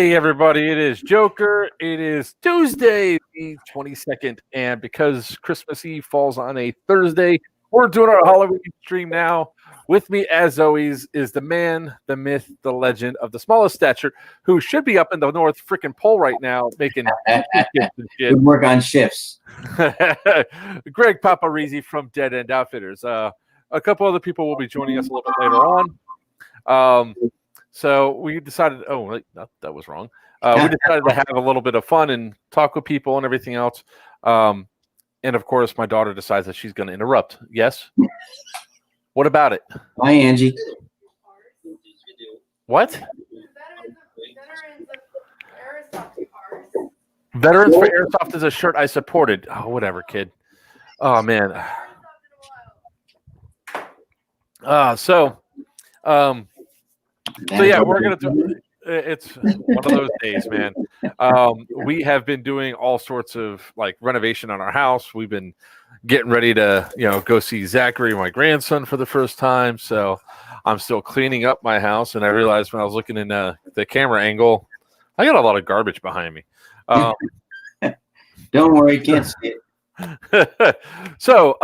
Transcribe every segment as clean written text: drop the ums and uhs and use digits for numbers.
Hey everybody, it is Joker. It is Tuesday, the 22nd, and because Christmas Eve falls on a Thursday, we're doing our Halloween stream now. With me, as always, is the man, the myth, the legend of the smallest stature, who should be up in the North freaking pole right now making shit. Good work on shifts. Greg Paparizzi from Dead End Outfitters. A couple other people will be joining us a little bit later on. So we decided, that was wrong. We decided to have a little bit of fun and talk with people and everything else. And of course, my daughter decides that she's going to interrupt. Yes? What about it? Hi, Angie. What? Veterans for Airsoft is a shirt I supported. Oh, whatever, kid. Oh, man. So yeah, we're gonna do. It's one of those days, man. We have been doing all sorts of like renovation on our house. We've been getting ready to, go see Zachary, my grandson, for the first time. So I'm still cleaning up my house, and I realized when I was looking in the camera angle, I got a lot of garbage behind me. Don't worry, can't see it. So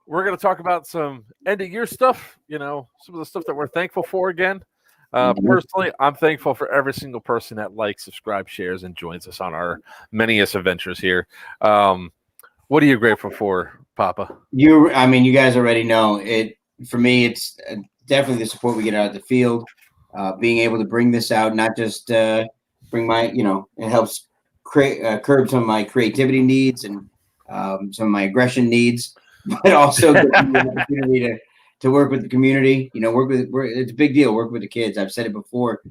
we're going to talk about some end-of-year stuff, some of the stuff that we're thankful for again. Personally, I'm thankful for every single person that likes, subscribes, shares, and joins us on our manyest adventures here. What are you grateful for, Papa? You guys already know it. For me, it's definitely the support we get out of the field. Being able to bring this out, not just bring my, it helps curb some of my creativity needs and some of my aggression needs. But also give me the opportunity to work with the community. It's a big deal. Work with the kids. I've said it before.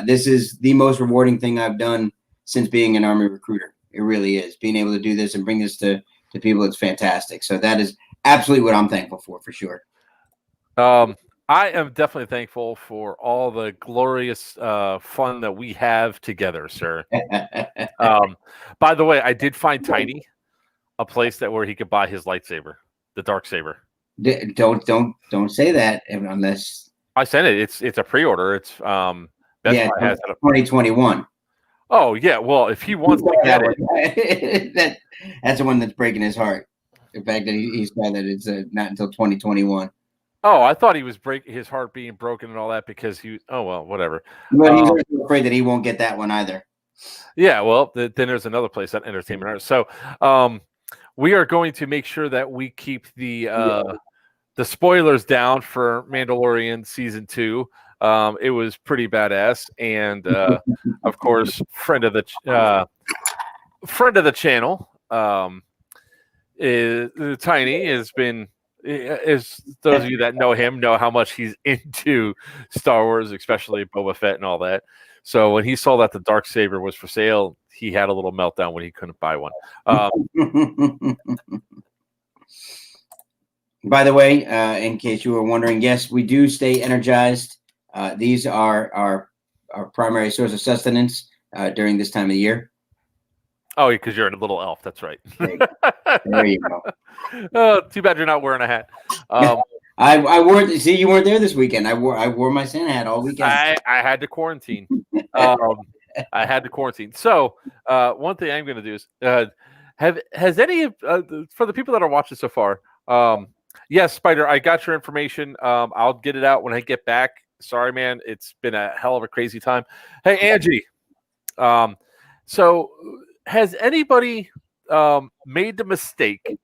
This is the most rewarding thing I've done since being an Army recruiter. It really is. Being able to do this and bring this to people, it's fantastic. So that is absolutely what I'm thankful for sure. I am definitely thankful for all the glorious fun that we have together, sir. By the way, I did find Tiny a place where he could buy his lightsaber. The dark saber. Don't say that unless I sent it. It's a pre-order. It's Best Buy has it 2021. Oh yeah. Well, if he wants to get it, that's the one that's breaking his heart. The fact that he said that it's not until 2021. Oh, I thought he was his heart being broken and all that because he. Oh well, whatever. But he's afraid that he won't get that one either. Yeah. Well, then there's another place at Entertainment Arts. So, we are going to make sure that we keep the spoilers down for Mandalorian season 2. It was pretty badass, and of course, friend of the channel, is Tiny has been. Is those of you that know him know how much he's into Star Wars, especially Boba Fett and all that. So when he saw that the Darksaber was for sale, he had a little meltdown when he couldn't buy one. By the way, in case you were wondering, yes, we do stay energized. These are our primary source of sustenance during this time of the year. Oh, because you're a little elf. That's right. There you go. Oh, too bad you're not wearing a hat. I wore. See, you weren't there this weekend. I wore my Santa hat all weekend. I had to quarantine. I had to quarantine. So one thing I'm going to do is has any for the people that are watching so far. Yes, Spider, I got your information. I'll get it out when I get back. Sorry, man. It's been a hell of a crazy time. Hey, Angie. So has anybody made the mistake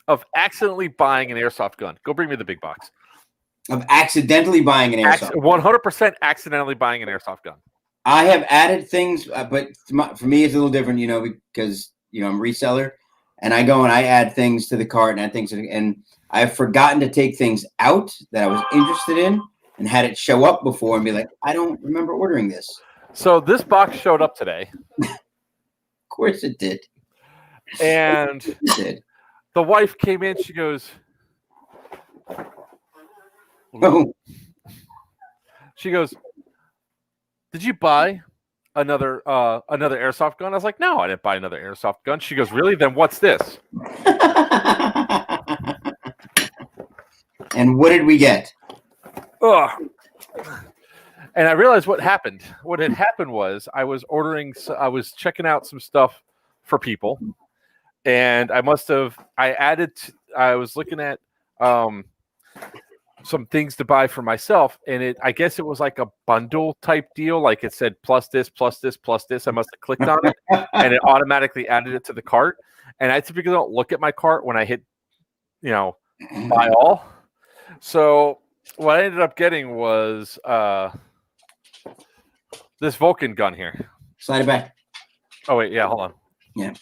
of accidentally buying an airsoft gun? Go bring me the big box. Of accidentally buying an airsoft 100% accidentally buying an airsoft gun. I have added things, but for me, it's a little different, because, I'm a reseller. And I go and I add things to the cart and add things. And I've forgotten to take things out that I was interested in and had it show up before and be like, I don't remember ordering this. So this box showed up today. Of course it did. And it did. The wife came in. She goes, oh. She goes, did you buy another airsoft gun? I was like, no, I didn't buy another airsoft gun. She goes, really? Then what's this? And what did we get? Ugh. And I realized what happened. What had happened was I was checking out some stuff for people, and I was looking at some things to buy for myself, and I guess it was like a bundle type deal. Like it said plus this, plus this, plus this. I must have clicked on it, and it automatically added it to the cart. And I typically don't look at my cart when I hit, buy all. So what I ended up getting was this Vulcan gun here. Slide it back. Oh wait, yeah, hold on. Yeah.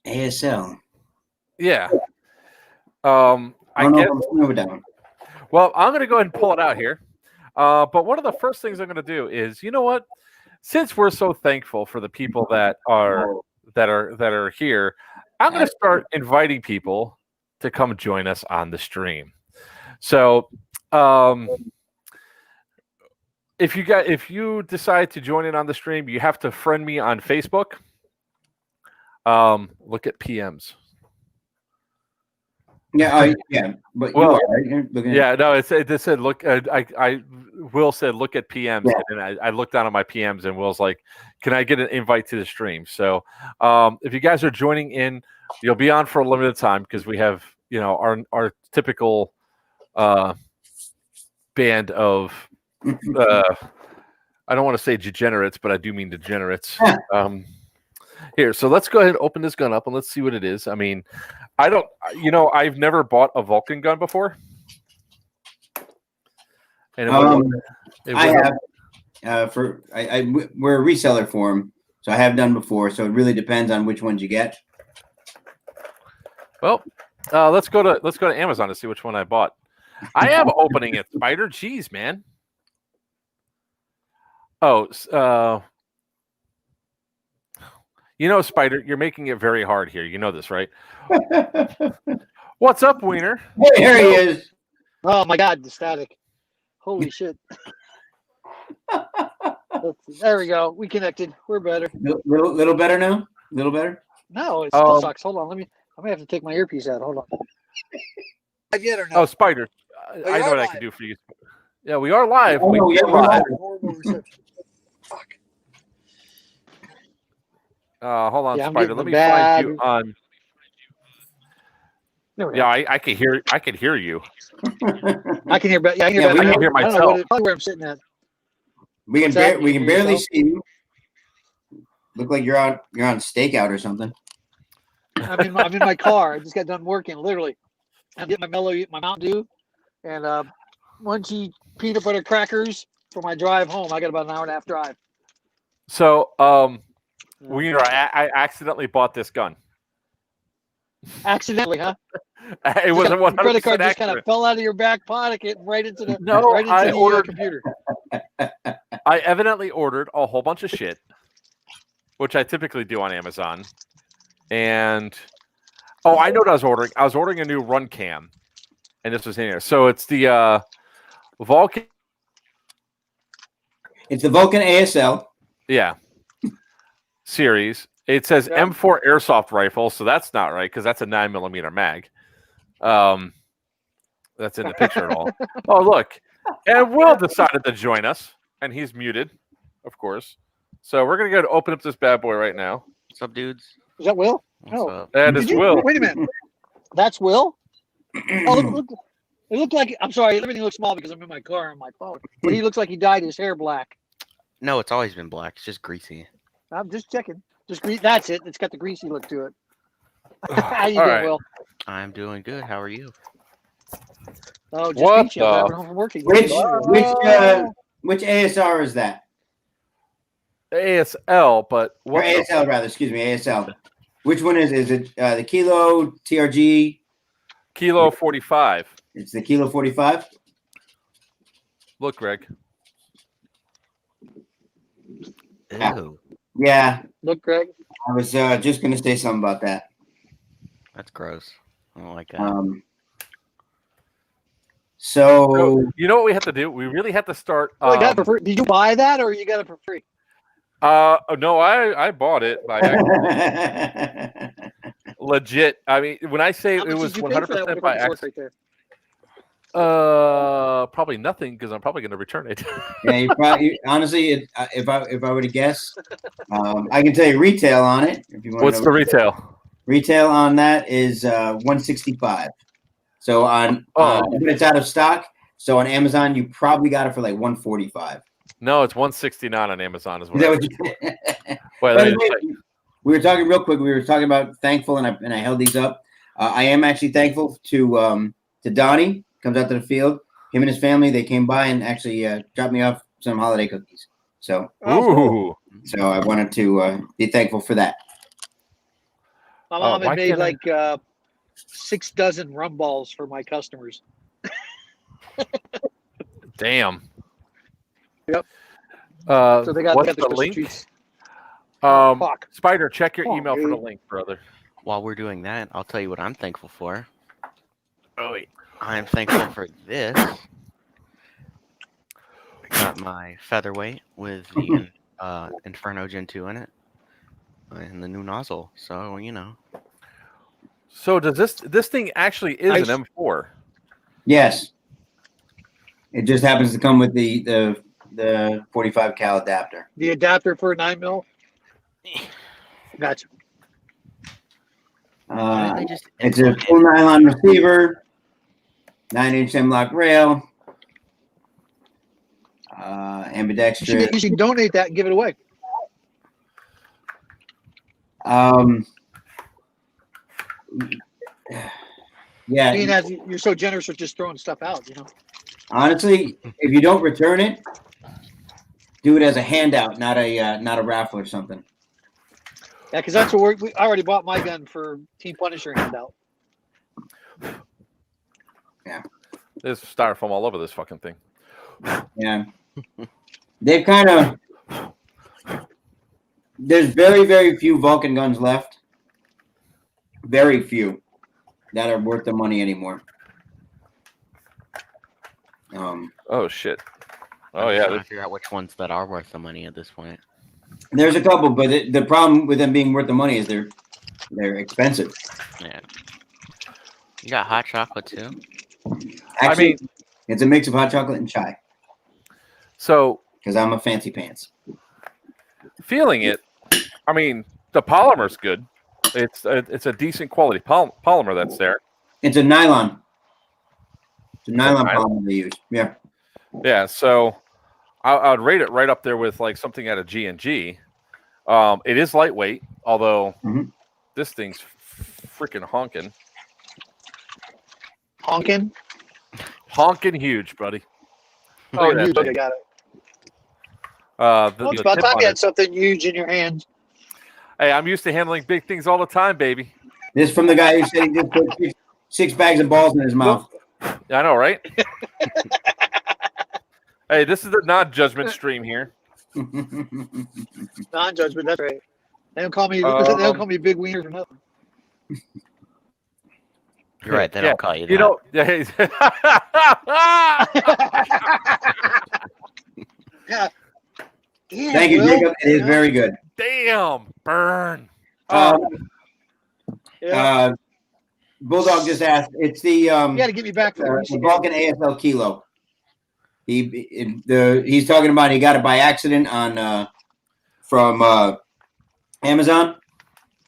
ASL. Yeah. I guess. Well, I'm going to go ahead and pull it out here. But one of the first things I'm going to do is, you know what? Since we're so thankful for the people that are here, I'm going to start inviting people to come join us on the stream. So, if you decide to join in on the stream, you have to friend me on Facebook. Look at PMs. Yeah, yeah, but well, it said look. Will said look at PMs, and I looked down on my PMs, and Will's like, "Can I get an invite to the stream?" So, if you guys are joining in, you'll be on for a limited time because we have our typical band of I don't want to say degenerates, but I do mean degenerates. Here, so let's go ahead and open this gun up and let's see what it is. I mean, I've never bought a Vulcan gun before. And I have. We're a reseller for them, so I have done before. So it really depends on which ones you get. Well, let's go to Amazon to see which one I bought. I am opening it, Spider. Jeez, man. Oh, Spider, you're making it very hard here. You know this, right? What's up, Wiener? Hey, here he is. Oh my God, the static! Holy shit! There we go. We connected. We're better. Little better now. Little better. No, it still sucks. Hold on. I may have to take my earpiece out. Hold on. Yet or no? Oh, Spider, I know what I can do for you. Yeah, we are live. Oh, we're live. Horrible reception. Fuck. Hold on, Yeah, Spider. Let me find you on. Yeah, I can hear. I can hear you. I can hear. Yeah, I can hear myself. I don't know probably where I'm sitting at. We can barely see you. Look like you're on stakeout or something. I'm in my car. I just got done working. Literally, I'm getting my Mountain Dew, and munchy peanut butter crackers for my drive home. I got about an hour and a half drive. So, Wiener, I accidentally bought this gun. Accidentally, huh? It wasn't 100% credit card just accurate. kind of fell out of your back pocket and right into the I ordered computer. I evidently ordered a whole bunch of shit, which I typically do on Amazon. And I know what I was ordering. I was ordering a new run cam, and this was in here. So it's the Vulcan. It's the Vulcan ASL. Yeah. Series. It says M4 airsoft rifle, so that's not right because that's a 9mm mag. That's in the picture at all. Oh, look. And Will decided to join us, and he's muted, of course. So we're going to go to open up this bad boy right now. What's up, dudes? Is that Will? What's up? That is Will. Wait a minute. That's Will? Oh, it looked like, I'm sorry, everything looks small because I'm in my car on my phone. But he looks like he dyed his hair black. No, it's always been black. It's just greasy. I'm just checking. That's it. It's got the greasy look to it. How you doing, right. Will? I'm doing good. How are you? Oh, just What beat you. I'm driving home from work again. Which ASR is that? ASL, but Or ASL rather, excuse me, ASL. Which one is it the Kilo TRG? Kilo 45. It's the Kilo 45? Look, Greg. Ew. Yeah. Look, Greg. I was just gonna say something about that. That's gross. I don't like that. So you know what we have to do? We really have to start. Did you buy that or you got it for free? No, I bought it by accident. Legit. I mean, when I say it was 100% by accident. Right there? Probably nothing because I'm probably going to return it. Yeah, honestly, if I were to guess, I can tell you retail on it. If you want What's to the know, retail? retail on that is $165. So but it's out of stock. So on Amazon, you probably got it for like $145. No, it's $169 on Amazon as Is that well. what you Wait, By let the me way, check. we were talking real quick. We were talking about thankful, and I held these up. I am actually thankful to Donnie. Comes out to the field. Him and his family. They came by and actually dropped me off some holiday cookies. So Ooh. so I wanted to be thankful for that. My mom why had made can't I- like 6 dozen rum balls for my customers. Damn. Yep. So they got what's the the Christmas link? treats. Oh, fuck. Spider, check your Come on, email for the dude. link, brother. While we're doing that, I'll tell you what I'm thankful for. Oh wait. I'm thankful for this. I got my featherweight with the Inferno Gen 2 in it. And the new nozzle. So, So does this thing actually is Nice. an M4? Yes. It just happens to come with the 45 cal adapter. The adapter for a 9mm. Gotcha. Why didn't they just It's a import full it? nylon receiver, 9-inch M-lock rail, ambidextrous. You should donate that and give it away. Yeah, Being as you're so generous with just throwing stuff out, honestly, if you don't return it, do it as a handout, not a raffle or something. Yeah, because that's what I already bought my gun for Team Punisher handout. Yeah, There's styrofoam all over this fucking thing. yeah. They've kind of. There's very, very few Vulcan guns left. Very few that are worth the money anymore. Oh shit. Oh I'm yeah. trying to figure out which ones that are worth the money at this point. There's a couple, but the problem with them being worth the money is they're expensive. Yeah. You got hot chocolate too? Actually, it's a mix of hot chocolate and chai. So Because I'm a fancy pants. feeling it, I mean, the polymer's good. It's a decent quality polymer that's there. It's a nylon. It's a nylon nylon? polymer they use. Yeah. Yeah, so I'd rate it right up there with like something out of G&G. It is lightweight, although this thing's freaking honking. Honking huge, buddy. Oh, Look at huge. that I got it. thing. Well, it's The about tip time on you it. had something huge in your hands. Hey, I'm used to handling big things all the time, baby. This is from the guy who said he just put six bags of balls in his mouth. I know, right? Hey, this is the non-judgment stream here. Non-judgment. That's right. They don't call me. They don't call me big wiener for nothing. You're right. They don't call you that. You know, Yeah. Damn, Thank you, Will. Jacob. It is very good. damn, burn. Yeah. Bulldog just asked. It's the You got to get me back for the Vulcan ASL Kilo. He's talking about he got it by accident on from Amazon.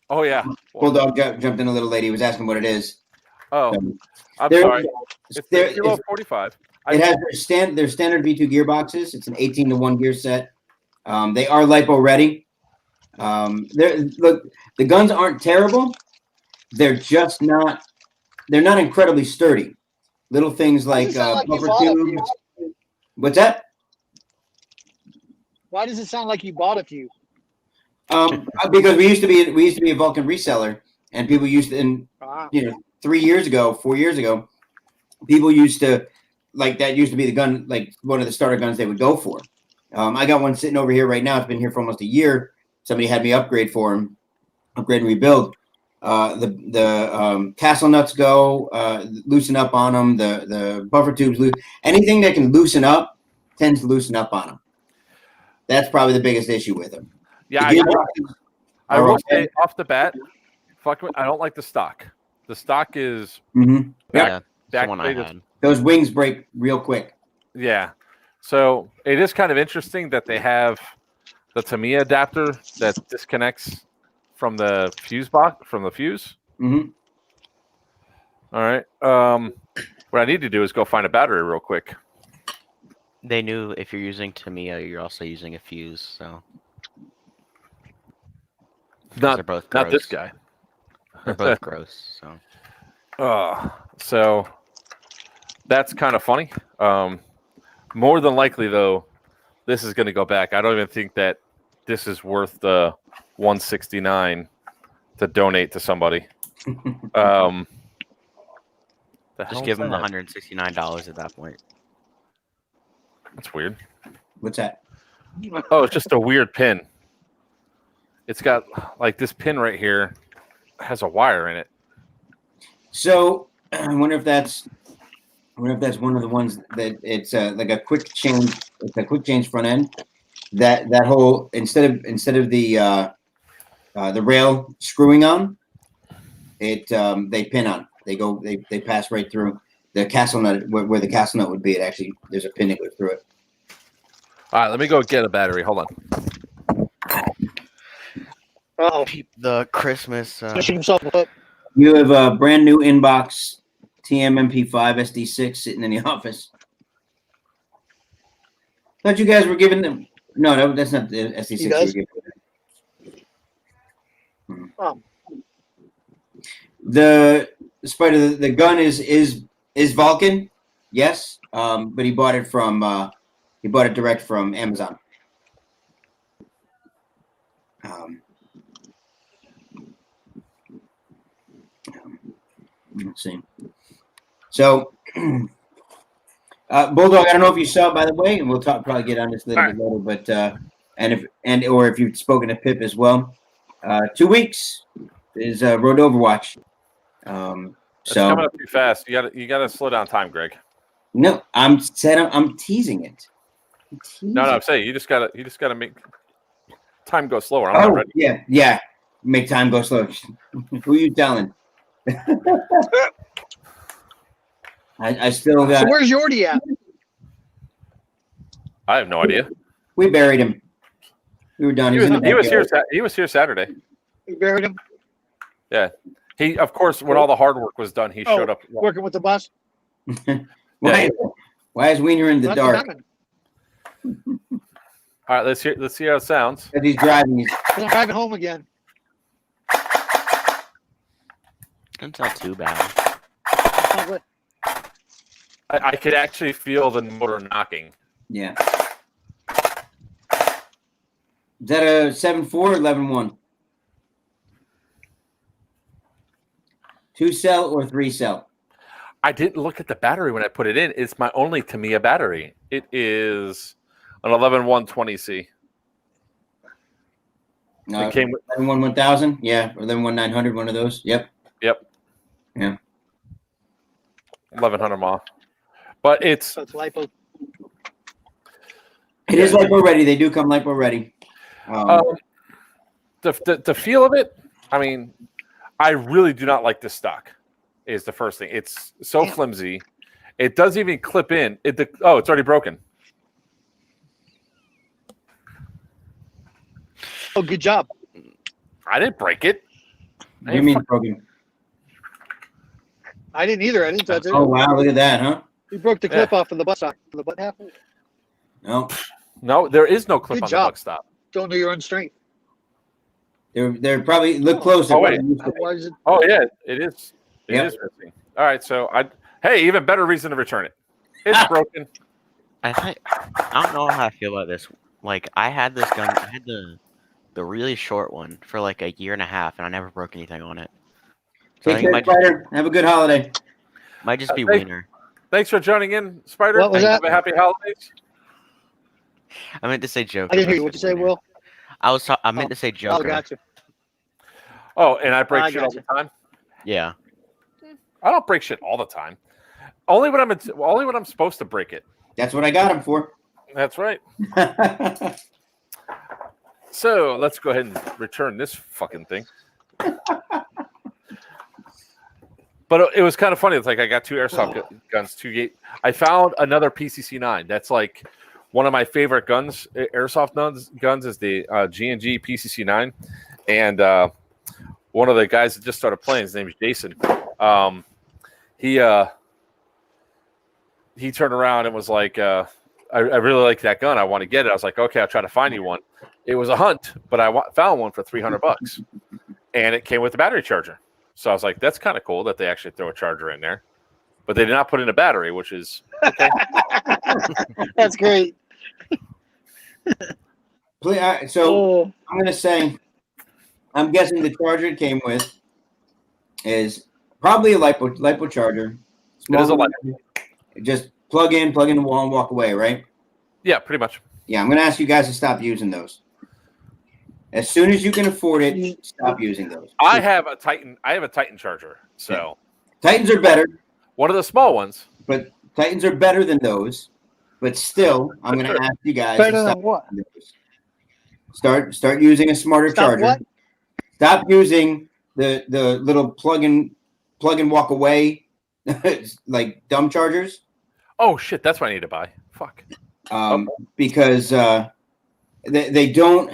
Oh yeah. Bulldog jumped in a little late. He was asking what it is. Oh, So, I'm there- sorry. It's there- the Kilo 45. It has their standard V2 gearboxes. It's an 18-to-1 gear set. They are lipo ready. Look, the guns aren't terrible. They're just not. They're not incredibly sturdy. Little things like buffer tubes. What's that? Why does it sound like you bought a few? Because we used to be a Vulcan reseller, and people used to, and 4 years ago, people used to like that used to be the gun, like one of the starter guns they would go for. I got one sitting over here right now. It's been here for almost a year. Somebody had me upgrade and rebuild. The tassel nuts go, loosen up on them. The buffer tubes loose. Anything that can loosen up tends to loosen up on them. That's probably the biggest issue with them. Yeah, I will say off the bat, I don't like the stock. The stock is Yeah, that's the one I backdated. had. Those wings break real quick. Yeah. So it is kind of interesting that they have the Tamiya adapter that disconnects from the fuse box, from the fuse. Mm-hmm. All right. What I need to do is go find a battery real quick. They knew if you're using Tamiya, you're also using a fuse, so 'cause Not they're both not this gross. guy. They're both gross, so So that's kind of funny. More than likely, though, this is going to go back. I don't even think that this is worth the $169 to donate to somebody. The just hell give is them the that? $169 at that point. That's weird. What's that? Oh, it's just a weird pin. It's got like this pin right here has a wire in it. So I wonder if that's one of the ones that it's like a quick change. It's a quick change front end. That whole instead of the rail screwing on, it they pin on. They pass right through the castle nut where the castle nut would be. It actually there's a pin that goes through it. All right, let me go get a battery. Hold on. Oh, Keep the Christmas. pushing himself up. You have a brand new inbox TMMP5 SD6 sitting in the office. Thought you guys were giving them. No, that's not the SD6 you were does? giving. Oh, The Spider, the gun is Vulcan, yes, but he bought it direct from Amazon. Let's see. So, Bulldog, I don't know if you saw, by the way, and we'll probably get on this a little bit later, but or if you've spoken to Pip as well. 2 weeks is Road Overwatch. It's coming up too fast. You gotta slow down time, Greg. No, I'm teasing it. No, I'm saying you just gotta make time go slower. I'm not ready. Yeah. Make time go slow. Who you telling? I still got. so where's Yordi at? I have no idea. We buried him. We were done. He was here. He was here Saturday. You buried him? Yeah. He, of course, when all the hard work was done, he showed up. Working with the bus? Why is Wiener in the That's dark? All right, let's see how it sounds. Because he's driving. I'm driving home again. It's not too bad. Not good. I could actually feel the motor knocking. Yeah. Is that a 7.4 or 11.1? 2-cell or 3-cell? I didn't look at the battery when I put it in. It's my only Tamiya battery. It is an 11-120C. No, It came with 11.1 1000? Yeah, or 11.1 900, one of those. Yep. Yeah. 1100 mile. But it's So it's lipo. It is lipo ready. They do come lipo ready. the feel of it. I mean, I really do not like this stock. Is the first thing. It's so flimsy. It doesn't even clip in. It's already broken. Oh, good job. I didn't break it. What do you mean broken? I didn't either. I didn't touch it. Oh wow, look at that, huh? You broke the clip off of the bus stop. The butt half. No, No, there is no clip Good on job. the buck stop. Don't know your own strength. they're probably look close. Oh, wait. Why is it? Oh yeah, it is. It Yep. is missing. All right, so hey, even better reason to return it. It's broken. I don't know how I feel about this. Like, I had this gun. I had the really short one for like a year and a half, and I never broke anything on it. So I Take think care, it might Spider. Have a good holiday. just be thank- Wiener. Thanks for joining in, Spider. What was Have that? a happy holidays. I meant to say Joker. I didn't but hear you. I What you said say, Wiener. Will? I meant to say Oh, Joker. gotcha. Oh, and I break I shit all the gotcha. time. Yeah. I don't break shit all the time. Only when I'm supposed to break it. That's what I got him for. That's right. So let's go ahead and return this fucking thing. But it was kind of funny. It's like I got two airsoft guns. I found another PCC-9. That's like one of my favorite guns. Airsoft guns is the G&G PCC-9, and one of the guys that just started playing, his name is Jason. He turned around and was like, I really like that gun. I want to get it. I was like, okay, I'll try to find you one. It was a hunt, but I found one for $300, and it came with a battery charger. So I was like, that's kind of cool that they actually throw a charger in there, but they did not put in a battery, which is okay. That's great. So I'm going to say, I'm guessing the charger it came with is probably a lipo charger. It is a lipo. Just plug in the wall, and walk away, right? Yeah, pretty much. Yeah, I'm going to ask you guys to stop using those. As soon as you can afford it, stop using those. I have a Titan charger. So Titans are better. One of the small ones. But Titans are better than those. But still, I'm going to ask you guys Better to stop than what? Start using a smarter charger. What? Stop using the little plug and walk away like dumb chargers. Oh shit, that's what I need to buy. Fuck. Because they don't.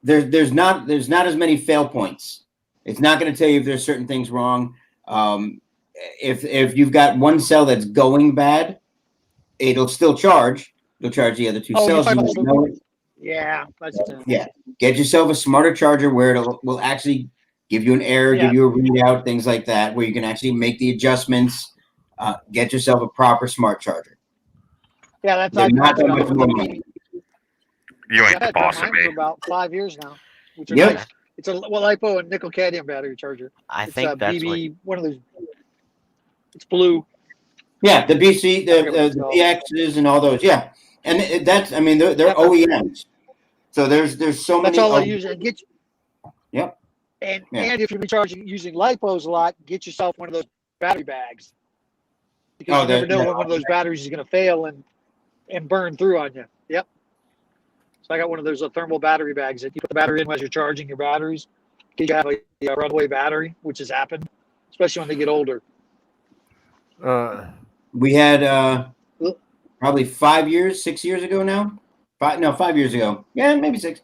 There's not as many fail points. It's not going to tell you if there's certain things wrong. If you've got one cell that's going bad, it'll still charge. It'll charge the other two cells. Yeah, that's yeah. Get yourself a smarter charger where it will actually give you an error, give you a readout, things like that, where you can actually make the adjustments. Get yourself a proper smart charger. Yeah, that's not that much more money. You ain't the boss of me. For about 5 years now. Which are Yep. nice. It's a lipo and nickel cadmium battery charger. I It's think that's BB, one of those. It's blue. Yeah, the BC, the BXs, and all those. Yeah, and that's. I mean, they're OEMs. So there's so many. That's all I use. And get. Yep. And if you're recharging using lipos a lot, get yourself one of those battery bags. Because you never know when one of those batteries is going to fail and burn through on you. Yep. So I got one of those thermal battery bags that you put the battery in as you're charging your batteries. You have a runaway battery, which has happened, especially when they get older. We had probably 6 years ago now. 5 years ago. Yeah, maybe 6.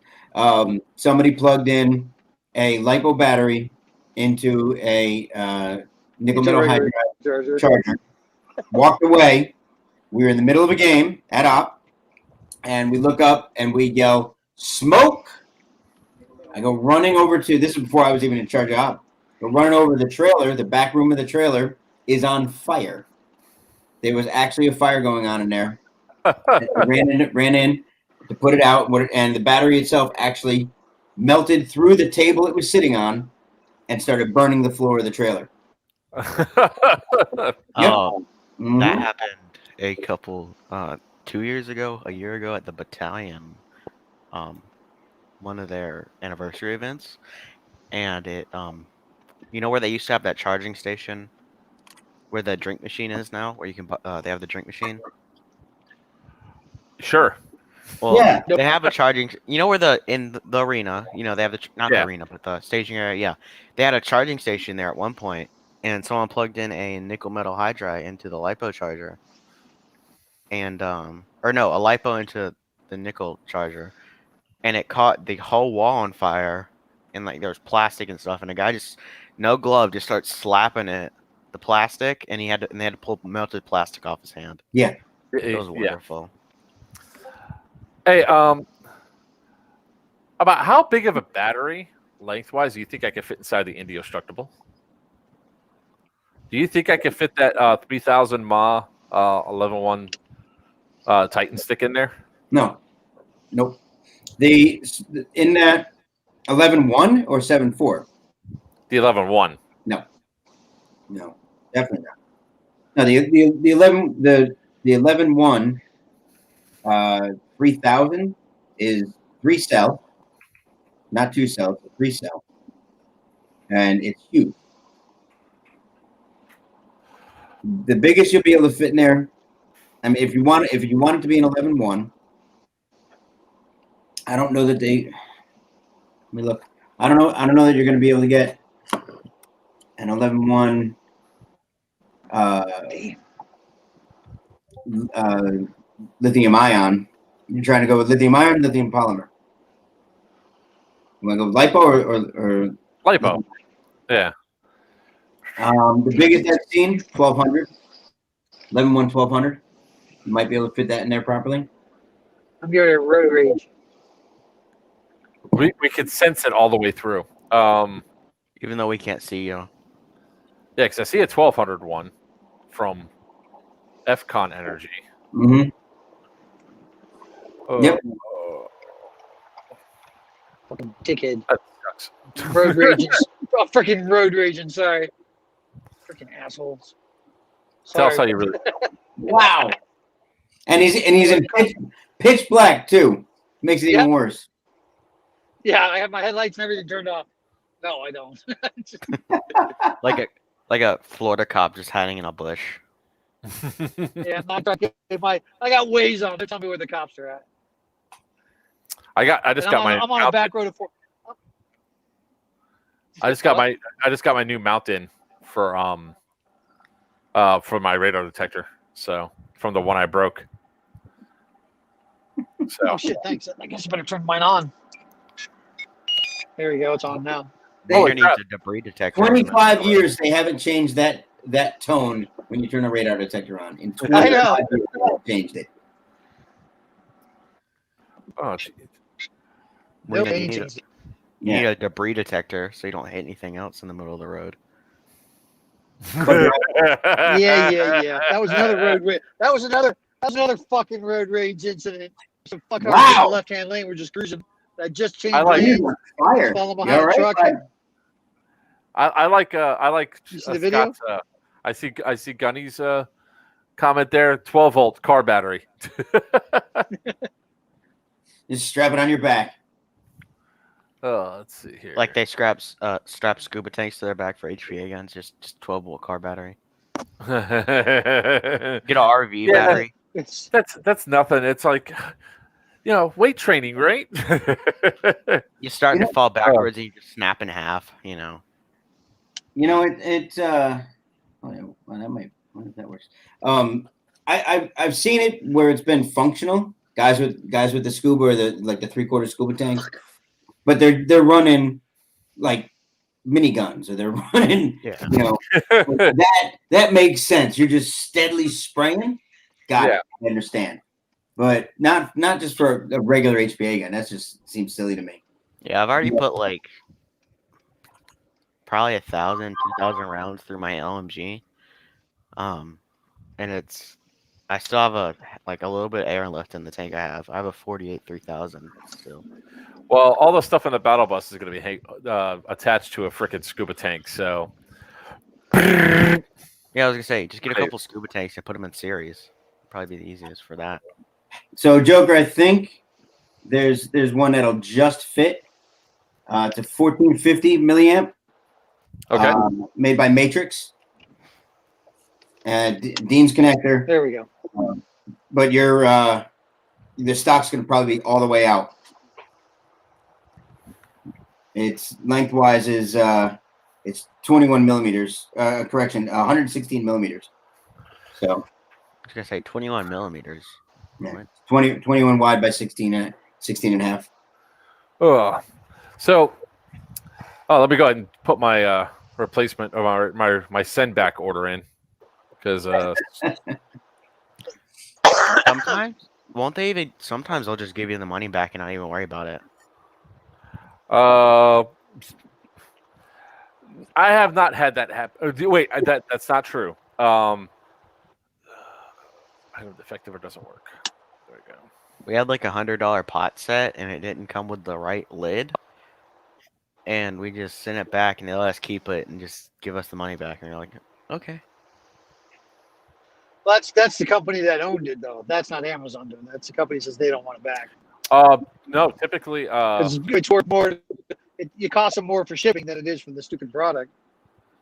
Somebody plugged in a lipo battery into a nickel metal hydride charger. Walked away. We were in the middle of a game at op, and we look up and we yell, "Smoke!" I go running over to, this is before I was even in charge of op. Go running over the trailer, the back room of the trailer is on fire. There was actually a fire going on in there. ran in to put it out, and the battery itself actually melted through the table it was sitting on and started burning the floor of the trailer. Oh, Mm-hmm. that happened a couple 2 years ago, a year ago at the battalion, one of their anniversary events, and it you know where they used to have that charging station where the drink machine is now, where you can they have the drink machine. Sure. Well, Yeah. they have a charging. You know where in the arena, they have the arena, but the staging area. Yeah, they had a charging station there at one point, and someone plugged in a nickel metal hydride into the lipo charger, and or no, a lipo into the nickel charger, and it caught the whole wall on fire, and like there was plastic and stuff, and a guy just no glove just starts slapping the plastic, and they had to pull melted plastic off his hand. Yeah. It was wonderful. Hey, about how big of a battery, lengthwise, do you think I could fit inside the Indestructible? Do you think I could fit that 3000 mAh 11.1 Titan stick in there? No. Nope. In that 11.1 or 7.4? The 11.1. No, definitely not. No, the 11.1 3000 is 3 cell, not 2 cells, 3 cell, and it's huge. The biggest you'll be able to fit in there. I mean, if you want it to be an 11.1, I don't know that they. Let me look. I don't know that you're going to be able to get an 11-1 lithium ion. You're trying to go with lithium ion, lithium polymer. You want to go with lipo or Lipo. Yeah. The biggest I've seen, 1200. 11-1 1200. You might be able to fit that in there properly. I'm giving it road rage. We could sense it all the way through. Even though we can't see you. Yeah, because I see a 1200 one from FCon Energy. Mm-hmm. Yep. Fucking dickhead. That sucks. Road raging. Oh, freaking road raging. Sorry. Freaking assholes. Tell us Sorry. how you really. Wow. And he's in pitch black too. Makes it even worse. Yeah, I have my headlights and everything turned off. No, I don't. Like a Florida cop just hiding in a bush. Yeah, I'm not trying to get I got Waze on. They're telling me where the cops are at. I just got my. I'm on a back road of 4. I just got my new mount in for my radar detector. So from the one I broke. So. Oh shit! Thanks. I guess I better turn mine on. There we go. It's on now. There needs a debris detector. 25 years they haven't changed that tone when you turn a radar detector on. In 25 years they haven't changed it. Oh, geez. You Nope, need a debris detector so you don't hit anything else in the middle of the road. Yeah. That was another road rage. That was another fucking road rage incident. Some fucking Wow. the left-hand lane. We're just cruising. I just changed I like lanes. Fire. Falling You behind all a right? truck. Right. I like You see the video? Scott's, I see Gunny's comment there. 12-volt car battery. Just strap it on your back. Oh, let's see here. Like they strap scuba tanks to their back for HVA guns, just 12-volt car battery. Get an RV battery. That's nothing. It's like, weight training, right? You're starting to fall backwards and you just snap in half. Well, that might. I wonder if that works. I've seen it where it's been functional. Guys with the scuba or the 3/4 scuba tanks, but they're running like miniguns or they're running. Yeah. That makes sense. You're just steadily spraying. Got it. I understand, but not just for a regular HPA gun. That just seems silly to me. Yeah, I've already put like probably 1,000, 2,000 rounds through my LMG, and I still have a little bit of air left in the tank. I have a 48 3000 still. Well, all the stuff in the battle bus is going to be attached to a freaking scuba tank. So, yeah, I was gonna say just get a couple scuba tanks and put them in series. Probably be the easiest for that. So, Joker, I think there's one that'll just fit. It's a 1450 milliamp. okay. Made by Matrix. Dean's connector. There we go. But the stock's going to probably be all the way out. It's lengthwise is it's 21 millimeters. 116 millimeters. So I was gonna say 21 millimeters. yeah, 21 wide by 16 and a half. Oh, so let me go ahead and put my replacement of my send back order in because Sometimes won't they even? Sometimes they'll just give you the money back and not even worry about it. I have not had that happen. Wait, that's not true. I don't know if defective or doesn't work. There we go. We had like $100 pot set and it didn't come with the right lid, and we just sent it back and they let us keep it and just give us the money back, and you're like, okay. Well, that's the company that owned it, though. That's not Amazon doing that. That's the company that says they don't want it back. No, typically, It's worth more. It costs them more for shipping than it is for the stupid product.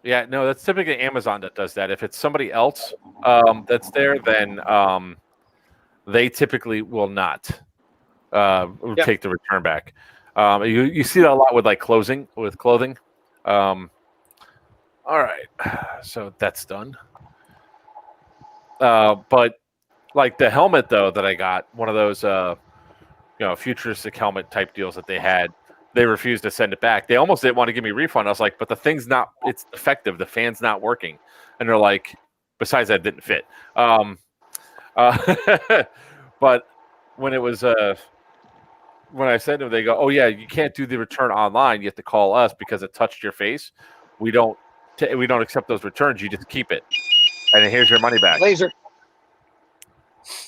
yeah, no, that's typically Amazon that does that. If it's somebody else that's there, then they typically will not take the return back. You see that a lot with clothing. All right, so that's done. But like the helmet though that I got, one of those futuristic helmet type deals that they had, they refused to send it back. They almost didn't want to give me a refund. I was like, but the thing's not, it's defective. The fan's not working. And they're like, besides that, it didn't fit. But when it was, when I said to them, they go, oh yeah, you can't do the return online. You have to call us because it touched your face. We don't accept those returns. You just keep it. And then here's your money back. Laser.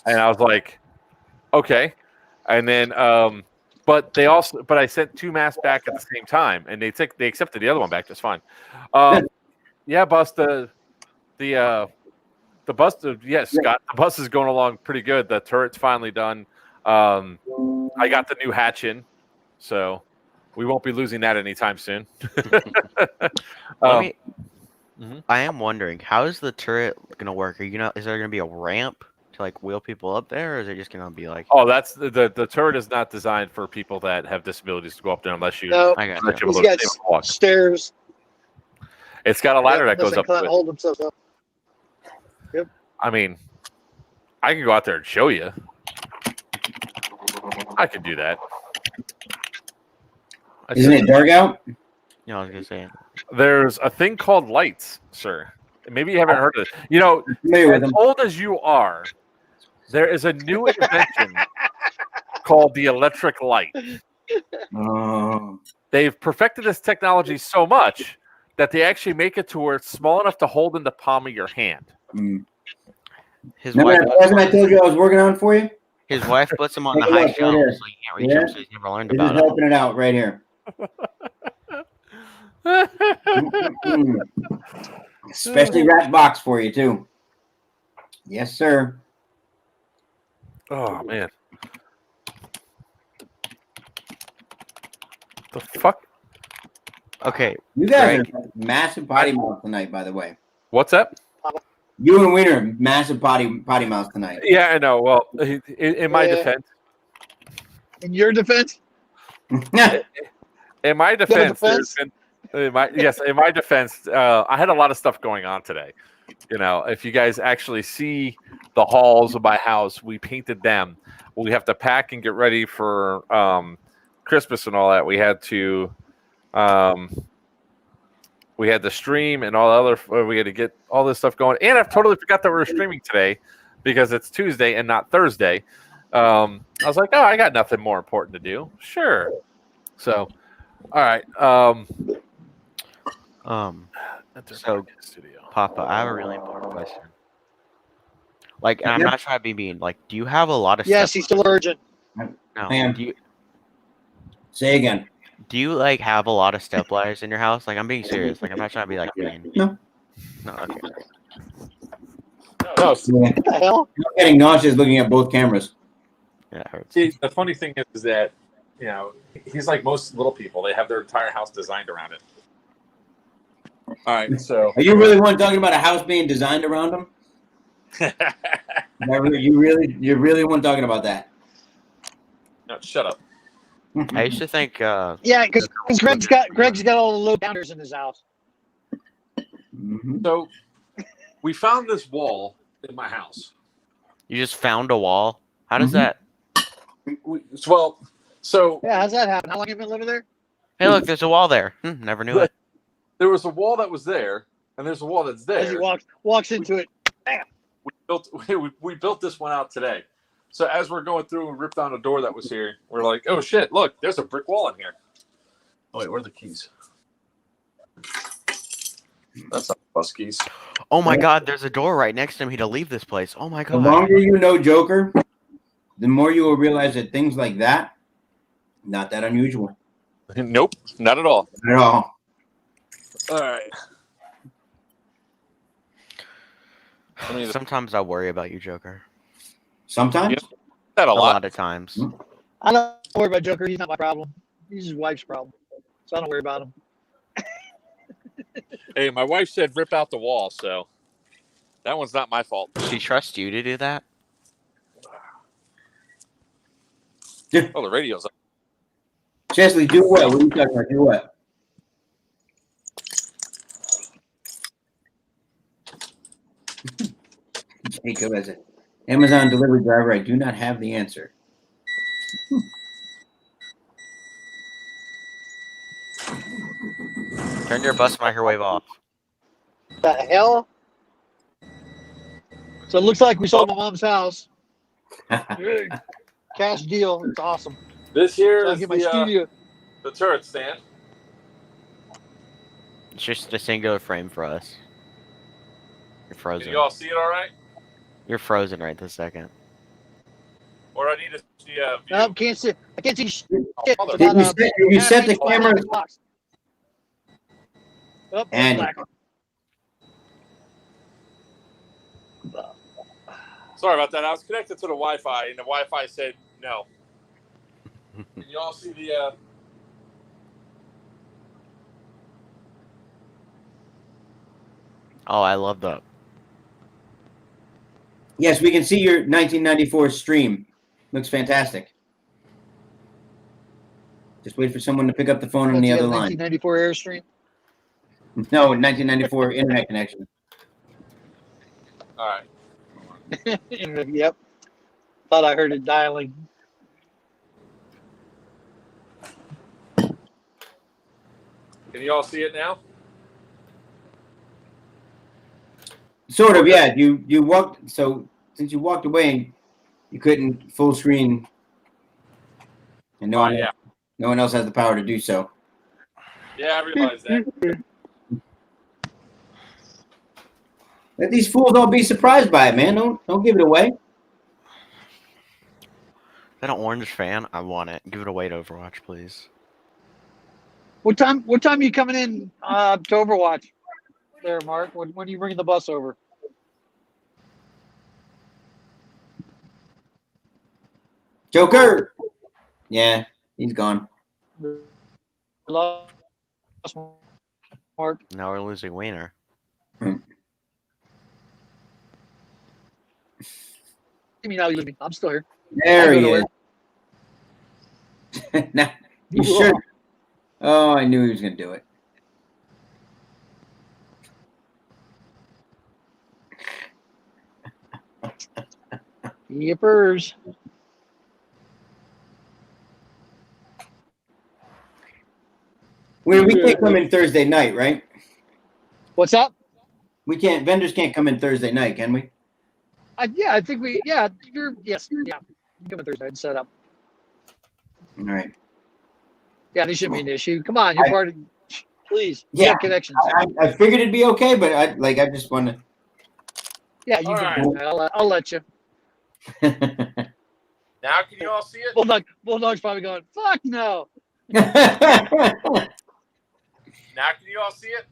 And I was like, okay. And then, but I sent 2 masks back at the same time, and they accepted the other one back just fine. Yeah, bus the bus. Yes, Scott, the bus is going along pretty good. The turret's finally done. I got the new hatch in, so we won't be losing that anytime soon. I am wondering, how is the turret gonna work? Is there gonna be a ramp to like wheel people up there, or is it just gonna be like? Oh, that's the turret is not designed for people that have disabilities to go up there unless you. No, I got unless you. you he's have a got stairs. It's got a ladder that goes Unless up. they can't hold themselves up. I mean, I can go out there and show you. I could do that. Isn't it dark out? I was gonna say. There's a thing called lights, sir. Maybe you haven't heard of it. You know, Familiar with as them. old as you are, there is a new invention called the electric light. Oh. They've perfected this technology so much that they actually make it to where it's small enough to hold in the palm of your hand. His Remember wife. that present I told you I was working on for you? His wife puts him on the Take a high look, shelf, right so here. he can't reach Yeah. him. So he's never learned This is about it. helping it out right here. Especially wrapped box for you too. Yes, sir. Oh man, the fuck? Okay, You guys Greg. are massive potty mouth tonight, by the way. What's that? You and Wiener, massive potty mouth tonight. Yeah, I know. Well, in my Yeah. defense, In your defense, in my defense, defense? in my defense, I had a lot of stuff going on today. You know, if you guys actually see the halls of my house, we painted them. We have to pack and get ready for Christmas and all that. We had to stream and all the other. We had to get all this stuff going. And I've totally forgot that we were streaming today because it's Tuesday and not Thursday. I was like, oh, I got nothing more important to do. Sure. So, all right. So, Papa, I have a really important question. Like, and I'm not trying to be mean. Like, do you have a lot of? yes, he's still a virgin. No. Man. Say again. Do you like have a lot of step ladders in your house? Like, I'm being serious. Like, I'm not trying to be like mean. No. No. Okay. No, What the hell? I'm getting nauseous looking at both cameras. Yeah, it hurts. See, the funny thing is that, he's like most little people. They have their entire house designed around it. All right, so Are you really one talking about a house being designed around them? You really one talking about that? no, shut up. I used to think. Yeah, because Greg's got all the low downers in his house. Mhm. So we found this wall in my house. You just found a wall. How does Mhm. that? So Yeah, how's that happen? How long have you been living there? Hey, look, there's a wall there. Never knew it. there was a wall that was there, and there's a wall that's As he there. walks into it. We built this one out today. So as we're going through and ripped down a door that was here, we're like, oh shit, look, there's a brick wall in here. Oh wait, where are the keys? That's not bus keys. Oh my God, there's a door right next to me to leave this place. Oh my The God. longer you know Joker, the more you will realize that things like that, not that unusual Nope, not at all. at all. All right. Sometimes I worry about you, Joker. Sometimes. Yep. That A a lot. lot of times. I don't worry about Joker. He's not my problem. He's his wife's problem. So I don't worry about him. Hey, my wife said rip out the wall, so that one's not my fault. She trusts you to do that? Oh, the radio's up. Chesley, do what? What are you talking about? Do what? Hey, go as it. Amazon delivery driver, I do not have the answer. Turn your bus microwave off. The hell? So it looks like we sold my mom's house. Cash deal. It's awesome. This here So I is get my studio. the turret stand. It's just a singular frame for us. You're Can frozen. you all see it all right? You're frozen right this second. Or I need to see a view. Nope, can't see. I can't see shit. mother- Did you set the camera? Oh, And- black. Sorry about that. I was connected to the Wi-Fi, and the Wi-Fi said no. Can you all see the? Oh, I love that. Yes, we can see your 1994 stream. Looks fantastic. Just wait for someone to pick up the phone on the That's other a line. 1994 Airstream. No, 1994 internet connection. All right. Yep. Thought I heard it dialing. Can you all see it now? Sort of, yeah. You walked. So since you walked away, you couldn't full screen, and no one else has the power to do so. Yeah, I realize that. Let these fools all be surprised by it, man. Don't give it away. Is that an orange fan? I want it. Give it away to Overwatch, please. What time are you coming in to Overwatch there, Mark? When are you bringing the bus over? Joker. Yeah, he's gone. Lost Mark. Now we're losing Wiener. Give me now, you leave me. I'm still here. There I'll he go is. to Now, you should. Oh, I knew he was going to do it. Yippers. We can't come in Thursday night, right? What's up? Vendors can't come in Thursday night, can we? I think we. Yeah, yes. You come in Thursday and set up. All right. Yeah, this shouldn't be an issue. Come on, you're part of. Please. Yeah. Have connections. I figured it'd be okay, but I just want to. Yeah, you All can. right. I'll let you. Now can you all see it? Bulldog's probably going. Fuck no. Now can you all see it?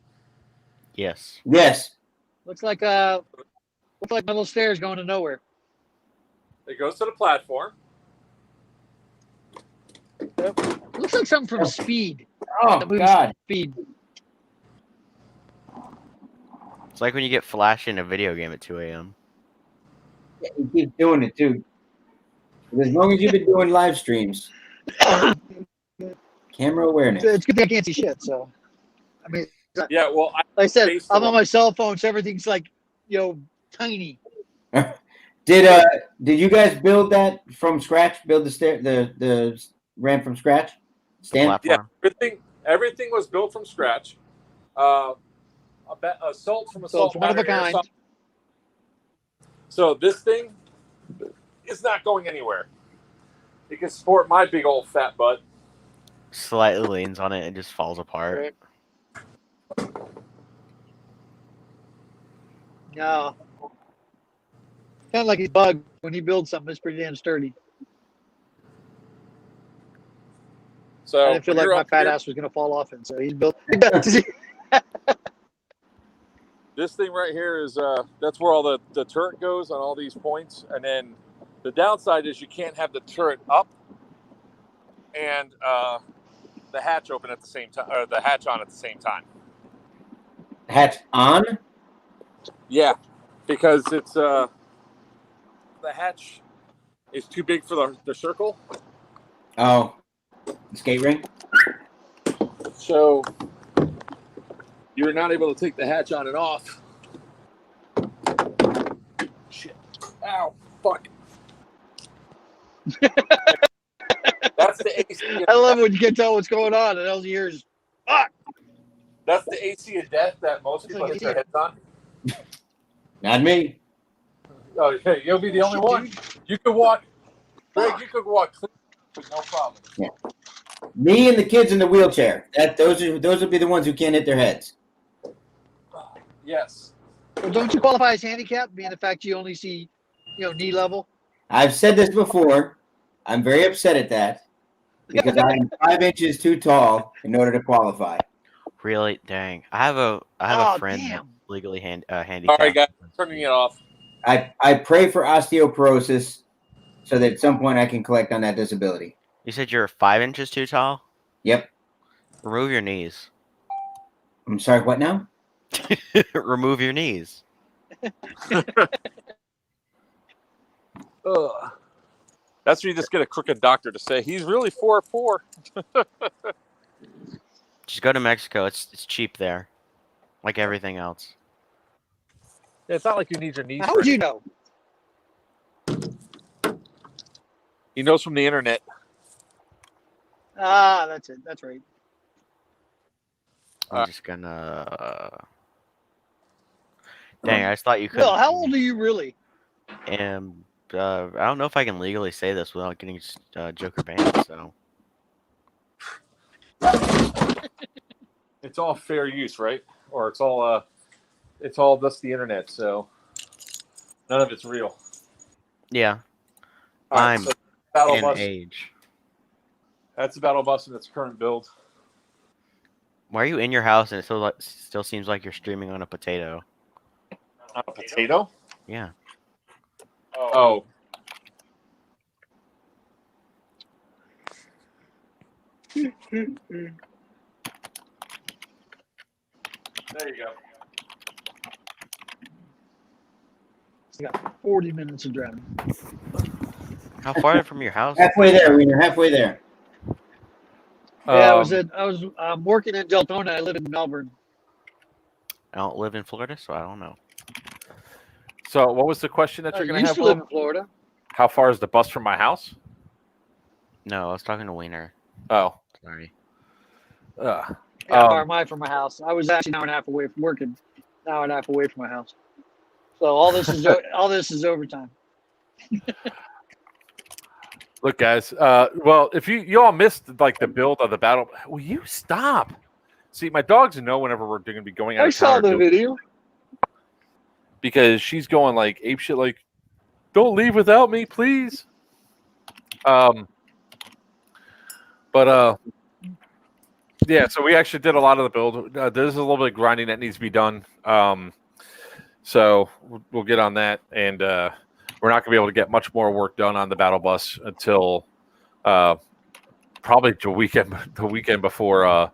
Yes. Yes. Looks like metal stairs going to nowhere. It goes to the platform. Looks like something from Speed. Oh The movie God. Speed. It's like when you get Flash in a video game at 2 a.m. Yeah, you keep doing it too. As long as you've been doing live streams, camera awareness. It's good that I can't see shit. So, I mean, Yeah, well, like I said, based I'm on- on my cell phone, so everything's like, tiny. Did you guys build that from scratch? Build the ramp from scratch? Stan? Platform. everything was built from scratch. Assault from So assault. it's one of a battery, kind. So this thing is not going anywhere. It can support my big old fat butt. Slightly leans on it and just falls apart. No. Kind of like a bug when you build something that's pretty damn sturdy. So I didn't feel like you're my up fat here, ass was going to fall off it, so he's built. this thing right here is that's where all the turret goes on all these points, and then the downside is you can't have the turret up and the hatch open at the same time, or the hatch on at the same time. Hatch on? Yeah, because it's the hatch is too big for the circle. Oh, skate ring? So you're not able to take the hatch on and off. Shit. Ow, fuck. That's the AC. I love when you can tell what's going on, and all you hear is, fuck. That's the AC of death that most people hit their heads on. Not me. Oh, hey, you'll be the only one. You could walk, Greg. You could walk clean with no problem. Yeah. Me and the kids in the wheelchair. Those will be the ones who can't hit their heads. Yes. Well, don't you qualify as handicapped, being the fact you only see, knee level? I've said this before. I'm very upset at that because I'm 5 inches too tall in order to qualify. Really? Dang. I have a friend that's Damn. legally All handicapped. right, guys, turning it off. I pray for osteoporosis so that at some point I can collect on that disability. You said you're 5 inches too tall? Yep. Remove your knees. I'm sorry, what now? Remove your knees. Ugh. That's where you just get a crooked doctor to say he's really 4'4". Just go to Mexico. It's cheap there, like everything else. It's not like you need your knees. How would you know? He knows from the internet. Ah, that's it. That's right. I'm just gonna. Dang, I just thought you could. Bill, how old are you really? And I don't know if I can legally say this without getting Joker banned. So It's all fair use, right? Or it's all just the internet. So none of it's real. yeah, All right, I'm so battle in bus. age. That's the battle bus in its current build. Why are you in your house and it still seems like you're streaming on a potato? On a potato? Yeah. Oh. There you go. It's got 40 minutes of driving. How far from your house? Halfway there, Wiener. Halfway there. Yeah, I'm working in Deltona. I live in Melbourne. I don't live in Florida, so I don't know. So, what was the question that you're I going used have? to live Will? in Florida. How far is the bus from my house? No, I was talking to Wiener. Oh. Sorry. How far am I from my house? I was actually an hour and a half away from working. An hour and a half away from my house. So all this is overtime. Look, guys. Well, if you all missed like the build of the battle, will you stop? See, my dogs know whenever we're going to be going out. I saw the video. Because she's going like ape shit, like, don't leave without me, please. Yeah. So we actually did a lot of the build. There's a little bit of grinding that needs to be done. So we'll get on that, and we're not going to be able to get much more work done on the battle bus until probably the weekend before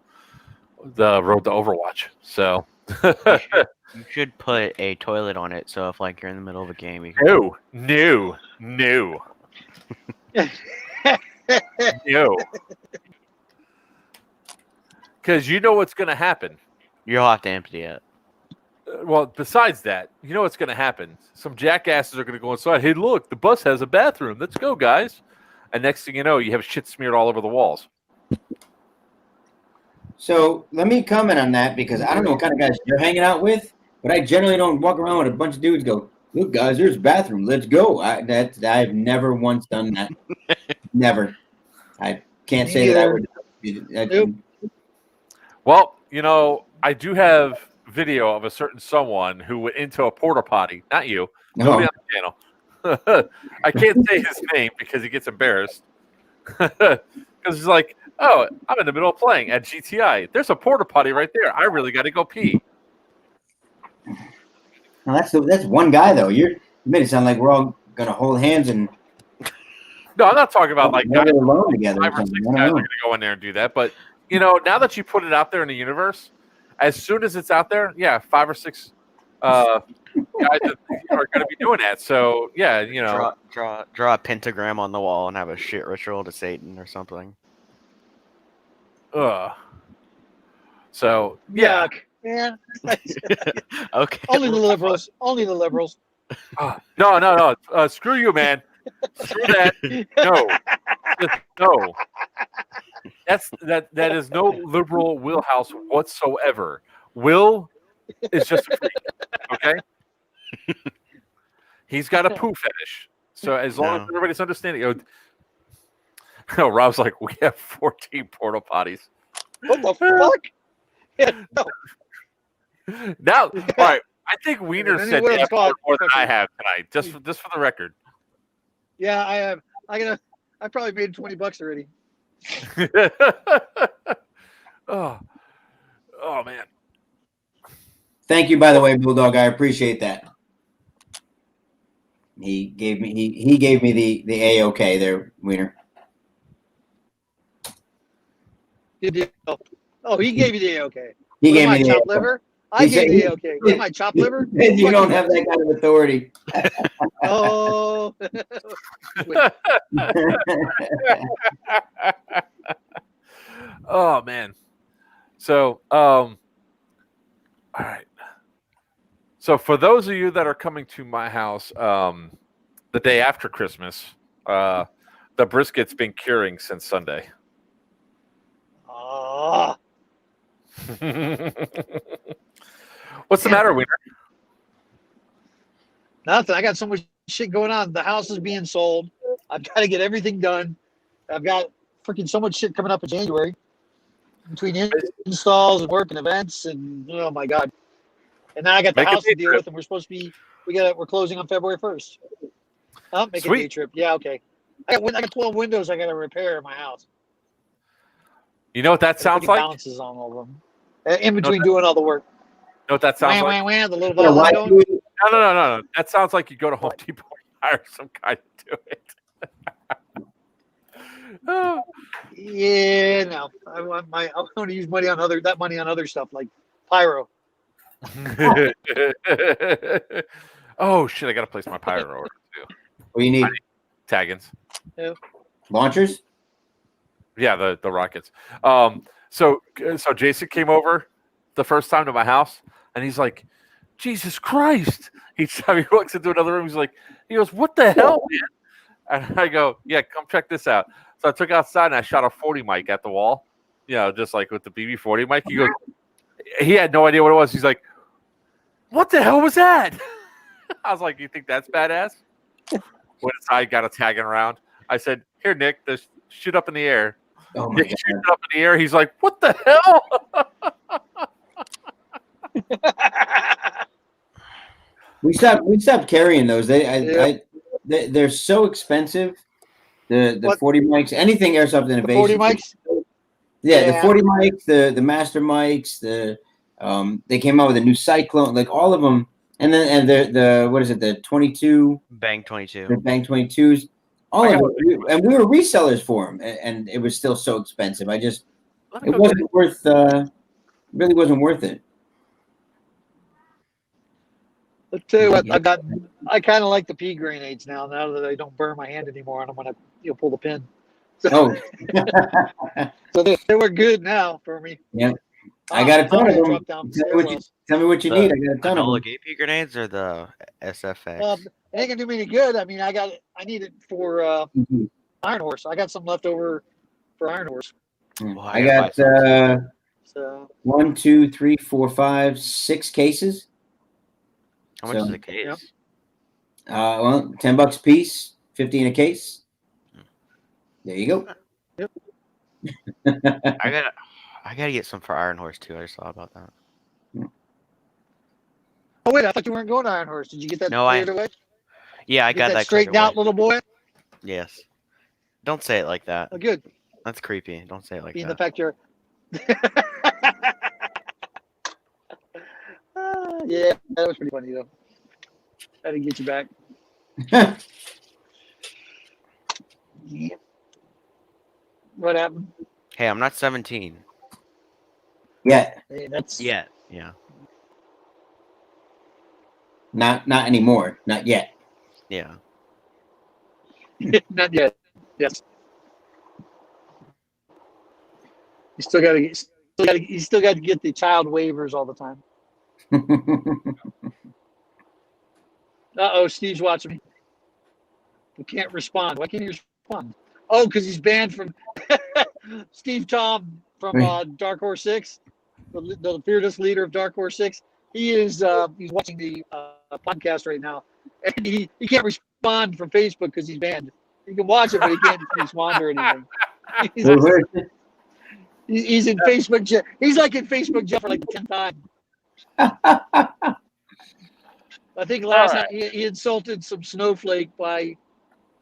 the road to Overwatch. So You should put a toilet on it, so if like you're in the middle of a game, you can. no. No. Because you know what's going to happen. You'll have to empty it. Well, besides that, you know what's going to happen. Some jackasses are going to go inside. Hey, look, the bus has a bathroom. Let's go, guys. And next thing you know, you have shit smeared all over the walls. So let me comment on that because I don't know what kind of guys you're hanging out with, but I generally don't walk around with a bunch of dudes go, look, guys, there's a bathroom. Let's go. I've never once done that. Never. I can't say that I would. Nope. Well, I do have video of a certain someone who went into a porta potty. Not you. Nobody on the channel. I can't say his name because he gets embarrassed. Because he's like, oh, I'm in the middle of playing at GTI. There's a porta potty right there. I really got to go pee. Now that's one guy though. You made it sound like we're all gonna hold hands and. No, I'm not talking about like guys, alone together. 5 or 6 guys are going to go in there and do that. But now that you put it out there in the universe, as soon as it's out there, yeah, 5 or 6 guys are going to be doing that. So yeah, draw a pentagram on the wall and have a shit ritual to Satan or something. So yeah. Yuck. Yeah. Okay. Only the liberals. Only the liberals. No. Screw you, man. Screw that. No. No. That is no liberal wheelhouse whatsoever. Will is just a freak. Okay? He's got a poo fetish. So as long as everybody's understanding, Rob's like, we have 14 porta potties. What the fuck? Yeah, no. Now, all right. I think Wiener Any said Will's that got more than I fucking- have tonight. Just for the record. Yeah, I have. I probably made $20 already. oh man. Thank you, by the way, Bulldog. I appreciate that. He gave me the A-OK there, Wiener. Good deal. Oh, he gave you the okay. He What gave am I, me the chopped liver? I He gave said you the okay. What am I, chopped liver? You don't have that kind of authority. Oh. Oh man. So all right. So for those of you that are coming to my house the day after Christmas, the brisket's been curing since Sunday. Oh. What's the matter, Wiener? Nothing. I got so much shit going on. The house is being sold. I've got to get everything done. I've got freaking so much shit coming up in January between installs and work and events and oh my god. And now I got the Make a house to day deal trip. with, and we're closing on February 1st. Make Sweet. a day trip. Yeah, okay. I got 12 windows I got to repair in my house. You know what that sounds like? Balances on all of them. In between doing all the work. You know what that sounds like? Wah, the little You know, violin why going. No. That sounds like you go to Home Depot and hire some guy to do it. Oh. Yeah, no. I want to use money on other stuff like pyro. Oh shit! I gotta place my pyro order too. What do you need? Taggins. Launchers? Yeah, the rockets. So Jason came over the first time to my house, and he's like, "Jesus Christ!" He walks into another room. He goes, "What the hell, man?" And I go, "Yeah, come check this out." So I took outside and I shot a 40 mic at the wall, just like with the BB40 mic. He goes, he had no idea what it was. He's like, "What the hell was that?" I was like, "You think that's badass?" When I got a tagging around, I said, "Here, Nick, there's shit up in the air." Oh my He god. shoots it up in the air. He's like, "What the hell?" We stopped carrying those. They're so expensive. The What? 40 mics, anything airsoft innovation. 40 mics? Yeah, the Yeah. 40 mics, the master mics, they came out with a new Cyclone, like all of them. And then the what is it, the 22, Bang 22. the Bang 22s, all of them. And we were resellers for them, and it was still so expensive. It wasn't worth really wasn't worth it. Let's tell you what, I kind of like the pea grenades now that I don't burn my hand anymore, and I'm gonna pull the pin. Oh, So they were good now for me. yeah. I got a ton of them. Drop down Tell me what you need. I got a ton of Enola them. Gay pea grenades or the SFX? It ain't gonna do me any good. I mean, I need it for Iron Horse. I got some left over for Iron Horse. Well, I gotta got So 1, 2, 3, 4, 5, 6 cases. How much is the case? Well, $10 a piece, 15 a case. There you go. Yep. I gotta get some for Iron Horse too. I just thought about that. oh wait, I thought you weren't going to Iron Horse. Did you get that No, cleared away? Yeah, I Get got that that straightened cleared out, away. little boy. Yes. Don't say it like that. Oh, good. That's creepy. Don't say it like Being that. the fact you're. Yeah, that was pretty funny though. Had to get you back. Yeah. What happened? Hey, I'm not 17 Yeah, Hey, that's yet. Yeah. not anymore. Not yet. Yeah. not yet. Yes. You still got to. get the child waivers all the time. Uh-oh, Steve's watching me. He can't respond. Why can't he respond? Oh, because he's banned from Steve Tom from Dark Horse 6, the fearless leader of Dark Horse 6. He is he's watching the podcast right now, and he can't respond from Facebook because he's banned. He can watch it, but he can't respond or anything. He's in Facebook jail. He's like in Facebook jail for like the 10th time. I think last night he insulted some snowflake by,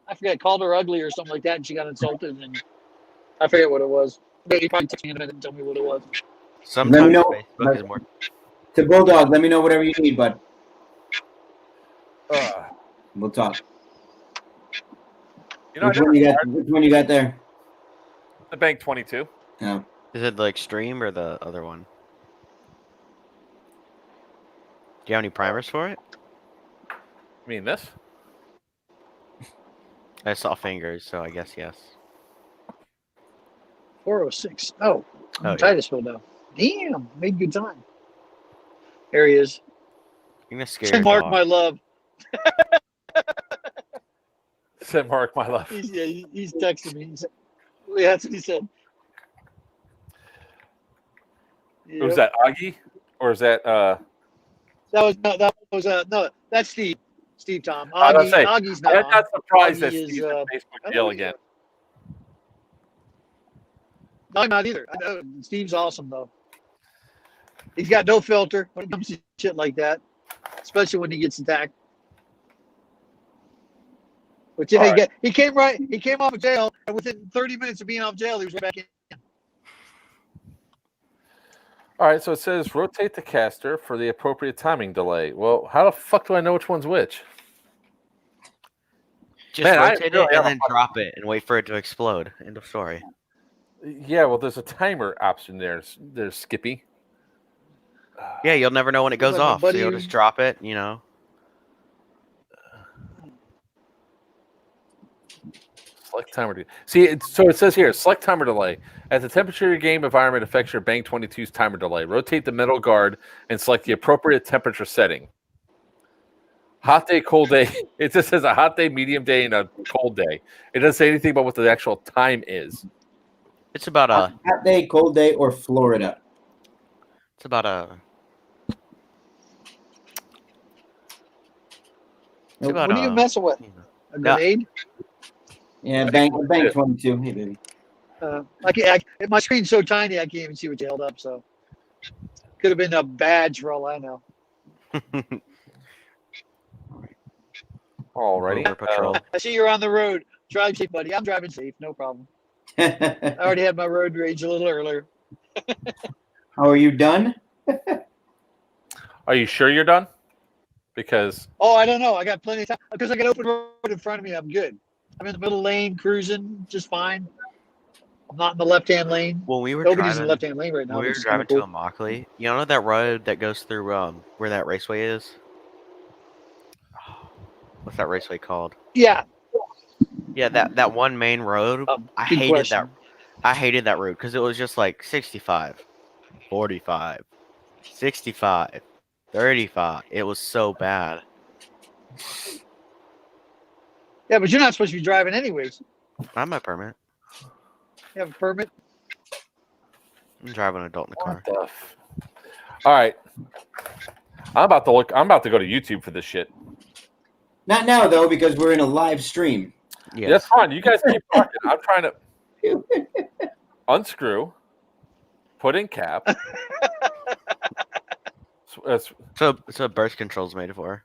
I forget, called her ugly or something like that, and she got insulted, and I forget what it was. But he probably texted me in a minute and tell me what it was. Sometimes Facebook is more. To Bulldog, let me know whatever you need, bud. We'll talk. You know, which one you got there? The Bank 22. Oh. Is it like Stream or the other one? Do you have any primers for it? You mean this? I saw fingers, so I guess yes. 406. Oh, Oh, Titusville now. Damn, made good time. There he is. I'm gonna scare Send your Mark dog. my love. Send Mark my love. He's texting me. That's what he said. Yep. Was that Augie? Or is that No, that's Steve. Steve Tom. I was gonna say, Augie's not. I'm not surprised that Augie is, Steve's in I Facebook don't jail know. again. No, I'm not either. I know Steve's awesome though. He's got no filter when it comes to shit like that, especially when he gets attacked. But yeah, he came off of jail, and within 30 minutes of being off jail, he was right back in. All right, so it says rotate the caster for the appropriate timing delay. Well, how the fuck do I know which one's which? Just rotate it and then drop it and wait for it to explode. End of story. Yeah, well, there's a timer option there. There's Skippy. Yeah, you'll never know when it goes Well, off, so you'll just drop it, you know. Select timer. See, so it says here, select timer delay. As the temperature of your game environment affects your Bank 22's timer delay, rotate the middle guard and select the appropriate temperature setting. Hot day, cold day. It just says a hot day, medium day, and a cold day. It doesn't say anything about what the actual time is. It's about a hot day, cold day, or Florida. It's about a. It's about What are you messing with? A grenade? Yeah, Bank 22. Hey, baby. My screen's so tiny I can't even see what you held up. So could have been a badge for all I know. Alrighty. Patrol. I see you're on the road. Drive safe, buddy. I'm driving safe. No problem. I already had my road rage a little earlier. How are you done? Are you sure you're done? Because I don't know. I got plenty of time because I got open road in front of me. I'm good. I'm in the middle lane, cruising just fine. I'm not in the left-hand lane. When we were Nobody's driving, in the left-hand lane right now. when we were driving to Immokalee, you know that road that goes through where that raceway is? What's that raceway called? Yeah. Yeah, that one main road. I hated that road because it was just like 65, 45, 65, 35. It was so bad. Yeah, but you're not supposed to be driving anyways. I have my permit. You have a permit? I'm driving an adult in the car. All right. I'm about to go to YouTube for this shit. Not now though, because we're in a live stream. Yes. That's fine. You guys keep talking. I'm trying to unscrew, put in cap. So birth control's made for.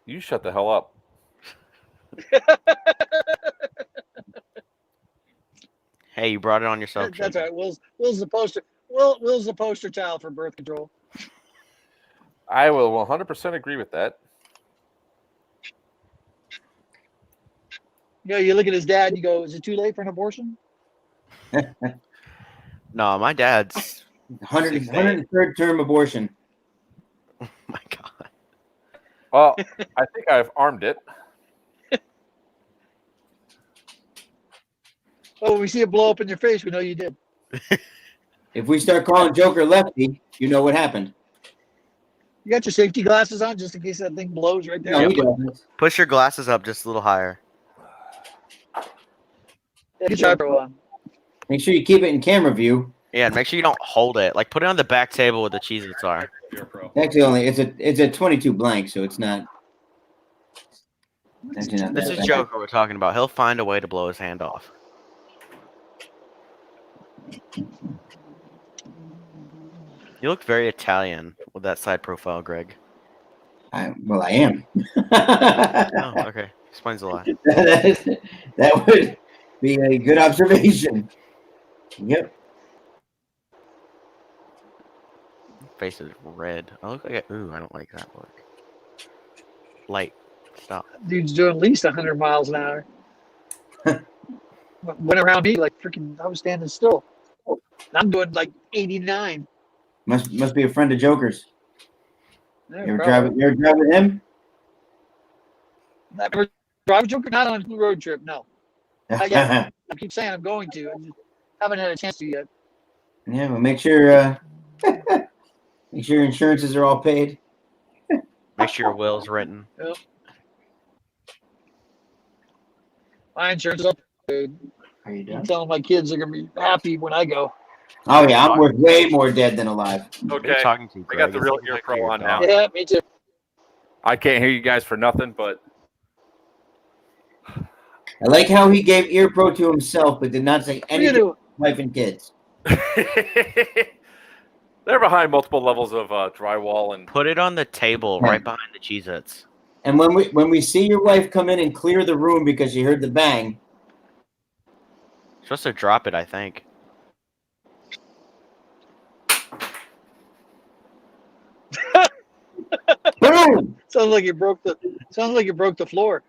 You shut the hell up. Hey, you brought it on yourself. That's all right. Will's the poster. Will's the poster child for birth control. I will 100% agree with that. You know, you look at his dad and you go, "Is it too late for an abortion?" No, my dad's 103rd term abortion. Oh my god. Well, I think I've armed it. Oh, when we see it blow up in your face, we know you did. If we start calling Joker Lefty, you know what happened. You got your safety glasses on just in case that thing blows right there. No, he doesn't. Push your glasses up just a little higher. Yeah, get your GoPro on. Make sure you keep it in camera view. Yeah, and make sure you don't hold it. Like put it on the back table where the Cheez-Its are. Actually, it's a 22 blank, so it's not. Actually not This that is bad. Joker we're talking about. He'll find a way to blow his hand off. You look very Italian with that side profile, Greg. Well, I am. Oh, okay. Explains a lot. That would be a good observation. Yep. Face is red. I look like ooh, I don't like that look. Light. Stop. Dude's doing at least 100 miles an hour. Went around me like freaking. I was standing still. I'm doing like 89. Must be a friend of Joker's. Yeah, You ever driving him? Never drive a Joker, not on a road trip. No, I keep saying I'm going to. I just haven't had a chance to yet. Yeah, well, make sure your insurances are all paid. Make sure your will's written. Yep. My insurance is up. Dude. Are you I'm done? telling my kids they're gonna be happy when I go. Oh yeah, I'm worth way more dead than alive. Who are Okay. you talking to, I Greg? got the It real seems ear like pro you're on your now. dog. Yeah, me too. I can't hear you guys for nothing, but I like how he gave ear pro to himself, but did not say What are you anything doing? to wife and kids. they're behind multiple levels of drywall and Put it on the table right behind the Cheez-Its. And when we see your wife come in and clear the room because she heard the bang, You're supposed to drop it, I think. boom! Sounds like you broke the floor.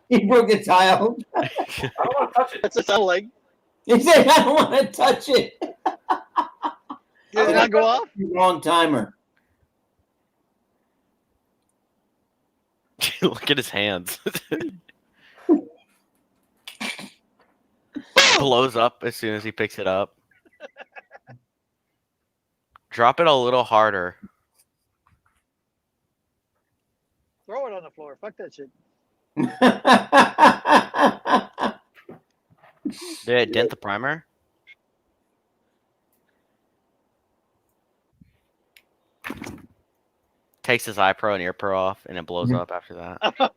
He broke a tile. I don't want to touch it. That's what it sounded like. He said, "I don't want to touch it." Did it not go off? Wrong timer. Look at his hands. Blows up as soon as he picks it up. Drop it a little harder. Throw it on the floor. Fuck that shit. Did it dent the primer? Takes his eye pro and ear pro off, and it blows up after that.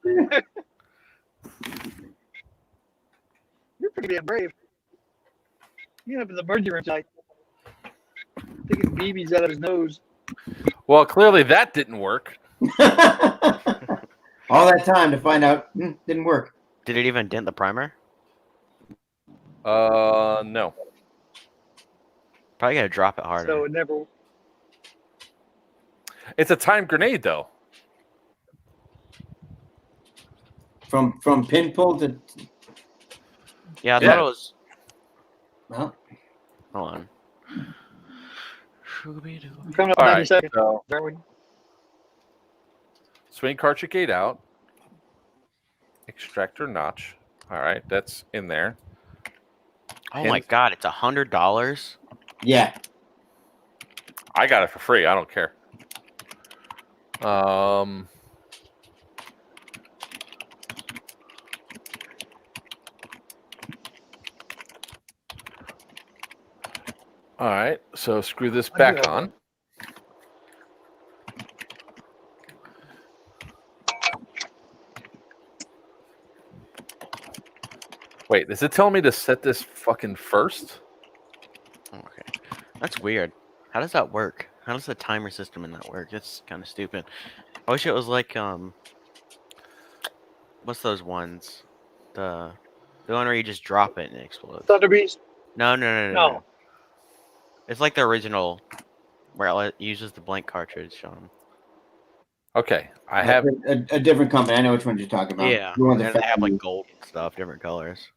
You're pretty damn brave. You up in the emergency room tonight. Taking BBs out of his nose. Well, clearly that didn't work. All that time to find out didn't work. Did it even dent the primer? No. Probably gotta drop it harder. So it never. It's a time grenade, though. From pin pull to Yeah, I Yeah. thought it was. well, Hold on. I'm coming up All 90 right, seconds. so Aren't we? swing cartridge gate out. Extractor notch. All right, that's in there. Oh my god, it's $100. yeah. I got it for free. I don't care. All right, so screw this back on. Wait, is it telling me to set this fucking first? Oh, okay. That's weird. How does that work? How does the timer system in that work? It's kind of stupid. I wish it was like what's those ones? The one where you just drop it and it explodes. Thunder Beast? No. It's like the original where it uses the blank cartridge. Okay, I have. a different company. I know which one you're talking about. Yeah, The one and that they have like gold stuff, different colors.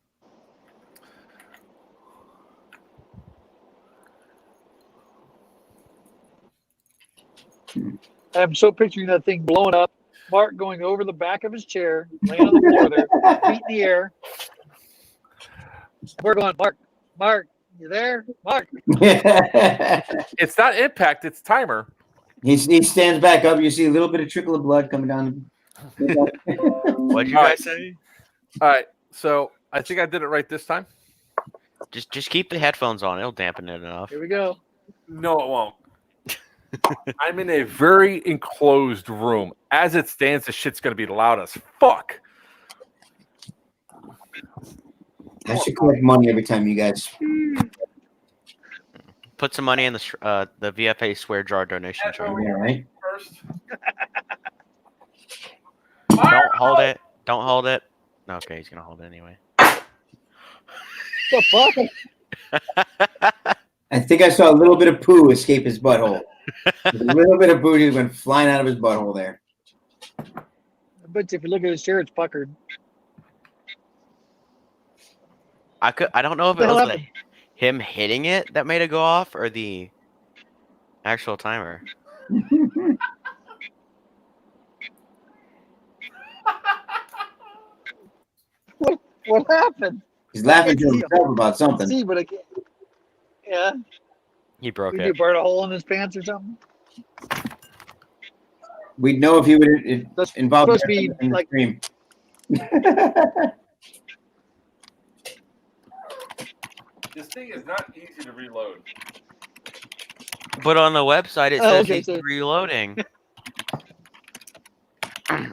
I'm so picturing that thing blowing up. Mark going over the back of his chair, laying on the floor there, feet in the air. We're going, Mark, you there? Mark. It's not impact, it's timer. He stands back up. You see a little bit of trickle of blood coming down. What'd you All guys say? All right, so I think I did it right this time. Just keep the headphones on. It'll dampen it enough. Here we go. No, it won't. I'm in a very enclosed room. As it stands, the shit's gonna be loud as fuck. I should collect money every time you guys. Put some money in the VFA swear jar donation jar. Yeah, right. First, Don't hold it. Don't hold it. Okay, he's gonna hold it anyway. The fuck? I think I saw a little bit of poo escape his butthole. A little bit of booty went flying out of his butthole there. But if you look at his chair, it's puckered. I don't know if What it the was hell him hitting it that made it go off or the actual timer. What happened? He's laughing to himself about something. See, but I can't. Yeah. He broke Did it. you burn a hole in his pants or something? We'd know if he would That's involve supposed to be in the like- stream. this thing is not easy to reload. But on the website it Oh, says okay, he's so- reloading.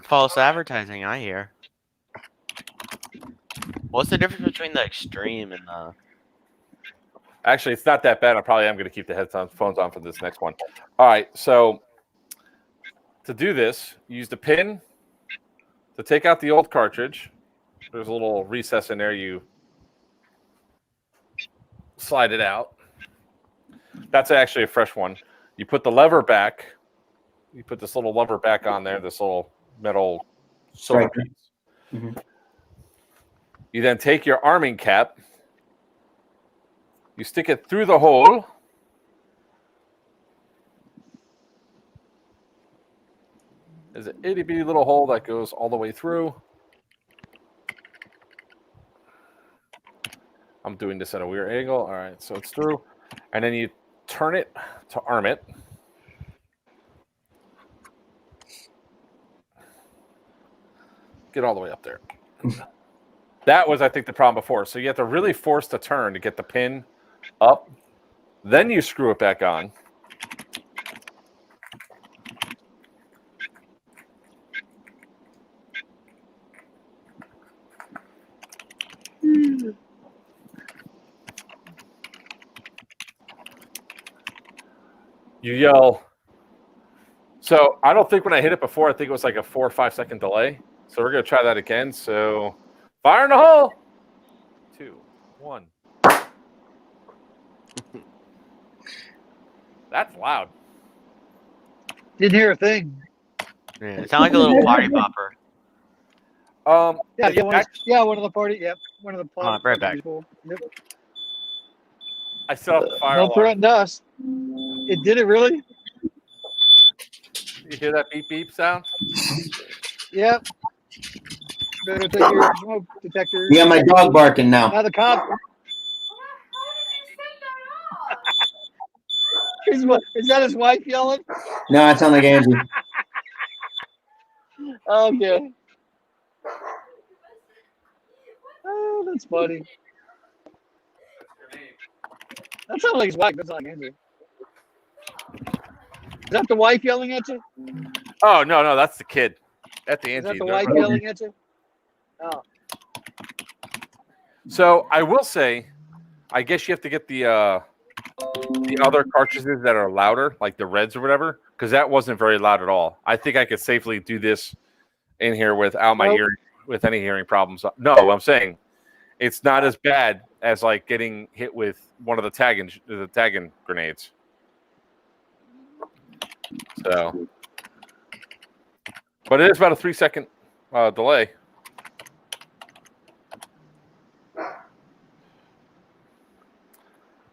False advertising, I hear. What's the difference between the extreme and the? Actually, it's not that bad. I probably am going to keep the headphones on for this next one. All right, so to do this, use the pin to take out the old cartridge. There's a little recess in there. You slide it out. That's actually a fresh one. You put the lever back. You put this little lever back on there, this little metal silver Right. piece. Mhm. You then take your arming cap. You stick it through the hole. There's an itty bitty little hole that goes all the way through. I'm doing this at a weird angle. All right, so it's through. And then you turn it to arm it. Get all the way up there. That was, I think, the problem before. So you have to really force the turn to get the pin up. Then you screw it back on. You yell. So I don't think when I hit it before, I think it was like a 4 or 5 second delay. So we're going to try that again. So fire in the hole. 2, 1. That's loud. Didn't hear a thing. Yeah, it sounded like a little party popper. Yeah, it's yeah, one, act- one of the party. Yep, one of the party. Alright, right back. People. Yep. I set off the fire No alarm. threatened us. It did it really? You hear that beep beep sound? Yep. Better take your smoke detector. Yeah, my dog barking now. Now the cop. Is that his wife yelling? No, I sound like Angie. Okay. Oh, that's funny. That sounds like his wife. That's not like Andrew. Is that the wife yelling at you? Oh no, that's the kid. That's the Is Angie. that the wife yelling at you? Oh, So I will say, I guess you have to get the other cartridges that are louder, like the reds or whatever, because that wasn't very loud at all. I think I could safely do this in here without my Nope. hearing, with any hearing problems. No, I'm saying it's not as bad as like getting hit with one of the tagging grenades. So, but it is about a 3 second delay.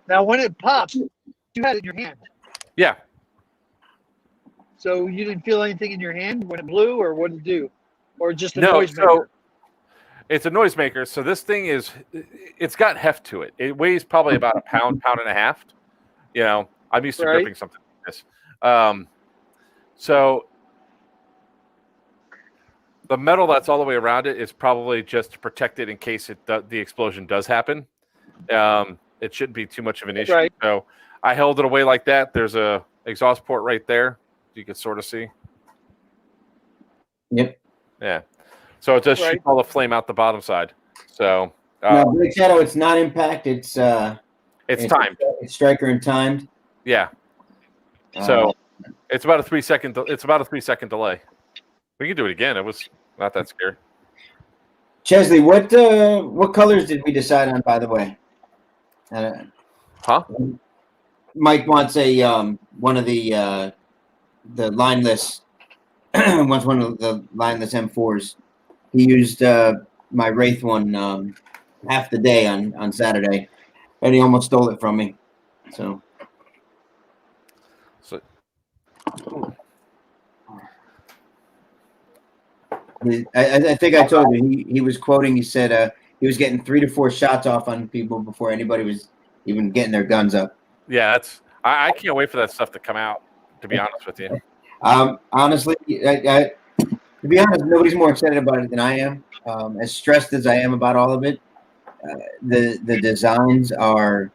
now when it popped, you had it in your hand. Yeah. So you didn't feel anything in your hand when it blew, or what did it do? Or just a No, noise so maker? it's a noisemaker. So this thing it's got heft to it. It weighs probably about a pound and a half. You know, I'm used to Right. gripping something like this. So the metal that's all the way around it is probably just to protect it in case the explosion does happen. It shouldn't be too much of an issue. Right. So I held it away like that. There's a exhaust port right there. You can sort of see. Yep. Yeah. So it does Right. shoot all the flame out the bottom side. So No, Blake Shadow, it's not impact. It's timed. It's striker and timed. Yeah. So it's about a 3 second. It's about a 3 second delay. We can do it again. It was not that scary. Chesley, what colors did we decide on? By the way, Huh? Mike wants a one of the lineless wants one of the lineless M4s. He used my Wraith one half the day on Saturday, and he almost stole it from me. So I think I told you he was quoting. He said he was getting 3 to 4 shots off on people before anybody was even getting their guns up. Yeah, I can't wait for that stuff to come out. To be honest with you, honestly, to be honest, nobody's more excited about it than I am. As stressed as I am about all of it, the designs are.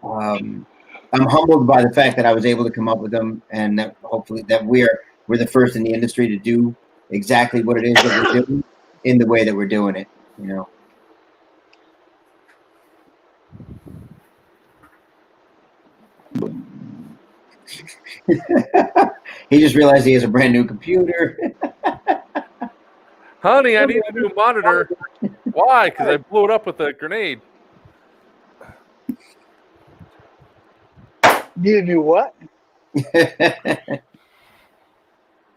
I'm humbled by the fact that I was able to come up with them, and that hopefully that we're the first in the industry to do exactly what it is that we're doing in the way that we're doing it. You know. He just realized he has a brand new computer. honey, I need a new monitor. Why? Because I blew it up with a grenade. Need a new what?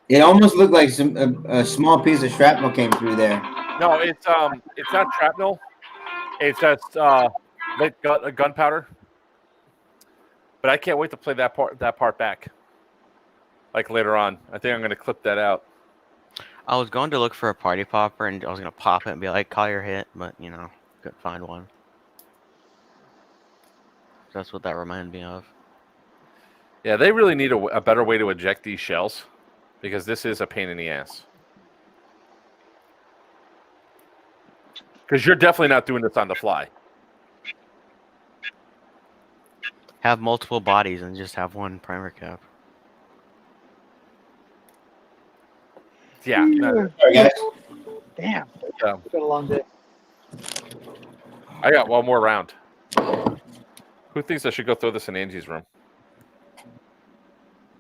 It almost looked like a small piece of shrapnel came through there. No, it's not shrapnel. It's just lit gunpowder. But I can't wait to play that part back. Like later on, I think I'm going to clip that out. I was going to look for a party popper, and I was going to pop it and be like, "Call your hit," but you know, couldn't find one. That's what that reminded me of. Yeah, they really need a better way to eject these shells, because this is a pain in the ass. Because you're definitely not doing this on the fly. Have multiple bodies and just have one primer cap. Yeah. Sorry, guys. Damn. Yeah. It's been a long day. I got one more round. Who thinks I should go throw this in Angie's room?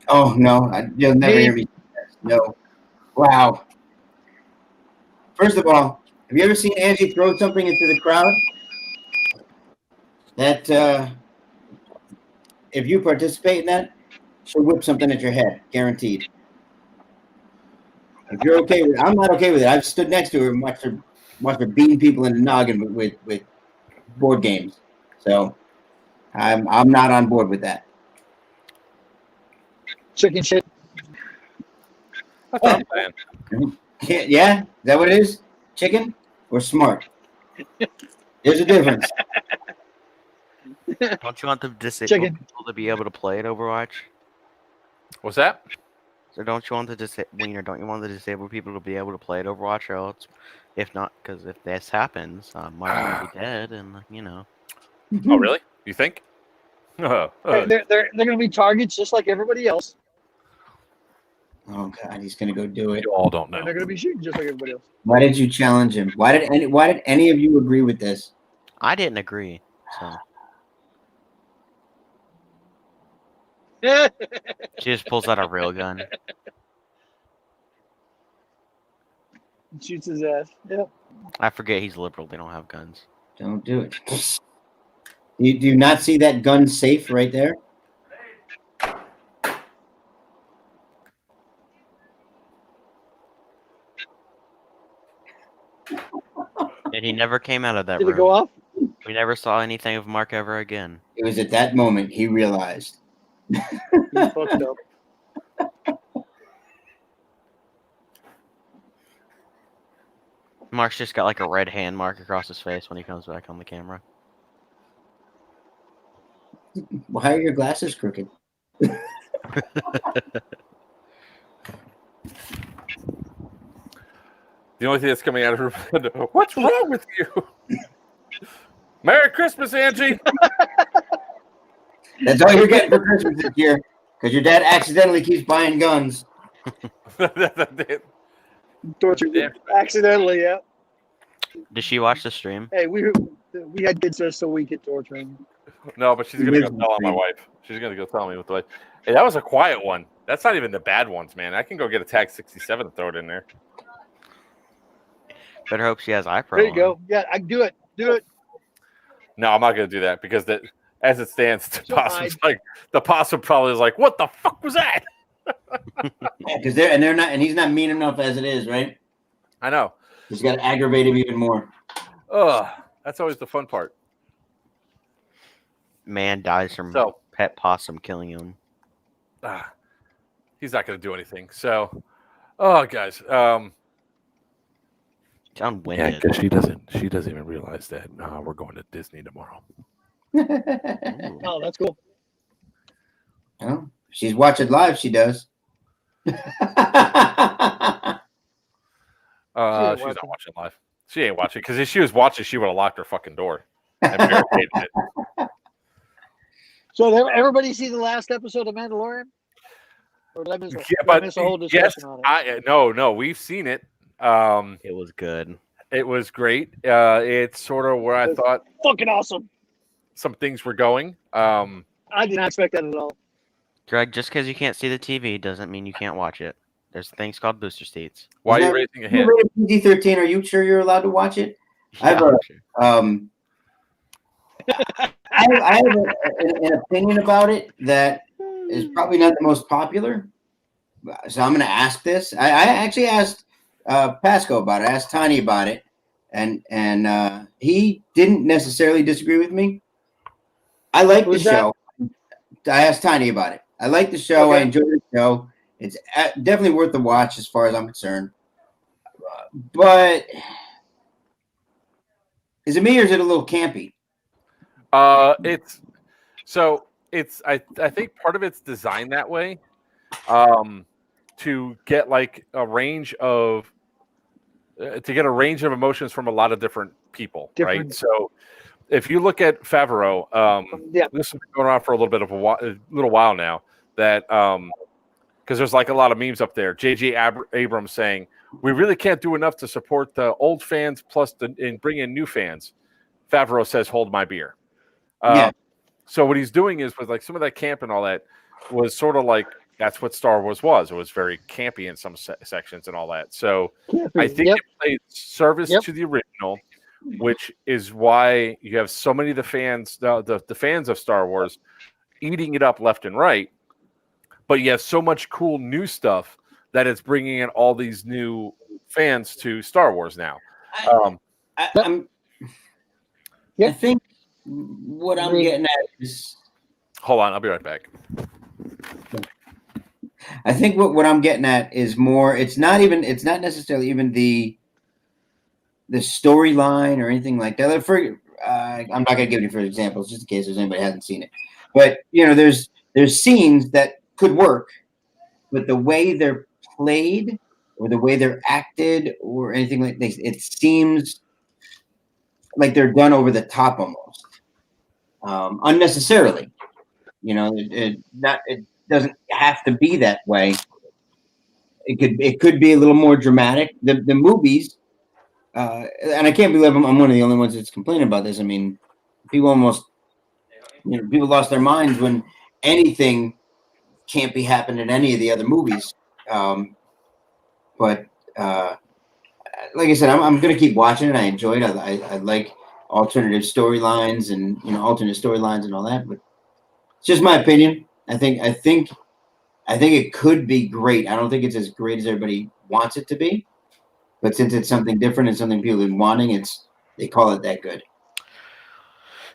Oh no, you'll never hear me. No. Wow. First of all, have you ever seen Angie throw something into the crowd? That if you participate in that, she'll whip something at your head, guaranteed. If you're okay with it, I'm not okay with it. I've stood next to her and watched her beating people in the noggin with board games. So I'm not on board with that. Chicken shit. That's what I'm saying. Yeah, is that what it is? Chicken or smart? There's a difference. Don't you want the disabled Chicken. people to be able to play at Overwatch? What's that? So don't you want the don't you want the disabled people to be able to play at Overwatch, or else, if not, because if this happens, Mark will be dead, and you know. Oh, really? You think? They're going to be targets just like everybody else. Oh God, he's gonna go do it. You all don't know. And they're going to be shooting just like everybody else. Why did you challenge him? Why did any of you agree with this? I didn't agree. So she just pulls out a real gun. Shoots his ass. Yep. I forget he's liberal. They don't have guns. Don't do it. Do you not see that gun safe right there? And he never came out of that Did room. it go off? We never saw anything of Mark ever again. It was at that moment he realized. He fucked up. Mark's just got like a red hand mark across his face when he comes back on the camera. Why are your glasses crooked? The only thing that's coming out of her window, what's wrong with you? Merry Christmas, Angie. That's all you're getting for Christmas this year, because your dad accidentally keeps buying guns. Torture accidentally, yeah. Did she watch the stream? Hey, we had kids so we could torture him. No, but she's gonna go tell on my wife. She's gonna go tell me with the wife. Hey, that was a quiet one. That's not even the bad ones, man. I can go get a Tag 67 and throw it in there. Better hope she has iPro. There you go. Yeah, I do it. Do it. No, I'm not gonna do that because that, as it stands, the She'll possum's hide. like the possum probably is like, what the fuck was that? Because they're not, and he's not mean enough as it is, right? I know. He's got to aggravate him even more. Ugh, that's always the fun part. Man dies from So pet possum killing him. he's not gonna do anything. So, oh guys, It's yeah, unwinded. because she doesn't even realize that we're going to Disney tomorrow. Ooh. Oh, that's cool. Well, she's watching live. She does. She's not watching. watching live. She ain't watching because if she was watching, she would have locked her fucking door and barricaded it. So did everybody see the last episode of Mandalorian? Or did I miss, Yeah, did I miss a whole yes, discussion on it? no, we've seen it. It was good. It was great. It's sort of where I thought Fucking awesome. some things were going. I did not expect that at all. Greg, just because you can't see the TV doesn't mean you can't watch it. There's things called booster seats. Why are you Isn't raising your that- hand? you rated PG-13. Are you sure you're allowed to watch it? I have a- I have an opinion about it that is probably not the most popular. So I'm going to ask this. I actually asked Pasco about it. I asked Tiny about it, and he didn't necessarily disagree with me. I like the Who's that? show. I asked Tiny about it. I like the show. I Okay. enjoy the show. It's definitely worth the watch as far as I'm concerned. But is it me or is it a little campy? I think part of it's designed that way, to get like a range of emotions from a lot of different people, right? Different. So if you look at Favreau, Yeah. this has been going on for a little bit of a little while now. That because there's like a lot of memes up there. J.J. Abrams saying we really can't do enough to support the old fans plus and bring in new fans. Favreau says, "Hold my beer." Yeah. So what he's doing is with like some of that camp and all that was sort of like that's what Star Wars was. It was very campy in some sections and all that. So I think Yep. it played service Yep. to the original, which is why you have so many of the fans, the fans of Star Wars, eating it up left and right. But you have so much cool new stuff that it's bringing in all these new fans to Star Wars now. I think what I'm getting at is Hold on, I'll be right back. I think what I'm getting at is more. It's not necessarily even the storyline or anything like that. I'm not gonna give you for examples just in case there's anybody who hasn't seen it. But there's scenes that could work, but the way they're played or the way they're acted or anything like this, it seems like they're done over the top almost, unnecessarily. It doesn't have to be that way. It could be a little more dramatic. The movies, and I can't believe I'm one of the only ones that's complaining about this. I mean, people lost their minds when anything can't be happened in any of the other movies. But like I said, I'm going to keep watching it. I enjoy it. I like alternative storylines and alternate storylines and all that. But it's just my opinion. I think it could be great. I don't think it's as great as everybody wants it to be. But since it's something different and something people have been wanting, they call it that good.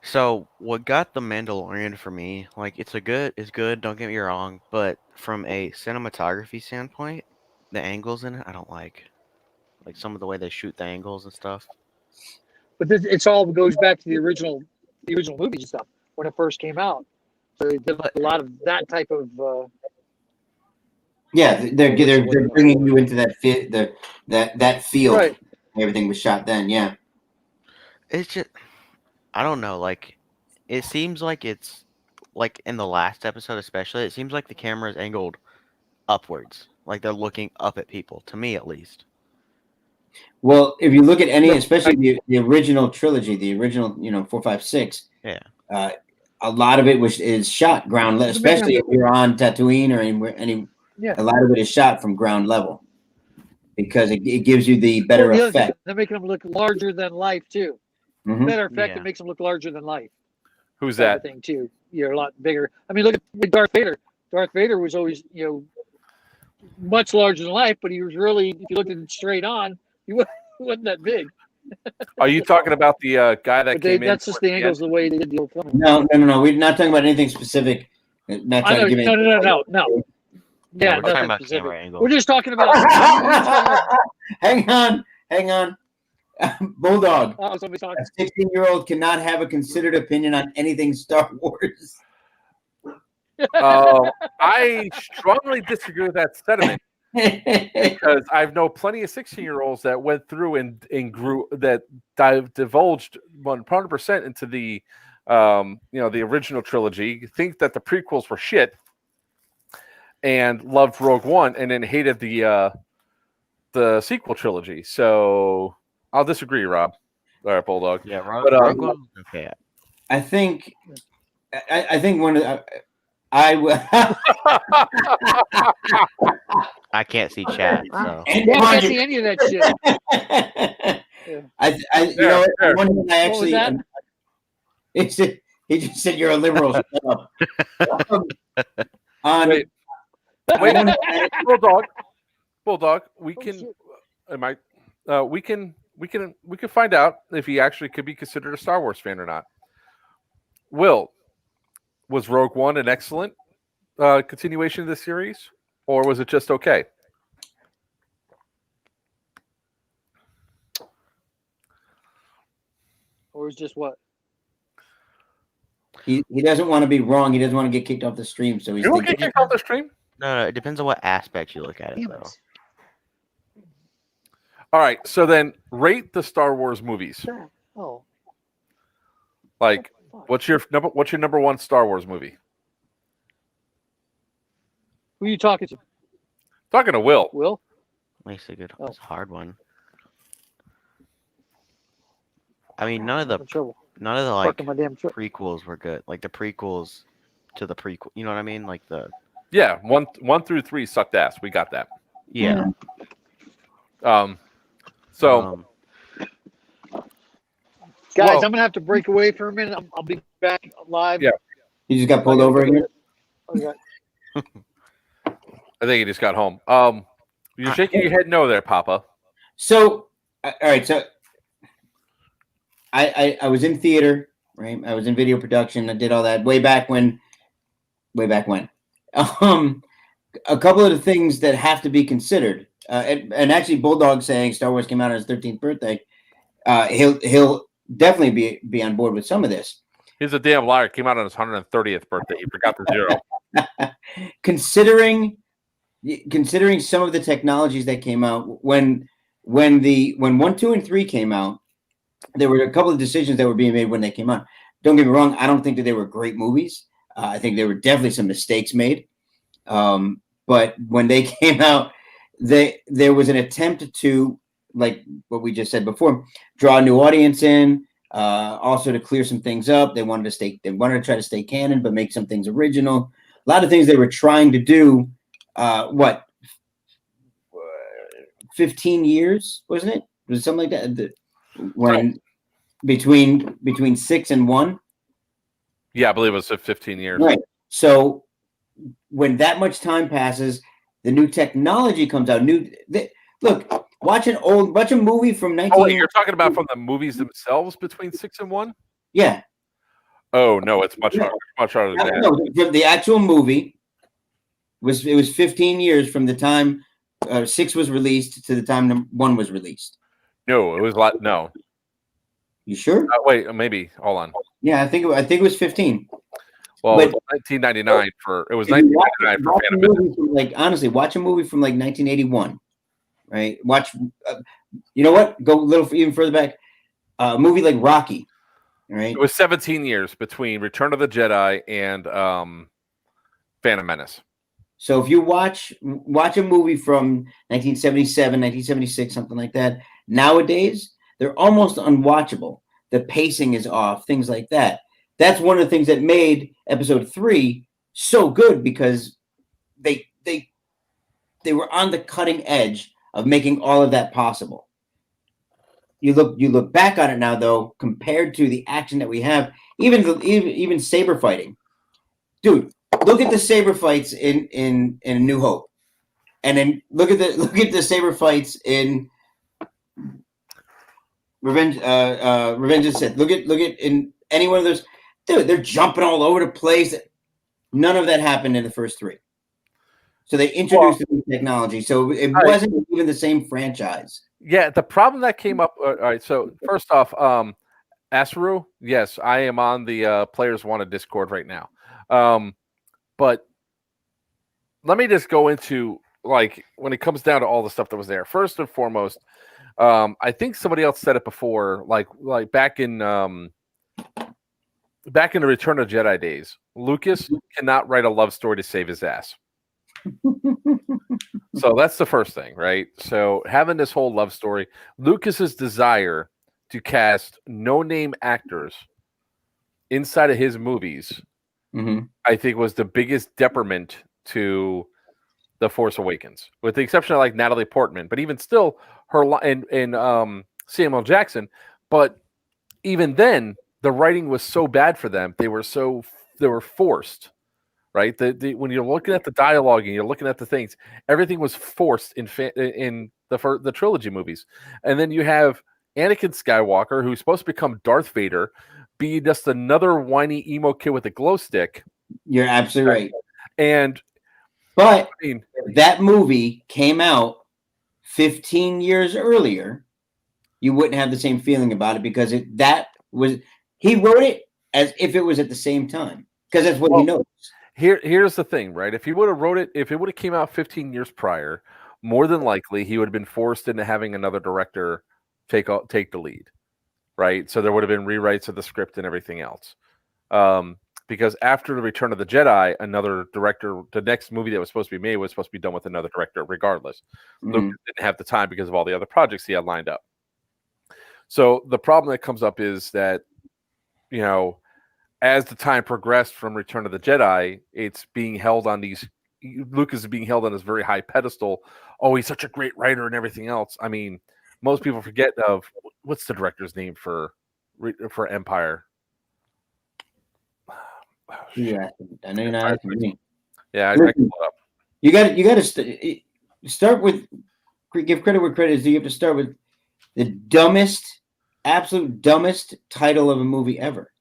So what got The Mandalorian for me, like it's good, don't get me wrong, but from a cinematography standpoint, the angles in it I don't like some of the way they shoot the angles and stuff. But it's all goes back to the original movies and stuff when it first came out. So they did a lot of that type of Yeah, they're bringing you into that field. Right. Everything was shot then. Yeah. It's just I don't know. Like it seems like it's like in the last episode, especially. It seems like the camera is angled upwards, like they're looking up at people. To me, at least. Well, if you look at any, especially the original trilogy, the original, 4, 5, 6. Yeah. A lot of it is shot ground level, especially if you're on Tatooine or anywhere. Yeah. A lot of it is shot from ground level because it gives you the better effect. They're making them look larger than life too. Mhm. Better effect. Yeah. It makes them look larger than life. Who's Type of that? thing too. You're a lot bigger. I mean, look at Darth Vader. Darth Vader was always, much larger than life, but he was really, if you looked at it straight on, he wasn't that big. Are you talking about the guy that But came in? that's just the angles, the way they did the old film. No. We're not talking about anything specific. Not I trying know. to give No. Yeah, Yeah, we're talking nothing about specific. camera angle. We're just talking about. Hang on. Bulldog. Oh, somebody's talking. A 16-year-old cannot have a considered opinion on anything Star Wars. I strongly disagree with that sentiment because I've known plenty of 16-year-olds that went through and grew that divulged 100% into the the original trilogy, think that the prequels were shit, and loved Rogue One, and then hated the sequel trilogy. So I'll disagree, Rob. All right, Bulldog. Yeah, But, okay. I think one of the, I can't see chat, so I can't see any of that shit. one thing I actually, that? he just said you're a liberal. Shut up. Wait, Bulldog. We can. We can find out if he actually could be considered a Star Wars fan or not. Will, was Rogue One an excellent continuation of the series, or was it just okay? Or was just what? He doesn't want to be wrong. He doesn't want to get kicked off the stream. So he's You don't get kicked off the stream. no, it depends on what aspect you look at it, though. All right, so then rate the Star Wars movies. Oh. Like, what's your number one Star Wars movie? Who are you talking to? Talking to Will. Will? Makes a good, Oh. it's a hard one. I mean, none of I'm in trouble. the like Parking my damn truck. prequels were good. Like the prequels to the prequel, you know what I mean? Like the Yeah, one through 3 sucked ass. We got that. yeah. So Guys, Whoa. I'm gonna have to break away for a minute. I'll be back live. Yeah. You just got pulled over again. Okay. I think he just got home. You're shaking your head no there, Papa. So, all right. So, I was in theater, right? I was in video production. I did all that way back when. A couple of the things that have to be considered, and actually, Bulldog saying Star Wars came out on his 13th birthday. He'll definitely be on board with some of this. He's a damn liar. Came out on his 130th birthday. He forgot the 0. Considering some of the technologies that came out when 1, 2, and 3 came out, there were a couple of decisions that were being made when they came out. Don't get me wrong, I don't think that they were great movies. I think there were definitely some mistakes made. But when they came out, there was an attempt to, like what we just said before, draw a new audience in, also to clear some things up. They wanted to try to stay canon, but make some things original. A lot of things they were trying to do. 15 years, wasn't it? Was it something like that? When between 6 and 1. Yeah, I believe it was 15 years. Right. So when that much time passes, the new technology comes out. Look, watch a movie from 19. Oh, wait, you're talking about from the movies themselves between 6 and 1? Yeah. Oh no, it's much harder. Much harder than that. No, the actual movie was 15 years from the time 6 was released to the time 1 was released. No, it was a lot. No. You sure? Wait, maybe. Hold on. Yeah, I think it was 15. Well, But- it was 1999 for it was If you 1999 for watch a Phantom Menace. movie from, like, honestly, watch a movie from like 1981, right? Watch, you know what? Go a little even further back. A movie like Rocky, right? It was 17 years between Return of the Jedi and Phantom Menace. So if you watch a movie from 1977, 1976, something like that, nowadays they're almost unwatchable. The pacing is off, things like that. That's one of the things that made Episode 3 so good, because they were on the cutting edge of making all of that possible. You look back on it now, though, compared to the action that we have, even saber fighting, dude. Look at the saber fights in A New Hope, and then look at the saber fights in Revenge of the Sith. Look at in any one of those, dude. They're jumping all over the place. None of that happened in the first 3. So they introduced the new technology, so it wasn't even the same franchise. Yeah, the problem that came up. All right, so first off, Asru, yes, I am on the Players Wanted Discord right now. But let me just go into, like, when it comes down to all the stuff that was there. First and foremost, I think somebody else said it before, like back in the Return of Jedi days, Lucas cannot write a love story to save his ass. So that's the first thing, right? So having this whole love story, Lucas's desire to cast no-name actors inside of his movies, I think, was the biggest detriment to The Force Awakens, with the exception of like Natalie Portman, but even still, her and Samuel Jackson. But even then, the writing was so bad for them; they were forced. Right, when you're looking at the dialogue and you're looking at the things, everything was forced in the trilogy movies. And then you have Anakin Skywalker, who's supposed to become Darth Vader, be just another whiny emo kid with a glow stick. You're absolutely right. But that movie came out 15 years earlier. You wouldn't have the same feeling about it, because he wrote it as if it was at the same time, because that's what he knows. Here's the thing, right? If he would have wrote it, if it would have came out 15 years prior, more than likely he would have been forced into having another director take the lead, right? So there would have been rewrites of the script and everything else. Because after the Return of the Jedi, another director, the next movie that was supposed to be made was supposed to be done with another director, regardless. Lucas didn't have the time because of all the other projects he had lined up. So the problem that comes up is that, you know, as the time progressed from Return of the Jedi, it's being held on these. Lucas is being held on this very high pedestal. Oh, he's such a great writer and everything else. I mean, most people forget of what's the director's name for Empire. Yeah, I know you're not asking me. Yeah, I can pull it up. You got to start with, give credit where credit is due. You have to start with the absolute dumbest title of a movie ever.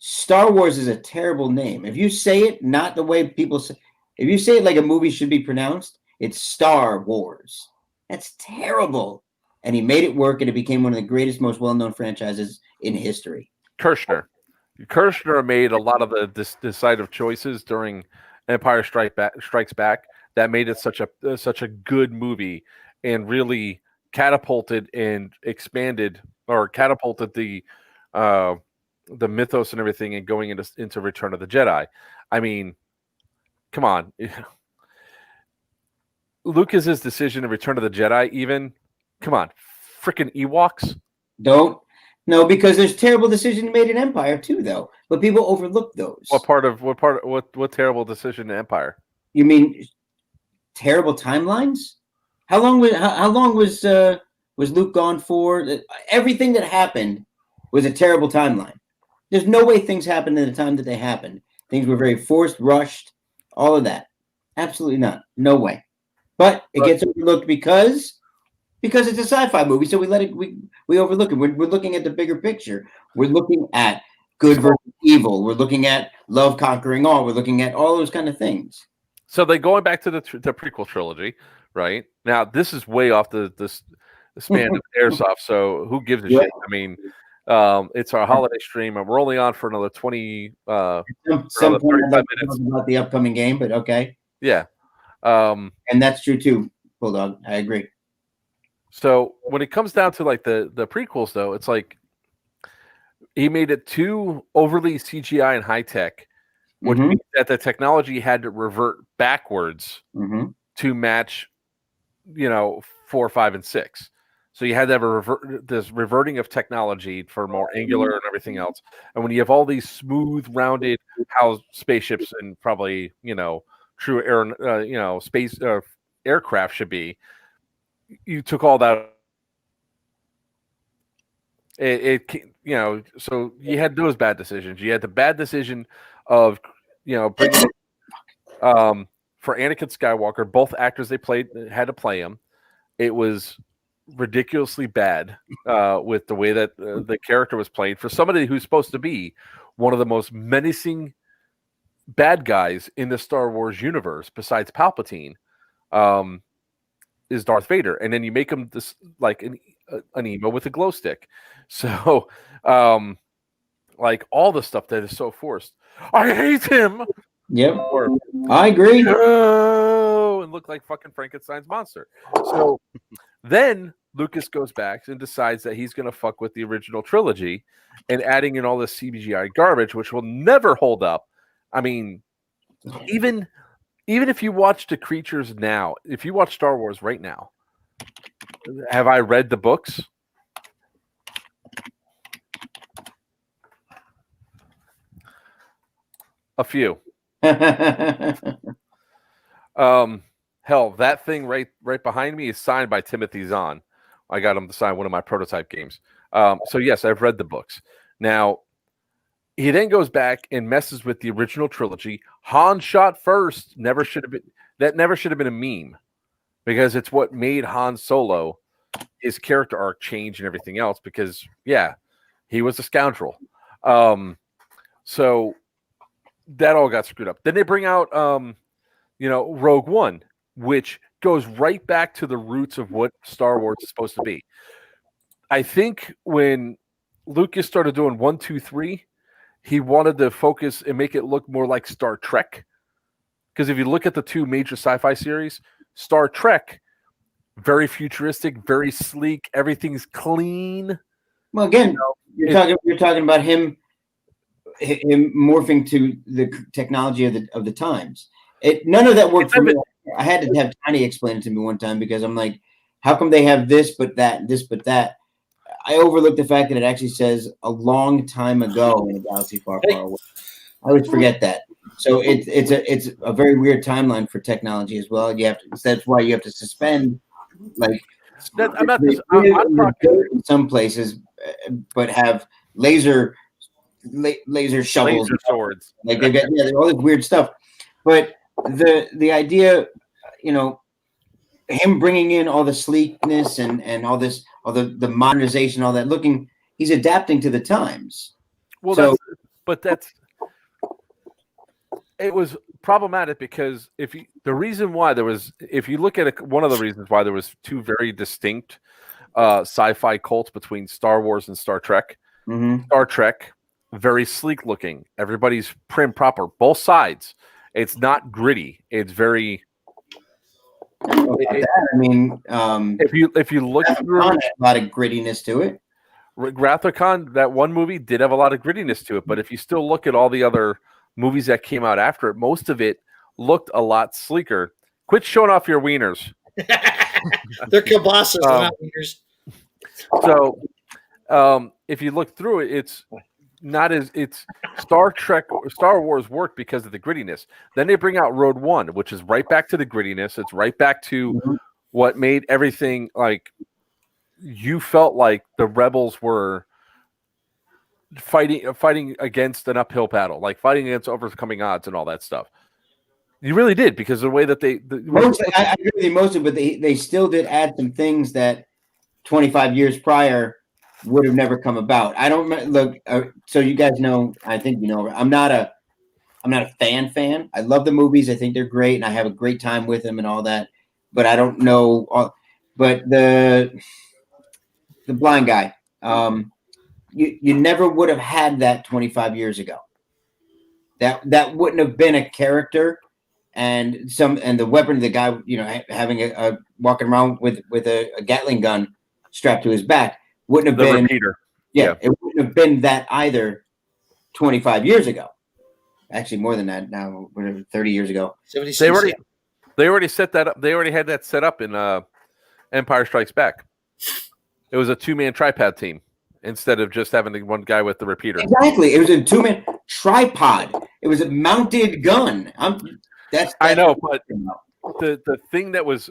Star Wars is a terrible name. If you say it not the way people say, if you say it like a movie should be pronounced, it's Star Wars. That's terrible. And he made it work, and it became one of the greatest, most well-known franchises in history. Kirshner made a lot of the decisive choices during Empire Strikes Back that made it such a good movie, and really catapulted and expanded, or catapulted the mythos and everything, and going into Return of the Jedi. I mean, come on. Lucas's decision to Return of the Jedi, even, come on, freaking Ewoks. No, because there's terrible decisions made in Empire too, though. But people overlook those. What terrible decision in Empire? You mean terrible timelines? How long was Luke gone for? Everything that happened was a terrible timeline. There's no way things happened in the time that they happened. Things were very forced, rushed, all of that. Absolutely not. No way. But it gets overlooked because it's a sci-fi movie, so we overlook it. We're looking at the bigger picture. We're looking at good versus evil. We're looking at love conquering all. We're looking at all those kind of things. So they're going back to the prequel trilogy, right? Now, this is way off the span of Airsoft, so who gives a shit? I mean, It's our holiday stream, and we're only on for another 20, Some another point I'd 35 like to minutes. talk about the upcoming game, but okay. Yeah. And that's true too, Bulldog. I agree. So when it comes down to like the prequels, though, it's like he made it too overly CGI and high tech, which means that the technology had to revert backwards to match, 4, 5, and 6. So you had to have this reverting of technology for more angular and everything else. And when you have all these smooth, rounded, how spaceships and probably true air, space aircraft should be, you took all that. So you had those bad decisions. You had the bad decision of, bringing for Anakin Skywalker, both actors they played had to play him. It was ridiculously bad with the way that the character was played for somebody who's supposed to be one of the most menacing bad guys in the Star Wars universe, besides Palpatine, is Darth Vader, and then you make him this like an emo with a glow stick. So, like all the stuff that is so forced. I hate him. Yep, Or I agree. no, and look like fucking Frankenstein's monster. So then Lucas goes back and decides that he's going to fuck with the original trilogy and adding in all this CGI garbage, which will never hold up. I mean, even if you watch the creatures now, if you watch Star Wars right now, have I read the books? A few. Hell, that thing right behind me is signed by Timothy Zahn. I got him to sign one of my prototype games. So yes, I've read the books. Now, he then goes back and messes with the original trilogy. Han shot first. Never should have been a meme, because it's what made Han Solo, his character arc, change and everything else. Because he was a scoundrel. So that all got screwed up. Then they bring out Rogue One, which goes right back to the roots of what Star Wars is supposed to be. I think when Lucas started doing 1, 2, 3, he wanted to focus and make it look more like Star Trek. Because if you look at the two major sci-fi series, Star Trek, very futuristic, very sleek, everything's clean. Well, again, you're talking about him morphing to the technology of the times. None of that worked for me. I had to have Tiny explain it to me one time, because I'm like, how come they have this but that, this but that? I overlooked the fact that it actually says a long time ago in a galaxy far, far away. I always forget that. So it's a very weird timeline for technology as well. That's why you have to suspend, like, in some places, but have laser shovels, laser swords. Like they've got all this weird stuff. But the idea, him bringing in all the sleekness and all this, all the modernization, all that, he's adapting to the times. Well, it was problematic, because if you look at it, one of the reasons why there was two very distinct sci-fi cults between Star Wars and Star Trek. Star Trek, very sleek looking, everybody's prim proper, both sides. It's not gritty. It's very. If you look through, a lot of grittiness to it. Wrath of Khan, that one movie did have a lot of grittiness to it, but if you still look at all the other movies that came out after it, most of it looked a lot sleeker. Quit showing off your wieners. They're kielbasa's, not wieners. So, if you look through it, it's Star Wars worked because of the grittiness. Then they bring out Rogue One, which is right back to the grittiness. It's right back to what made everything like you felt like the rebels were fighting against an uphill battle, like fighting against overcoming odds and all that stuff. You really did, because of the way that I agree with you, but they still did add some things that 25 years prior would have never come about. I don't look. So you guys know, I think I'm not a fan. I love the movies. I think they're great, and I have a great time with them and all that. But I don't know. But the blind guy, you never would have had that 25 years ago. That wouldn't have been a character and the weapon, the guy, having a walking around with a Gatling gun strapped to his back wouldn't have The been repeater. Yeah, it wouldn't have been that either 25 years ago. Actually, more than that now, 30 years ago. 76. They already set that up. They already had that set up in Empire Strikes Back. It was a 2-man tripod team instead of just having the one guy with the repeater. Exactly. It was a 2-man tripod. It was a mounted gun. I know, but the thing that was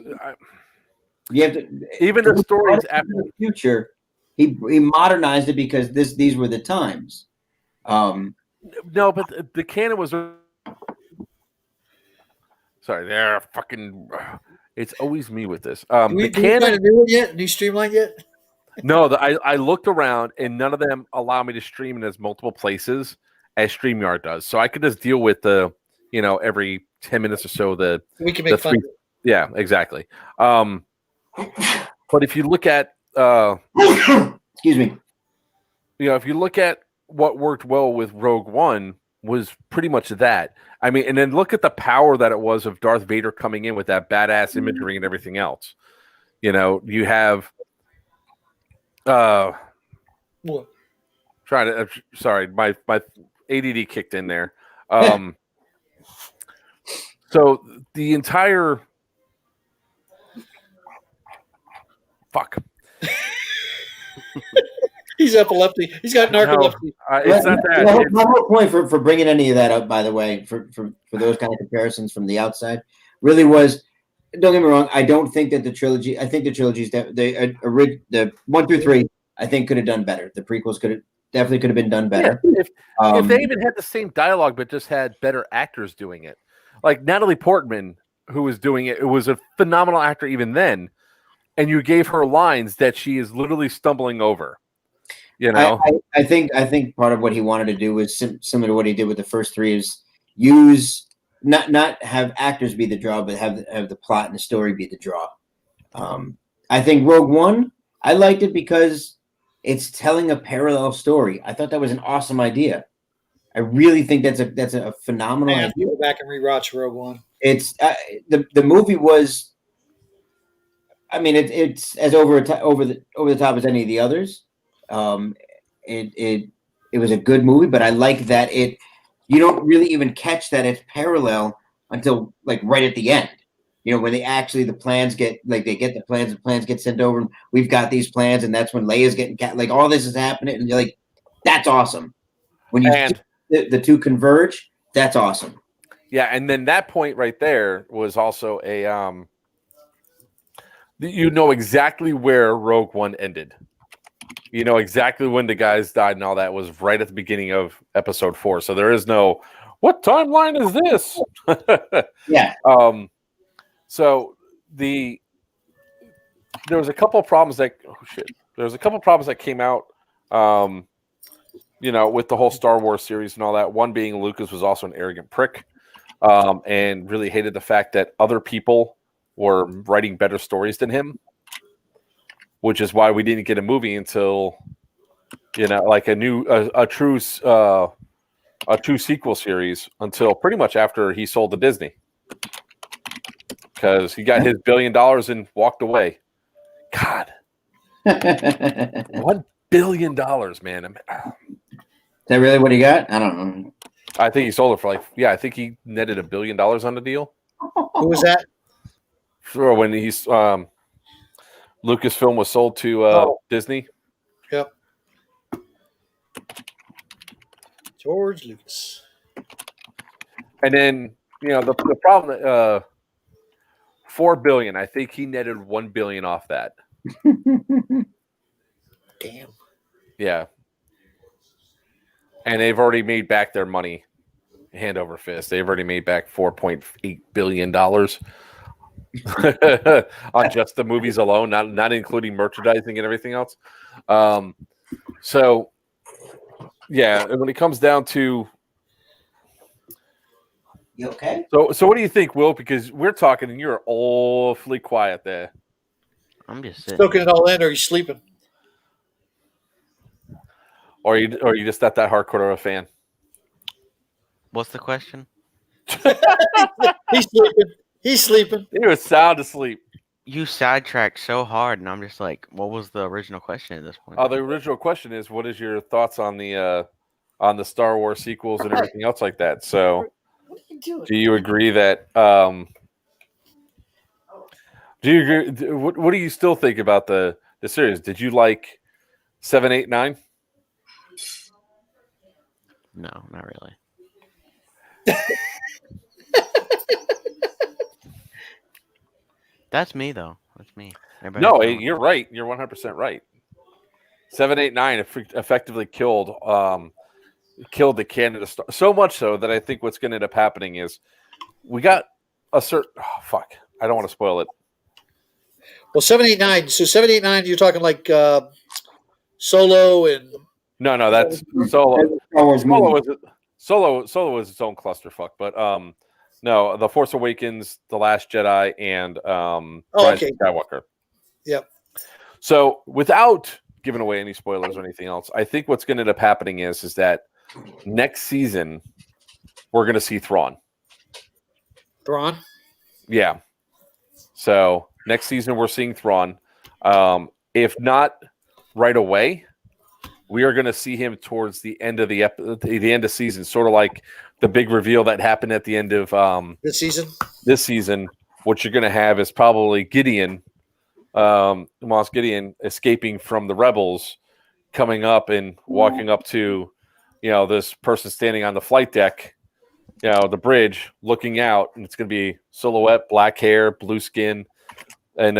you have to even the stories after the future. He modernized it because these were the times. No, but the canon was. Sorry, they're fucking. It's always me with this. Do we find a new one yet? New streamline yet? No, I looked around and none of them allow me to stream in as multiple places as StreamYard does. So I could just deal with every 10 minutes or so we can make fun. Yeah, exactly. But if you look at excuse me, if you look at what worked well with Rogue One was pretty much that. I mean, and then look at the power that it was of Darth Vader coming in with that badass imagery and everything else. You have sorry, my ADD kicked in there. So the entire He's epileptic. He's got narcolepsy. It's not that. My whole point for bringing any of that up, by the way, for those kind of comparisons from the outside, really was. Don't get me wrong. I don't think that the trilogy. I think the trilogies the 1 through 3. I think could have done better. The prequels definitely could have been done better. Yeah, if they even had the same dialogue, but just had better actors doing it, like Natalie Portman, who was doing it, it was a phenomenal actor even then, and you gave her lines that she is literally stumbling over. I think part of what he wanted to do was similar to what he did with the first 3 is use not have actors be the draw, but have the plot and the story be the draw. I think Rogue One, I liked it because it's telling a parallel story. I thought that was an awesome idea. I really think that's a phenomenal idea. Go back and rewatch Rogue One. It's the movie was. I mean, it's as over the top as any of the others. It was a good movie, but I like that you don't really even catch that it's parallel until like right at the end. When the plans get the plans get sent over. And we've got these plans, and that's when Leia's getting all this is happening, and you're like, that's awesome. When the two converge, that's awesome. Yeah, and then that point right there was also a exactly where Rogue One ended. Exactly when the guys died and all that was right at the beginning of Episode 4. So there is no, what timeline is this? Yeah. So there was a couple of problems that came out, with the whole Star Wars series and all that. One being Lucas was also an arrogant prick, and really hated the fact that other people were writing better stories than him, which is why we didn't get a movie until, like a true sequel series until pretty much after he sold to Disney. Because he got his $1 billion and walked away. God. $1 billion, man. Is that really what he got? I don't know. I think he sold it for I think he netted $1 billion on the deal. Who was that? Sure, when he's Lucasfilm was sold to Disney. Yep. George Lucas. And then, the problem $4 billion. I think he netted $1 billion off that. Damn. Yeah. And they've already made back their money hand over fist. They've already made back $4.8 billion on just the movies alone, not including merchandising and everything else. So, yeah, and when it comes down to You okay? So what do you think, Will? Because we're talking and you're awfully quiet there. I'm just sitting. Soaking it all in, or are you sleeping? or you just not that hardcore of a fan? What's the question? He's sleeping. He's sleeping. He was sound asleep. You sidetracked so hard, and I'm just like, what was the original question at this point? The original question is, what is your thoughts on the Star Wars sequels and everything else like that? So, What are you doing? do you agree that? Do you agree? What do you still think about the series? Did you like 7, 8, 9? No, not really. That's me though. That's me. Everybody No, else- you're right. You're 100% right. 7, 8, 9 effectively killed the Canada Star, so much so that I think what's going to end up happening is we got a certain. Oh, fuck! I don't want to spoil it. Well, 789. So 789, you're talking like Solo and No, that's Solo. Star Wars movie. Solo was its own clusterfuck, but no, The Force Awakens, The Last Jedi, and Rise okay. of Skywalker. Yep. So without giving away any spoilers or anything else, I think what's going to end up happening is that next season we're going to see Thrawn. Thrawn. Yeah. So next season we're seeing Thrawn. If not right away, we are going to see him towards the end of the end of season, sort of like the big reveal that happened at the end of This season. This season, what you're going to have is probably Gideon, Moss Gideon, escaping from the rebels, coming up and walking up to, this person standing on the flight deck, the bridge, looking out, and it's going to be silhouette, black hair, blue skin, and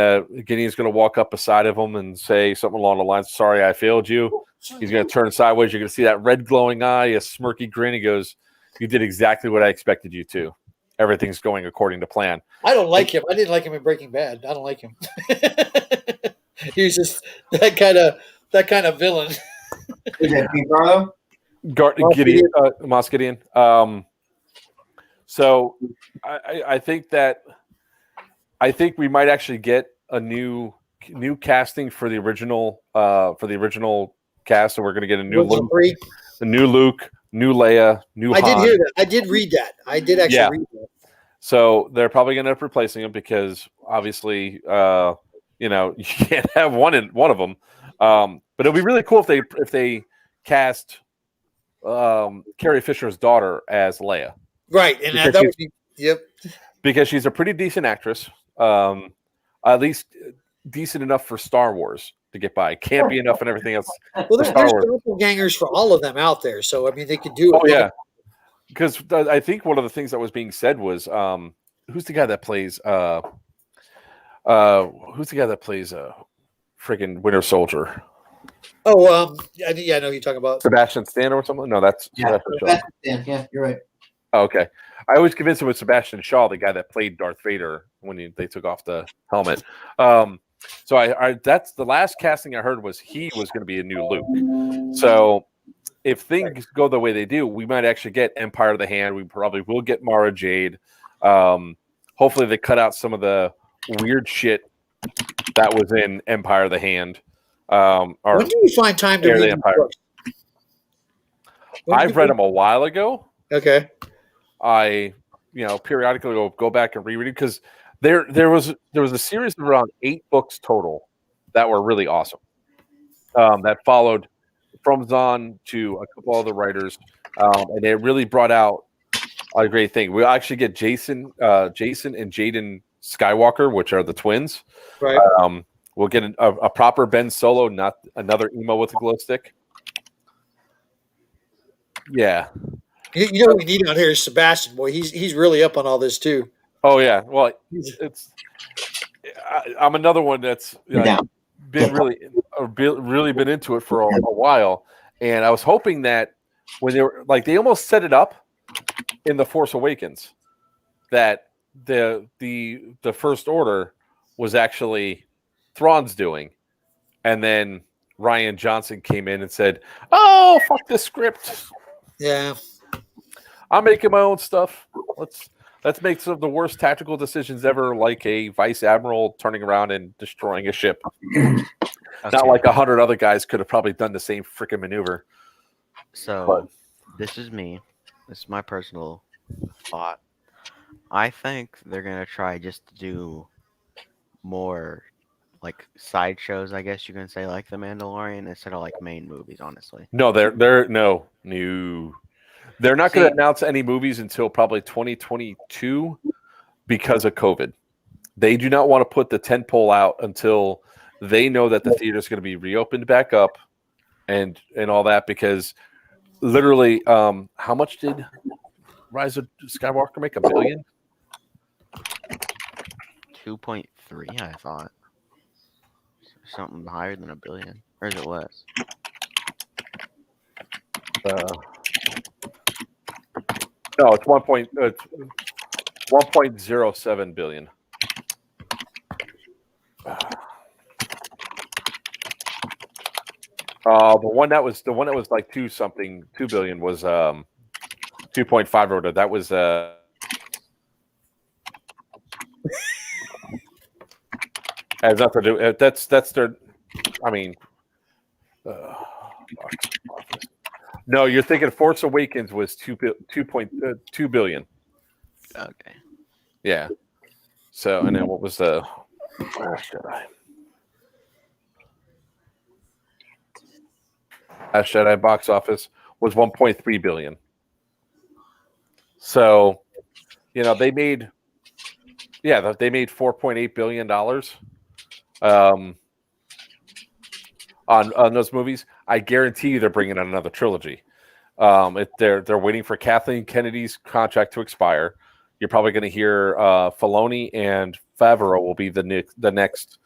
Gideon's going to walk up beside of him and say something along the lines, "Sorry, I failed you." He's going to turn sideways. You're going to see that red glowing eye, a smirky grin. He goes, "You did exactly what I expected you to. Everything's going according to plan." I don't like him. I didn't like him in Breaking Bad. I don't like him. He was just that kind of villain. Is that Pete Carlo? Gideon, Moss Gideon. So I think we might actually get a new casting for the original cast. So we're going to get a new Luke, new Leia, new Han. I did hear that. I did read that. I did actually read that. So they're probably going to end up replacing him because obviously, you can't have one of them. But it'll be really cool if they cast Carrie Fisher's daughter as Leia. Right, and that would be because she's a pretty decent actress. At least decent enough for Star Wars to get by. Can't be enough and everything else. Well, there's doppelgangers for all of them out there, so I mean they could do it. Oh yeah, because I think one of the things that was being said was who's the guy that plays friggin' Winter Soldier? Oh, I know you're talking about Sebastian Stan or something. No, that's Sebastian Shaw. Yeah, you're right. Oh, okay. I always convinced him with Sebastian Shaw, the guy that played Darth Vader when they took off the helmet. So I that's the last casting I heard was he was going to be a new Luke. So if things go the way they do, we might actually get Empire of the Hand. We probably will get Mara Jade. Hopefully they cut out some of the weird shit that was in Empire of the Hand. When do you find time to read the Empire? books? I've read them a while ago. Okay. I periodically go back and reread it because there was a series of around 8 books total that were really awesome. That followed from Zahn to a couple other writers, and it really brought out a great thing. We actually get Jason and Jaden Skywalker, which are the twins. Right. We'll get a proper Ben Solo, not another emo with a glow stick. Yeah. You know what we need on here is Sebastian. Boy, he's really up on all this too. Oh yeah. Well, I'm another one that's been really been into it for a while, and I was hoping that when they almost set it up in The Force Awakens that the First Order was actually Thrawn's doing, and then Rian Johnson came in and said, "Oh, fuck this script. Yeah, I'm making my own stuff. Let's make some of the worst tactical decisions ever, like a vice admiral turning around and destroying a ship. Not like 100 other guys could have probably done the same freaking maneuver." So, this is me. This is my personal thought. I think they're gonna try just to do more like sideshows, I guess you can say, like The Mandalorian, instead of like main movies. Honestly, No, they're no. They're not going to announce any movies until probably 2022 because of COVID. They do not want to put the tentpole out until they know that the theater is going to be reopened back up and all that. Because literally, how much did Rise of Skywalker make? $1 billion? 2.3, I thought. Something higher than $1 billion, or is it less? No, it's 1.07 billion. The one that was like 2 billion was 2.5 or whatever. That was has nothing to do. That's their. I mean, no, you're thinking Force Awakens was 2.2 billion. Okay. Yeah. So, and then what was the Last Jedi? Last Jedi box office was 1.3 billion. So, they made $4.8 billion on those movies. I guarantee you they're bringing out another trilogy. They're waiting for Kathleen Kennedy's contract to expire. You're probably going to hear Filoni and Favreau will be the next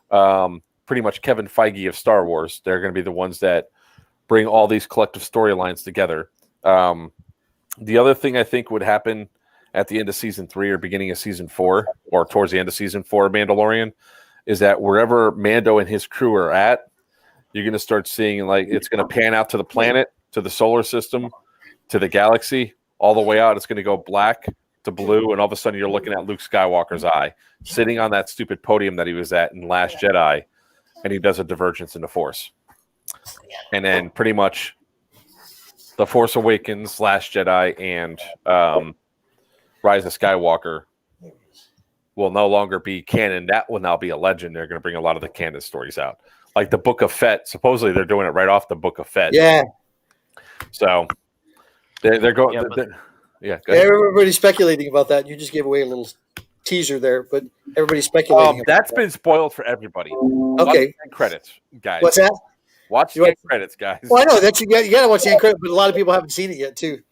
pretty much Kevin Feige of Star Wars. They're going to be the ones that bring all these collective storylines together. The other thing I think would happen at the end of season 3 or beginning of season 4 or towards the end of season 4 of Mandalorian is that wherever Mando and his crew are at, you're going to start seeing like it's going to pan out to the planet, to the solar system, to the galaxy, all the way out. It's going to go black to blue, and all of a sudden you're looking at Luke Skywalker's eye sitting on that stupid podium that he was at in Last Jedi, and he does a divergence in the Force. And then pretty much The Force Awakens, Last Jedi, and Rise of Skywalker will no longer be canon. That will now be a legend. They're going to bring a lot of the canon stories out. Like the Book of Fett. Supposedly they're doing it right off the Book of Fett. Yeah. So they're going. Go ahead. Everybody's speculating about that. You just gave away a little teaser there, but everybody's speculating. That's been spoiled for everybody. Okay. Watch the end credits, guys. What's that? Watch the end credits, guys. Well, I know that you got to watch the end credits, but a lot of people haven't seen it yet too.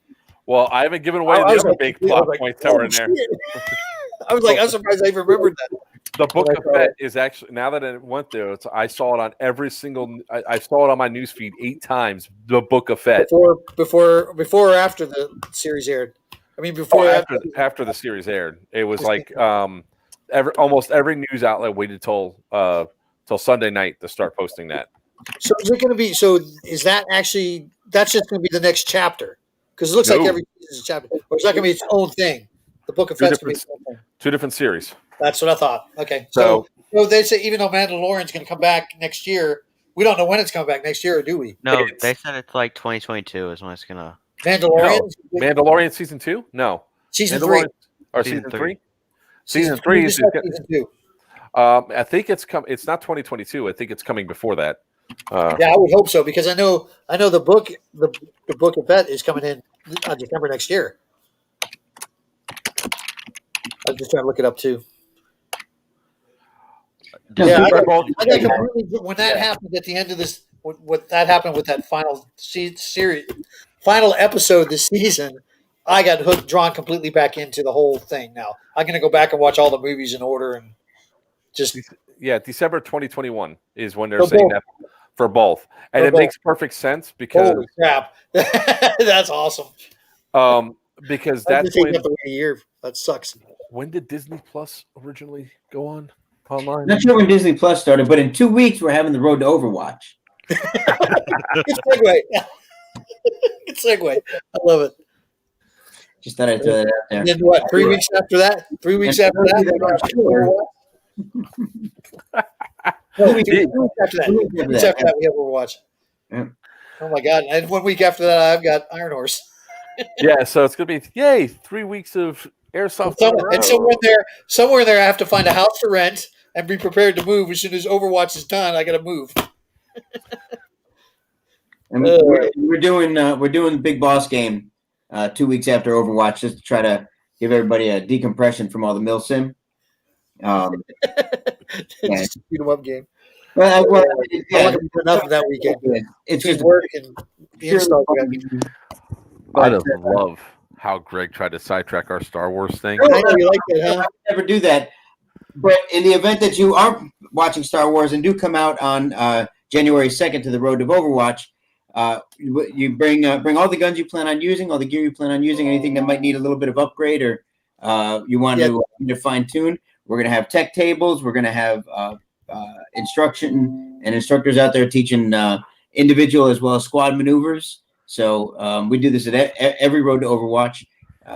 Well, I haven't given away the other big plot points that were in there. I was like, I'm surprised I even remembered that. The Book of Fett is actually, now that I went there, I saw it on every single. I saw it on my newsfeed 8 times. The Book of Fett before or after the series aired. I mean, after the series aired, it was like almost every news outlet waited till Sunday night to start posting that. So is it going to be? So is that actually? That's just going to be the next chapter because it looks like every season is a chapter, or is that going to be its own thing? The Book of Fett's going to be its own thing. 2 different series. That's what I thought. Okay, so they say even though Mandalorian's going to come back next year, we don't know when it's coming back next year, or do we? No, they said it's like 2022 is when it's gonna. Mandalorian. No. Mandalorian season 2? No. Season 3 or season 3? Season 3 is season 2. I think it's It's not 2022. I think it's coming before that. Yeah, I would hope so because I know the book of Fett is coming in December next year. I'm just trying to look it up too. Yeah, I got completely, when that happened at the end of this, what that happened with that final series, final episode this season, I got drawn completely back into the whole thing. Now I'm going to go back and watch all the movies in order and just. Yeah, December 2021 is when they're saying that for both, and it makes perfect sense because. Holy crap, that's awesome. Because that's when you have to wait a year. That sucks. When did Disney Plus originally go online? Not sure when Disney Plus started, but in 2 weeks we're having the road to Overwatch. Good segue. Good segue. I love it. Just thought I'd throw that out there. And then what? 3 weeks after that? 3 weeks after that? No, 2 weeks after that. 2 weeks after that, we have Overwatch. Yeah. Oh my god! And 1 week after that, I've got Iron Horse. Yeah, so it's gonna be 3 weeks of airsoft. And somewhere there, I have to find a house to rent and be prepared to move as soon as Overwatch is done. I got to move. And we're doing the Big Boss game 2 weeks after Overwatch, just to try to give everybody a decompression from all the milsim. Just a beat 'em up game. Well, I'm not going to do enough of that weekend. It's just work and the pure install. fun. I But, just love how Greg tried to sidetrack our Star Wars thing. I know you like that, huh? I would never do that. But in the event that you are watching Star Wars and do come out on January 2nd to the Road to Overwatch, you bring all the guns you plan on using, all the gear you plan on using, anything that might need a little bit of upgrade or you want to fine tune. We're going to have tech tables. We're going to have instruction and instructors out there teaching individual as well as squad maneuvers. So we do this at every Road to Overwatch.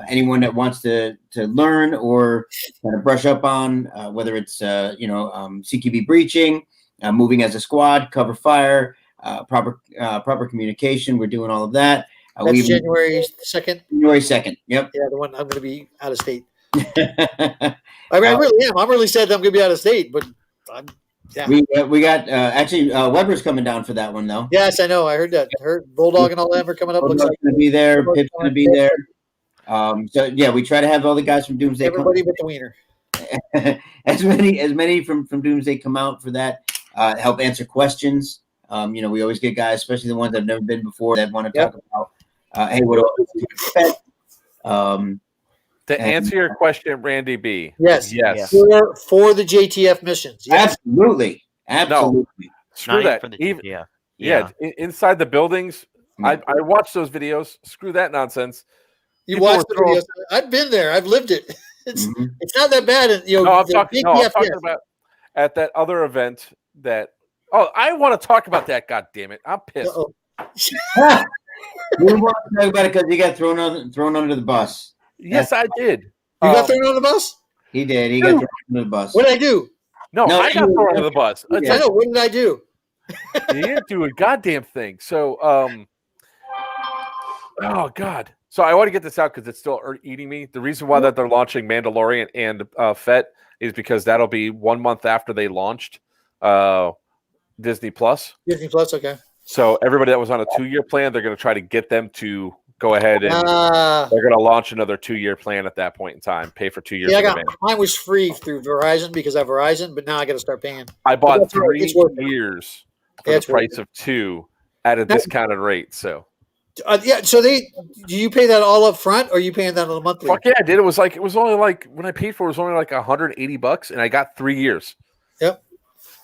Anyone that wants to learn or kind of brush up on whether it's CQB breaching, moving as a squad, cover fire, proper communication, we're doing all of that. That's January 2nd. January 2nd. Yep. Yeah, the one I'm going to be out of state. I really am. I'm really sad that I'm going to be out of state, but we got actually Weber's coming down for that one though. Yes, I know. I heard that. I heard Bulldog and all them are coming up. Bulldog's going to be there. Pip's going to be there. So yeah, we try to have all the guys from Doomsday. Everybody but the wiener. as many from Doomsday come out for that. Help answer questions. We always get guys, especially the ones that have never been before, that want to talk about. Hey, what do I expect? To answer your question, Randy B. Yes. For the JTF missions. Yes. Absolutely. No, screw that. Inside the buildings, I watched those videos. Screw that nonsense. You watched the videos. I've been there. I've lived it. It's not that bad. I'm talking about at that other event that. Oh, I want to talk about that. God damn it! I'm pissed. We want to talk about it because you got thrown under the bus. Yes, I did. You got thrown under the bus? He did. He got thrown under the bus. What did I do? No, I got thrown under the bus. I know. What did I do? You didn't do a goddamn thing. So, oh God. So I want to get this out because it's still eating me. The reason why that they're launching Mandalorian and FET is because that'll be 1 month after they launched Disney Plus. Disney Plus, okay. So everybody that was on a 2-year plan, they're going to try to get them to go ahead and they're going to launch another 2-year plan at that point in time. Pay for 2 years. Yeah, mine was free through Verizon because I have Verizon, but now I got to start paying. I bought 3 years for the price of 2 at a discounted rate. So. So do you pay that all up front or are you paying that on a monthly? Fuck yeah, I did. It was only like when I paid for it was only like $180 and I got 3 years. Yep.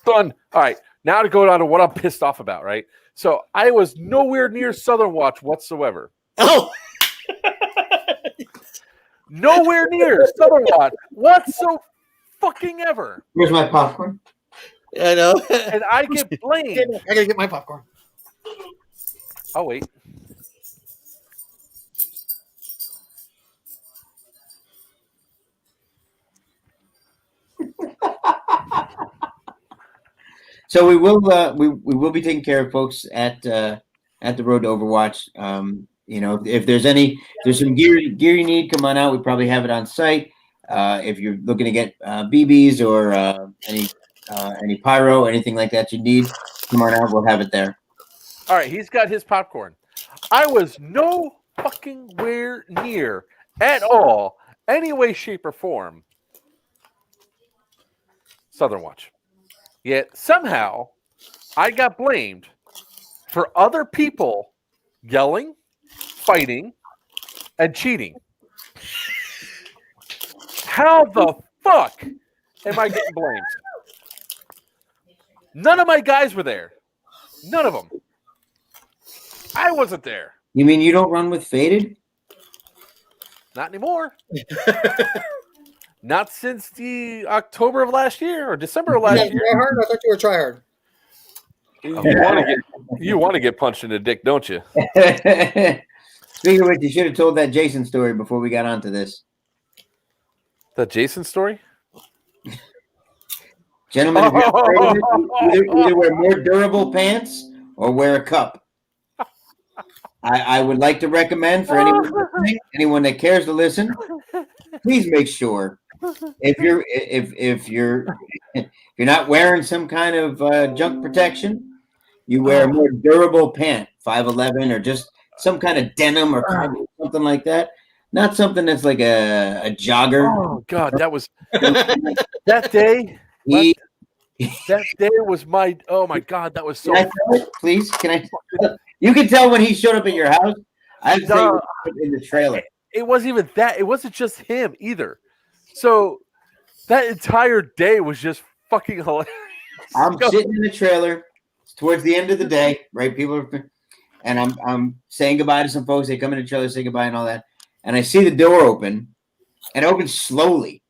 Done. All right. Now to go down to what I'm pissed off about, right? So I was nowhere near Southern Watch whatsoever. Oh. Nowhere near Southern Watch fucking ever. Where's my popcorn? I know. And I get blamed. I gotta get my popcorn. Oh wait. So we will be taking care of folks at the Road to Overwatch. If there's some gear you need, come on out. We probably have it on site. If you're looking to get BBs or any pyro, anything like that you need, come on out. We'll have it there. All right, he's got his popcorn. I was no fucking where near at all, any way, shape, or form, Southern Watch. Yet somehow I got blamed for other people yelling, fighting, and cheating. How the fuck am I getting blamed? None of my guys were there. None of them. I wasn't there. You mean you don't run with Faded? Not anymore. Not since the October of last year or December of last year. Tryhard? I thought you were tryhard. You want to get punched in the dick, don't you? Speaking of which, you should have told that Jason story before we got onto this. The Jason story? Gentlemen, if you're afraid of it, either wear more durable pants or wear a cup. I would like to recommend for anyone listening, anyone that cares to listen, please make sure if you're not wearing some kind of junk protection, you wear a more durable pant, 511, or just some kind of denim or cargo, something like that. Not something that's like a jogger. Oh God, that was that day. He- That day was my. Oh my God, that was so. Can I tell it, please? Can I? You can tell when he showed up at your house. I'd say No. in the trailer. It wasn't even that. It wasn't just him either. So that entire day was just fucking hilarious. I'm sitting in the trailer. It's towards the end of the day, right? People are, and I'm saying goodbye to some folks. They come in the trailer, say goodbye, and all that. And I see the door open, and it opens slowly.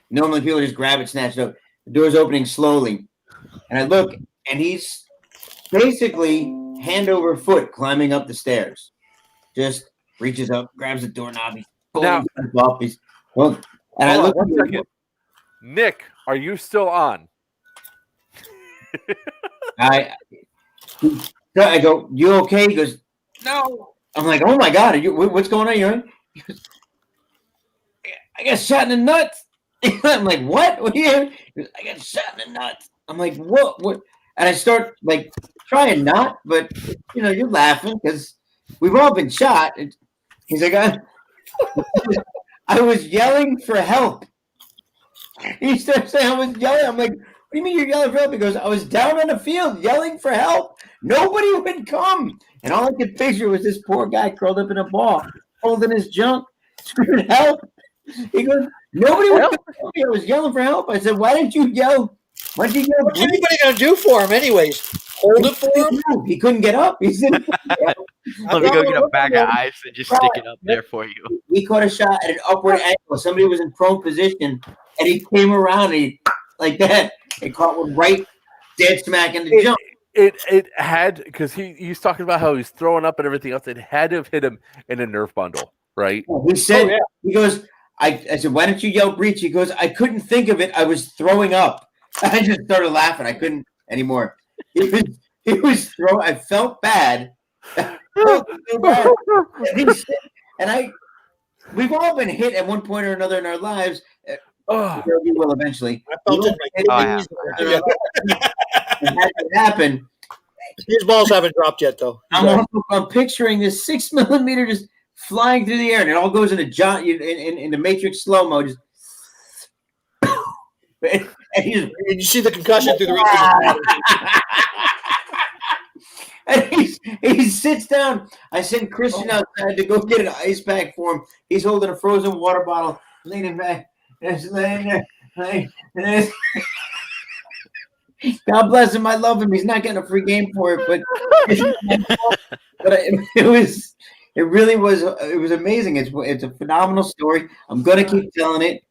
Normally, people just grab it, snatch it up. The door's opening slowly, and I look, and he's basically hand over foot climbing up the stairs. Just reaches up, grabs the doorknob. He's pulling up. He's well, and I look. 1 second. Nick, are you still on? I go, you okay? He goes, no. I'm like, oh my God, what's going on? You're in? He goes, I got shot in the nuts. I'm like, what? What are you? He goes, I got shot in the nuts. I'm like, what? What? And I start like trying not, but you're laughing because we've all been shot. He's like, I was yelling for help. He starts saying, I was yelling. I'm like, what do you mean you're yelling for help? He goes, I was down on the field yelling for help. Nobody would come. And all I could picture was this poor guy curled up in a ball, holding his junk, screaming, help. He goes, nobody would come me. I was yelling for help. I said, why didn't you yell? What's anybody going to do for him anyways? Hold it for him? He couldn't get up. He said, let me go get a bag of ice and just stick it up there for you. He caught a shot at an upward angle. Somebody was in prone position, and he came around and like that. It caught one right dead smack in the jump. It had, because he's talking about how he's throwing up and everything else. It had to have hit him in a nerve bundle, right? He said, he goes, I said, why don't you yell breach? He goes, I couldn't think of it. I was throwing up. I just started laughing. I couldn't anymore. He was throwing. I felt bad. We've all been hit at one point or another in our lives. We will eventually. I felt it. It had to happen. His balls haven't dropped yet, though. I'm picturing this 6 millimeter just flying through the air, and it all goes into in the Matrix slow mo. Just and you see the concussion through the roof. And he sits down. I send Christian outside to go get an ice pack for him. He's holding a frozen water bottle, leaning back. God bless him. I love him. He's not getting a free game for it, but it really was amazing. It's a phenomenal story. I'm gonna keep telling it,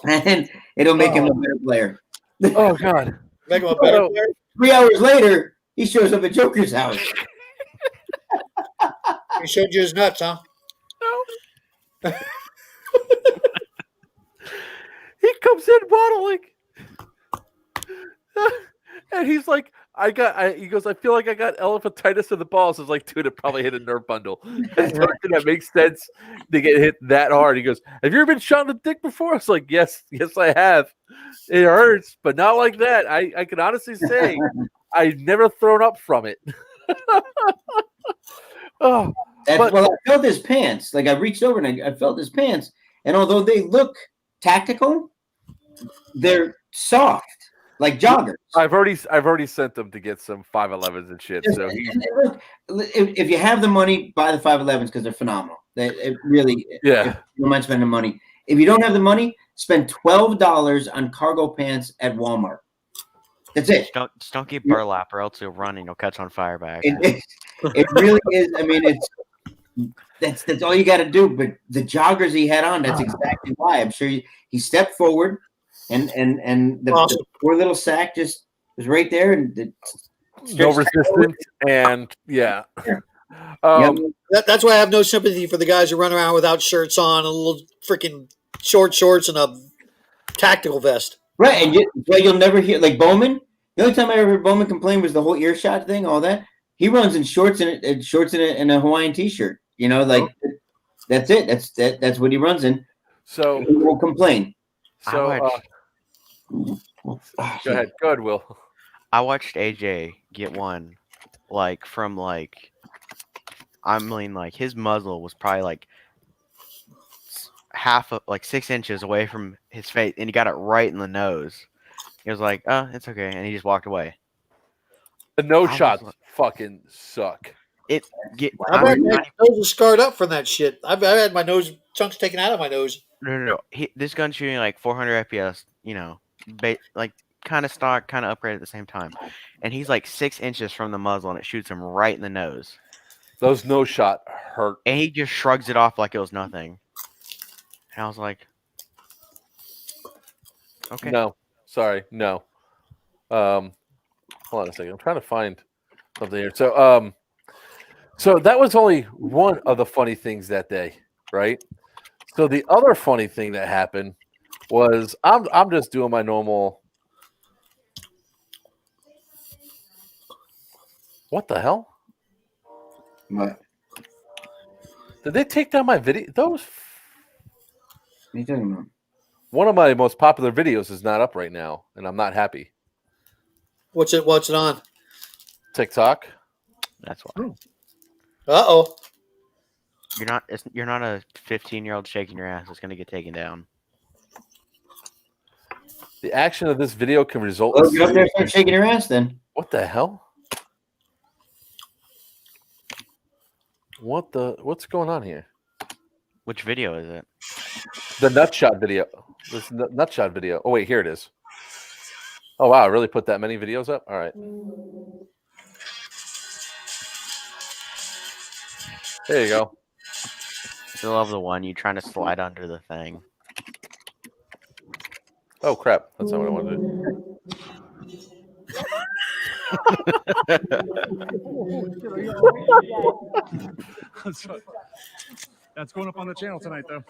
and it'll make him a better player. Oh God, make him a better player. 3 hours later, he shows up at Joker's house. He showed you his nuts, huh? No. He comes in bottling, and he's like, he goes, I feel like I got elephantitis in the balls. I was like, dude, it probably hit a nerve bundle. That makes sense to get hit that hard. He goes, have you ever been shot in the dick before? I was like, yes, I have. It hurts, but not like that. I can honestly say I've never thrown up from it. I felt his pants. Like I reached over and I felt his pants. And although they look tactical, they're soft, like joggers. I've already sent them to get some 511s and shit. So if you have the money, buy the 511s because they're phenomenal. It really, yeah. If you don't mind spending money. If you don't have the money, spend $12 on cargo pants at Walmart. That's it. Just don't keep burlap, or else you'll run and you'll catch on fire back. It really is. I mean, that's all you got to do. But the joggers he had on, that's exactly why. I'm sure he stepped forward, and the poor little sack just was right there, and no resistance, and yeah. That's why I have no sympathy for the guys who run around without shirts on, a little freaking short shorts, and a tactical vest. Right, and you'll never hear like Bowman. The only time I ever heard Bowman complain was the whole earshot thing, all that. he runs in shorts and a Hawaiian t-shirt. You know, like that's it. That's what he runs in. So he won't complain. So go ahead, Will. I watched AJ get one, like from like, I mean, like his muzzle was probably like half of like 6 inches away from his face, and he got it right in the nose. He was like, "Oh, it's okay," and he just walked away. The nose shots fucking suck. I've had my nose is scarred up from that shit. I've had my nose chunks taken out of my nose. No. This gun's shooting like 400 FPS. You know, like kind of stock, kind of upgrade at the same time, and he's like 6 inches from the muzzle, and it shoots him right in the nose. Those nose shot hurt. And he just shrugs it off like it was nothing. And I was like, okay. No, sorry, no. Hold on a second. I'm trying to find something here. So that was only one of the funny things that day, right? So the other funny thing that happened was I'm just doing my normal. What the hell? What? Did they take down my video? What are you talking about? One of my most popular videos is not up right now, and I'm not happy. What's it on? TikTok. That's why. Uh-oh. You're not a 15-year-old shaking your ass. It's gonna get taken down. The action of this video can result. Well, go up there and start shaking your ass then. What the hell? What's going on here? Which video is it? The nutshot video. This nutshot video. Oh wait, here it is. Oh wow, I really put that many videos up? All right. There you go. I love the one you trying to slide under the thing. Oh crap, that's not what I wanted to do. That's going up on the channel tonight, though.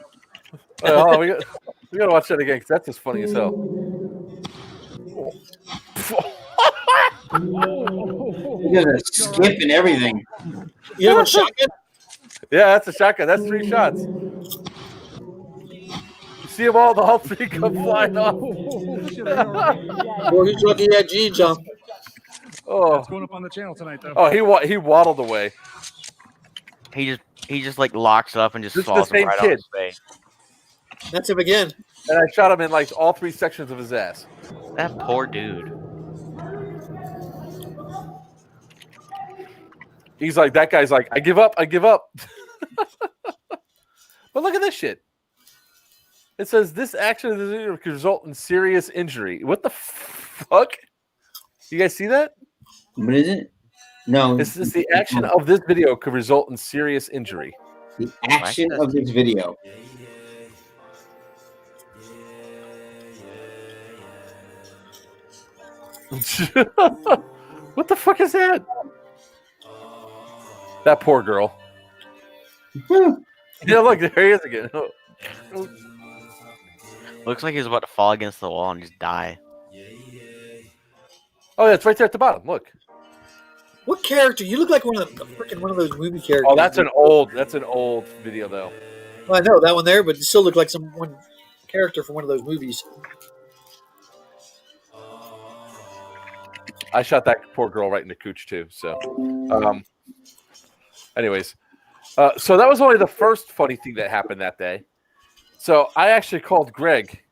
Oh, we gotta watch that again because that's just funny as hell. You got a skip and everything. You have a shotgun? Yeah, that's a shotgun. That's 3 shots. You see them all three come flying off. Boy, he's lucky he had jeans on. Oh, That's going up on the channel tonight, though. oh, he waddled away. He just like locks up and just This is falls the same right kid. on his face. That's him again. And I shot him in like all 3 sections of his ass. That poor dude. He's like, that guy's like, I give up. But look at this shit. It says this action could result in serious injury. What the fuck? You guys see that? What is it? No. This is the action of this video could result in serious injury. The action of this video. What the fuck is that? That poor girl. Yeah, look, there he is again. Looks like he's about to fall against the wall and just die. Oh, yeah, it's right there at the bottom. Look. What character? You look like one of those movie characters. Oh, that's an old video though. Well, I know that one there, but you still look like one character from one of those movies. I shot that poor girl right in the cooch too. So, anyways, so that was only the first funny thing that happened that day. So I actually called Greg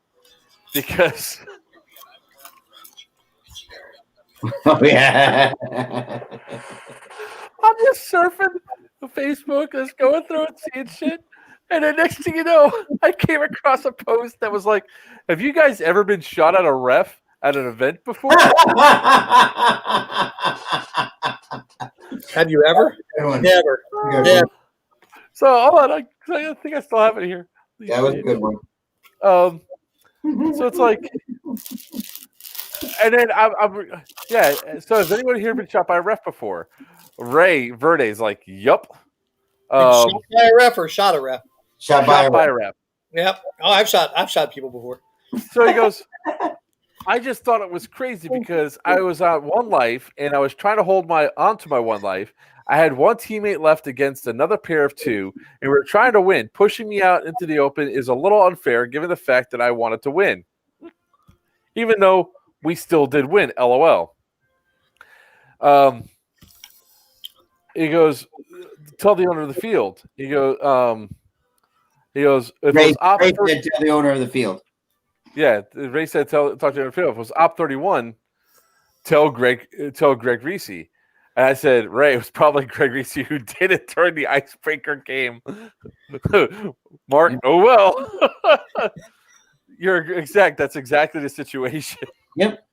because Oh yeah. I'm just surfing Facebook, just going through and seeing shit. And then next thing you know, I came across a post that was like, have you guys ever been shot at a ref at an event before? Have you ever? Never. Good Never. one. So hold on, I think I still have it here. That was a good one. So it's like, and then yeah. So has anyone here been shot by a ref before? Ray Verde's like, yup. Shot by a ref or shot a ref? Shot by a ref. Yep. Oh, I've shot people before. So he goes, I just thought it was crazy because I was on one life and I was trying to hold onto my one life. I had one teammate left against another pair of two, and we were trying to win. Pushing me out into the open is a little unfair given the fact that I wanted to win. Even though we still did win, LOL. He goes, tell the owner of the field. He goes, if Ray, it was op Ray said tell the owner of the field. Yeah, Ray said talk to the owner of the field. If it was op 31, tell Greg Reese. And I said, Ray, it was probably Greg Reese who did it during the icebreaker game. Mark, oh well. That's exactly the situation. Yep.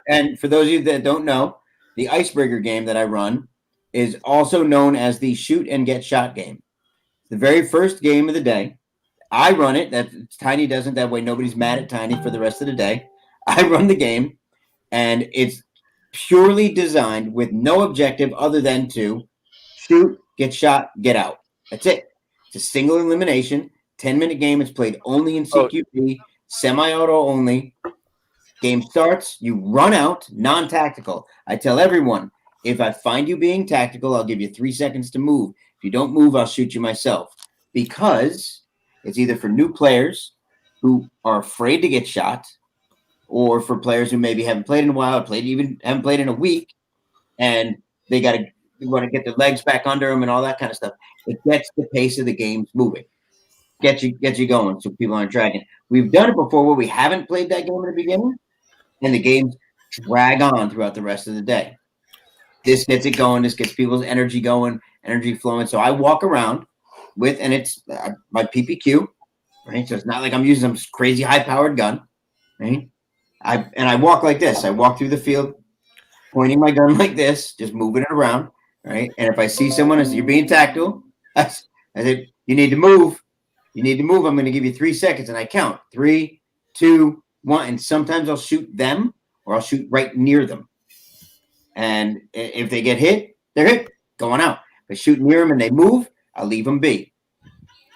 And for those of you that don't know, the icebreaker game that I run is also known as the shoot and get shot game. The very first game of the day. I run it. That Tiny doesn't. That way nobody's mad at Tiny for the rest of the day. I run the game, and it's purely designed with no objective other than to shoot, get shot, get out. That's it. It's a single elimination, 10-minute game. It's played only in CQB, semi-auto only. Game starts, you run out, non-tactical. I tell everyone, if I find you being tactical, I'll give you 3 seconds to move. If you don't move, I'll shoot you myself. Because it's either for new players who are afraid to get shot, or for players who maybe haven't played in a while, haven't played in a week, and they want to get their legs back under them and all that kind of stuff. It gets the pace of the games moving, gets you going, so people aren't dragging. We've done it before where we haven't played that game in the beginning, and the games drag on throughout the rest of the day. This gets it going. This gets people's energy going, energy flowing. So I walk around with, and it's my PPQ, right? So it's not like I'm using some crazy high-powered gun, right? I walk like this. I walk through the field, pointing my gun like this, just moving it around, right? And if I see someone as you're being tactical, I said, you need to move. You need to move. I'm going to give you 3 seconds, and I count 3, 2, 1. And sometimes I'll shoot them, or I'll shoot right near them. And if they get hit, they're hit, going out. If I shoot near them and they move, I'll leave them be.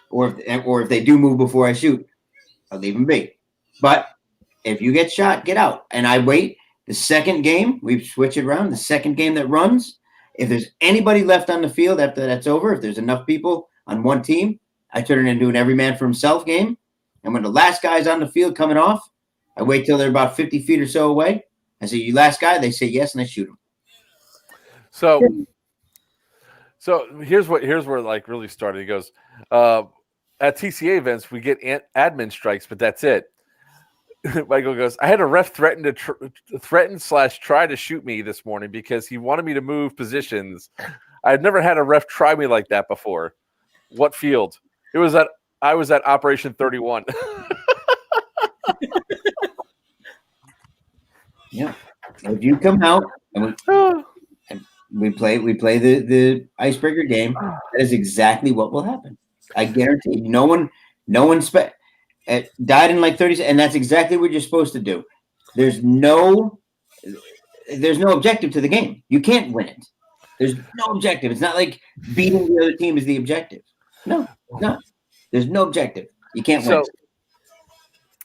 Or if they do move before I shoot, I'll leave them be. But if you get shot, get out. And I wait. The second game, we switch it around. The second game that runs, if there's anybody left on the field after that's over, if there's enough people on one team, I turn it into an every man for himself game. And when the last guy's on the field coming off, I wait till they're about 50 feet or so away. I say, you last guy? They say yes, and I shoot them. So here's where it like really started. He goes, at TCA events, we get admin strikes, but that's it. Michael goes, I had a ref threaten / try to shoot me this morning because he wanted me to move positions. I've never had a ref try me like that before. What field? I was at Operation 31. Yeah. If you come out and we play the icebreaker game, that is exactly what will happen. I guarantee you. No one died in like 30 seconds, and that's exactly what you're supposed to do. There's no objective to the game. You can't win it. There's no objective. It's not like beating the other team is the objective. No. There's no objective. You can't win.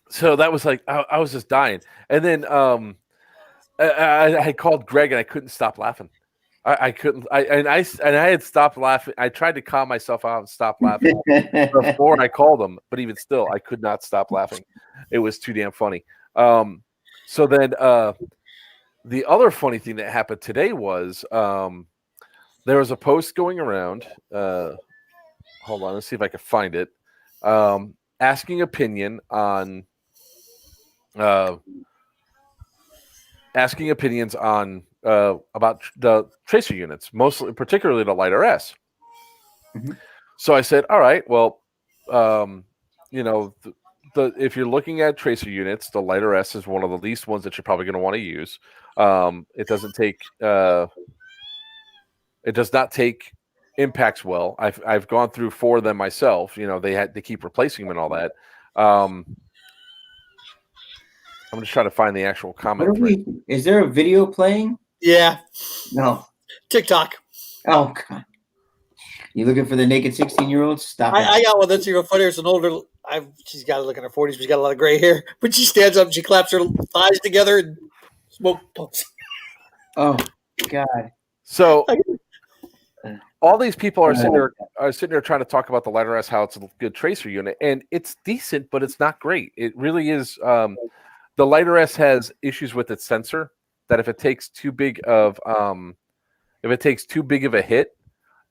So that was like I was just dying, and then I called Greg and I couldn't stop laughing. I couldn't. I had stopped laughing. I tried to calm myself out and stop laughing before I called him, but even still, I could not stop laughing. It was too damn funny. So then the other funny thing that happened today was there was a post going around. Hold on, let's see if I can find it. Asking opinions on about the tracer units, particularly the lighter S. Mm-hmm. So I said, all right, well, if you're looking at tracer units, the lighter S is one of the least ones that you're probably going to want to use. It does not take impacts well. I've gone through 4 of them myself. They keep replacing them and all that. I'm just trying to find the actual comment. Is there a video playing? Yeah. No. TikTok. Oh God. You looking for the naked 16-year-olds? Stop it. I got one that's even funnier. It's an older She's got to look in her 40s. She's got a lot of gray hair, but she stands up and she claps her thighs together and smoke pumps. Oh God! So all these people are sitting there trying to talk about the Lighter S, how it's a good tracer unit, and it's decent, but it's not great. It really is. The Lighter S has issues with its sensor. That if it takes too big of a hit,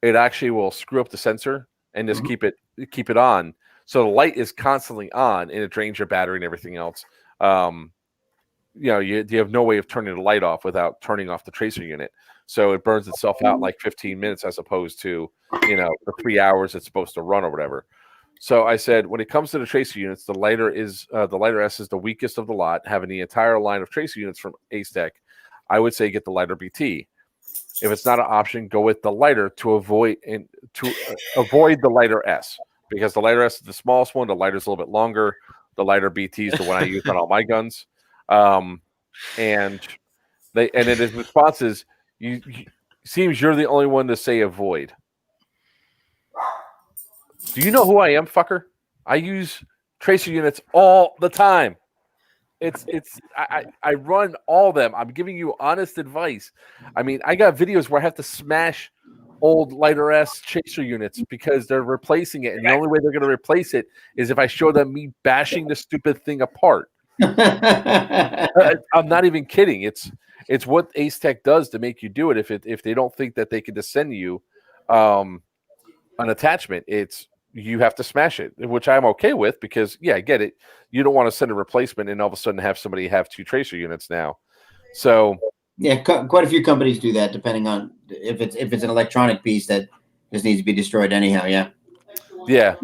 it actually will screw up the sensor and just keep it on. So the light is constantly on, and it drains your battery and everything else. You have no way of turning the light off without turning off the tracer unit. So it burns itself out in like 15 minutes as opposed to, the 3 hours it's supposed to run or whatever. So I said, when it comes to the tracer units, the Lighter S is the weakest of the lot, having the entire line of tracer units from Acetec. I would say get the Lighter BT. If it's not an option, go with the Lighter to avoid the Lighter S, because the Lighter S is the smallest one. The Lighter is a little bit longer. The Lighter BT is the one I use on all my guns. And then his response is, seems you're the only one to say avoid. Do you know who I am, fucker? I use tracer units all the time. I run all of them. I'm giving you honest advice. I mean, I got videos where I have to smash old Lighter S tracer units because they're replacing it, and the only way they're going to replace it is if I show them me bashing the stupid thing apart. I'm not even kidding. It's what Acetec does to make you do it. If they don't think that they can just send you an attachment, you have to smash it, which I'm okay with because I get it. You don't want to send a replacement and all of a sudden have somebody have two tracer units now. So quite a few companies do that, depending on if it's an electronic piece that just needs to be destroyed anyhow. Yeah.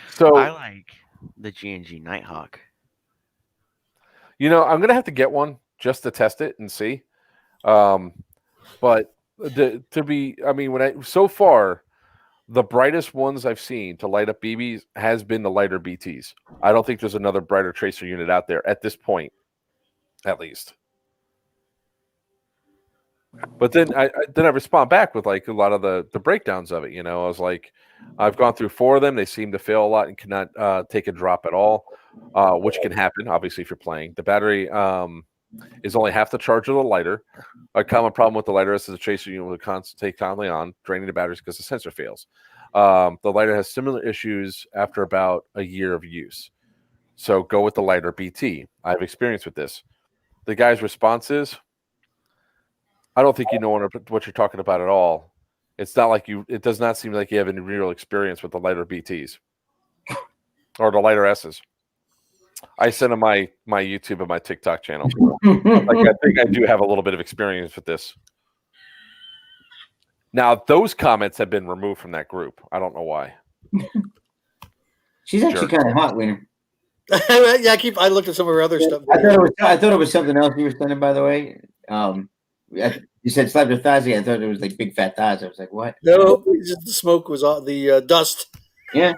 So I like the G&G Nighthawk. I'm gonna have to get one just to test it and see. But so far, the brightest ones I've seen to light up BBs has been the Lighter BTs. I don't think there's another brighter tracer unit out there at this point, at least. But then I respond back with like a lot of the breakdowns of it. I was like, I've gone through 4 of them. They seem to fail a lot and cannot take a drop at all, which can happen, obviously, if you're playing. The battery is only half the charge of the Lighter. A common problem with the Lighter is the tracer unit will take constantly on, draining the batteries because the sensor fails. The Lighter has similar issues after about a year of use. So go with the Lighter BT. I have experience with this. The guy's response is, I don't think you know what you're talking about at all. It's not like it does not seem like you have any real experience with the Lighter BTs or the Lighter S's. I sent him my YouTube and my TikTok channel. I think I do have a little bit of experience with this. Now, those comments have been removed from that group. I don't know why. She's actually kind of hot, Wiener. I looked at some of her other stuff. I thought it was something else you were sending, by the way. You said slap your thighs again. I thought it was like big fat thighs. I was like, what? No, just the smoke was on the dust. Yeah.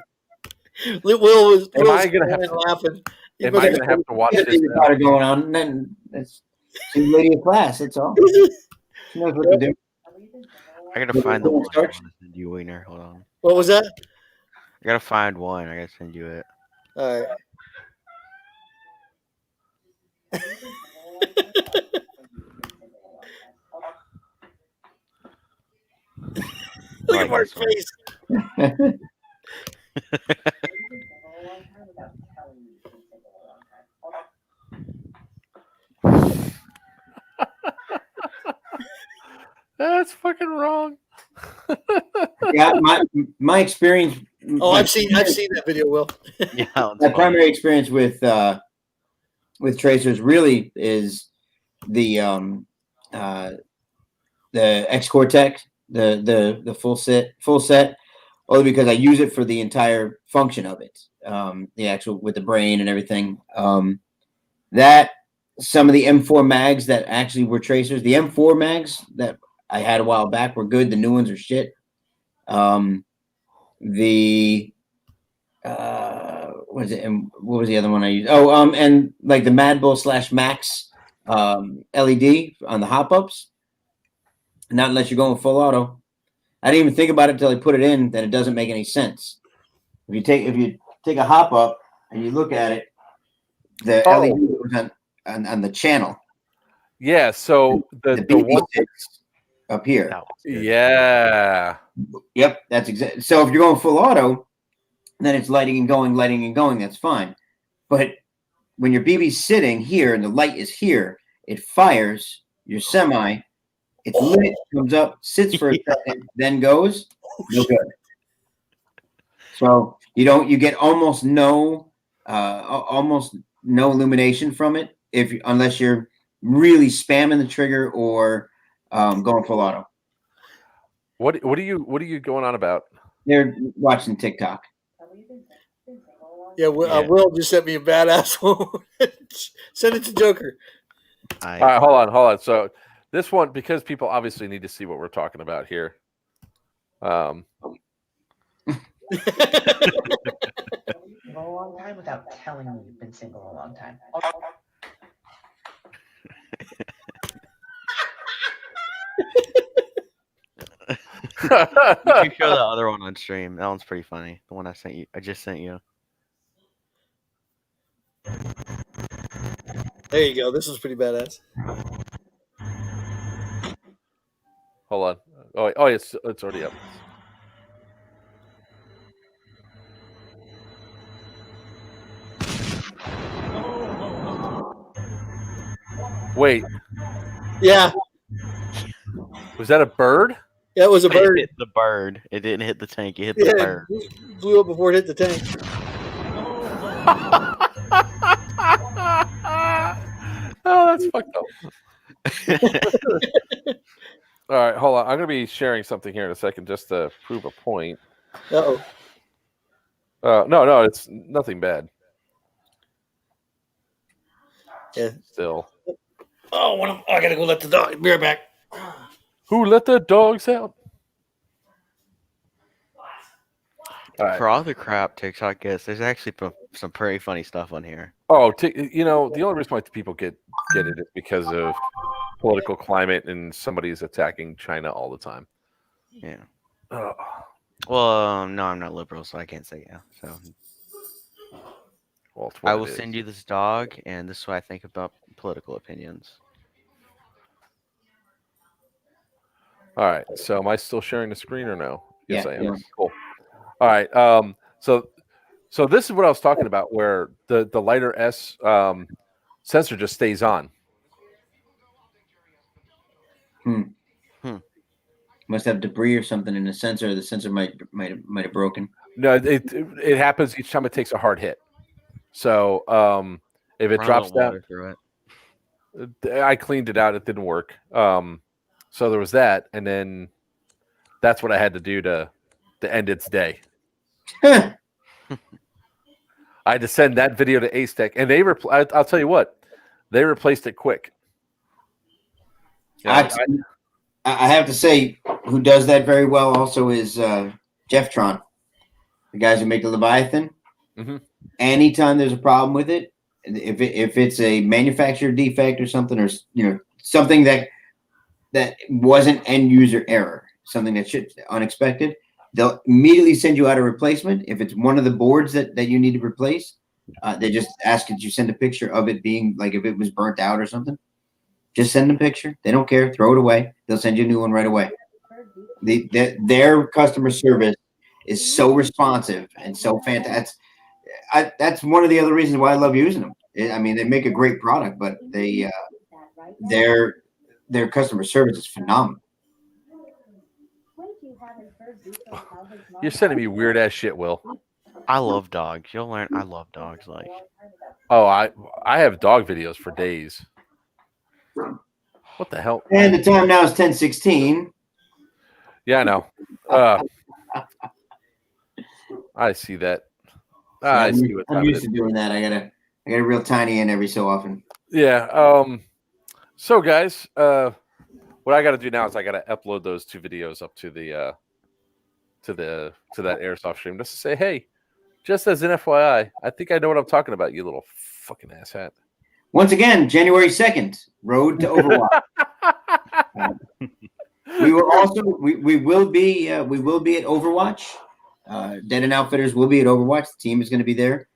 Will was laughing. Am I gonna have to watch this? Going on, and then she's a lady of class. That's all. She knows what to do. I gotta find the one. I want to send you, Wiener. Hold on. What was that? I gotta find one. I gotta send you it. All right. Look at Mark's face. That's fucking wrong. Yeah, my experience. Oh, I've seen that video, Will. Yeah, my primary experience with tracers really is the X-Cortex, the full set, only because I use it for the entire function of it. The actual with the brain and everything. That some of the M4 mags that actually were tracers, the M4 mags that I had a while back were good. The new ones are shit. What was it? And what was the other one I used? Oh, and like the Mad Bull /Max LED on the hop ups. Not unless you're going full auto. I didn't even think about it until I put it in. That it doesn't make any sense. If you take a hop up and you look at it, the LED goes on the channel. Yeah. So the BB6 one up here. That was good. Yeah. Yep, that's exactly. So if you're going full auto, then it's lighting and going. That's fine. But when your BB's sitting here and the light is here, it fires your semi. It's lit, comes up, sits for a second, then goes. No good. So you get almost no illumination from it unless you're really spamming the trigger or going full auto. What are you going on about? They're watching TikTok. Yeah, Will just sent me a badass one. Send it to Joker. All right, hold on. So this one, because people obviously need to see what we're talking about here. A long time without telling me you've been single a long time. You can show the other one on stream. That one's pretty funny. The one I just sent you. There you go. This was pretty badass. Hold on. Oh, it's already up. Wait, Yeah, was that a bird? that was a It bird. hit the bird. It didn't hit the tank. It hit the Yeah, bird. it blew up before it hit the tank. Oh, that's fucked up. All right, hold on. I'm going to be sharing something here in a second just to prove a point. Uh-oh. No, it's nothing bad. Yeah. Still. Oh, I gotta go let the dog. Be right back. Who let the dogs out? All right. For all the crap TikTok gets, there's actually some pretty funny stuff on here. Oh, the only reason why people get it is because of political climate and somebody's attacking China all the time. Yeah. Oh. Well, no, I'm not liberal, so I can't say yeah. So Well, it's what I it will is. send you this dog, and this is what I think about political opinions. All right. So am I still sharing the screen or no? Yes, Yeah, I am. yeah. Cool. All right. So this is what I was talking about, where the lighter S sensor just stays on. Must have debris or something in the sensor. The sensor might have broken. No, it happens each time it takes a hard hit. So if it Run a drops little down, water through it. I cleaned it out. It didn't work. So there was that, and then that's what I had to do to end its day. I had to send that video to Ace Tech, and I'll tell you what, they replaced it quick. I have to say, who does that very well also is Jeff Tron, the guys who make the Leviathan. Mm-hmm. Anytime there's a problem with it, if it's a manufacturer defect or something, or something that wasn't end user error, something that should unexpected, they'll immediately send you out a replacement. If it's one of the boards that you need to replace, they just ask that you send a picture of it being like if it was burnt out or something. Just send them a picture. They don't care. Throw it away. They'll send you a new one right away. Their customer service is so responsive and so fantastic. That's one of the other reasons why I love using them. I mean, they make a great product, but their customer service is phenomenal. You're sending me weird ass shit, Will. I love dogs. You'll learn. I love dogs. Like, Oh, I have dog videos for days. What the hell? And the time now is 10:16. Yeah, I know. I see that. I see what I'm time it used is. to doing that. I got a real tiny in every so often. Yeah. So guys, what I got to do now is I got to upload those two videos up to the to that airsoft stream just to say, hey, just as an FYI, I think I know what I'm talking about. You little fucking asshat. Once again, January 2nd, road to Overwatch. We will also we will be at Overwatch Dead End Outfitters will be at Overwatch. The team is going to be there.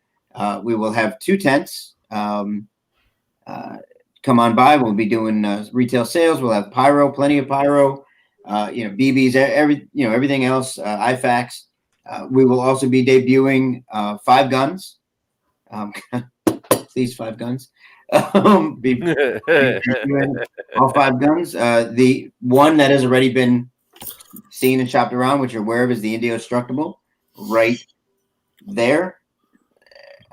We will have 2 tents. Come on by. We'll be doing retail sales. We'll have pyro, plenty of pyro. BBs, everything else. IFACs. We will also be debuting 5 guns. Please, 5 guns. Be all 5 guns. The one that has already been seen and shopped around, which you're aware of, is the Indestructible, right there.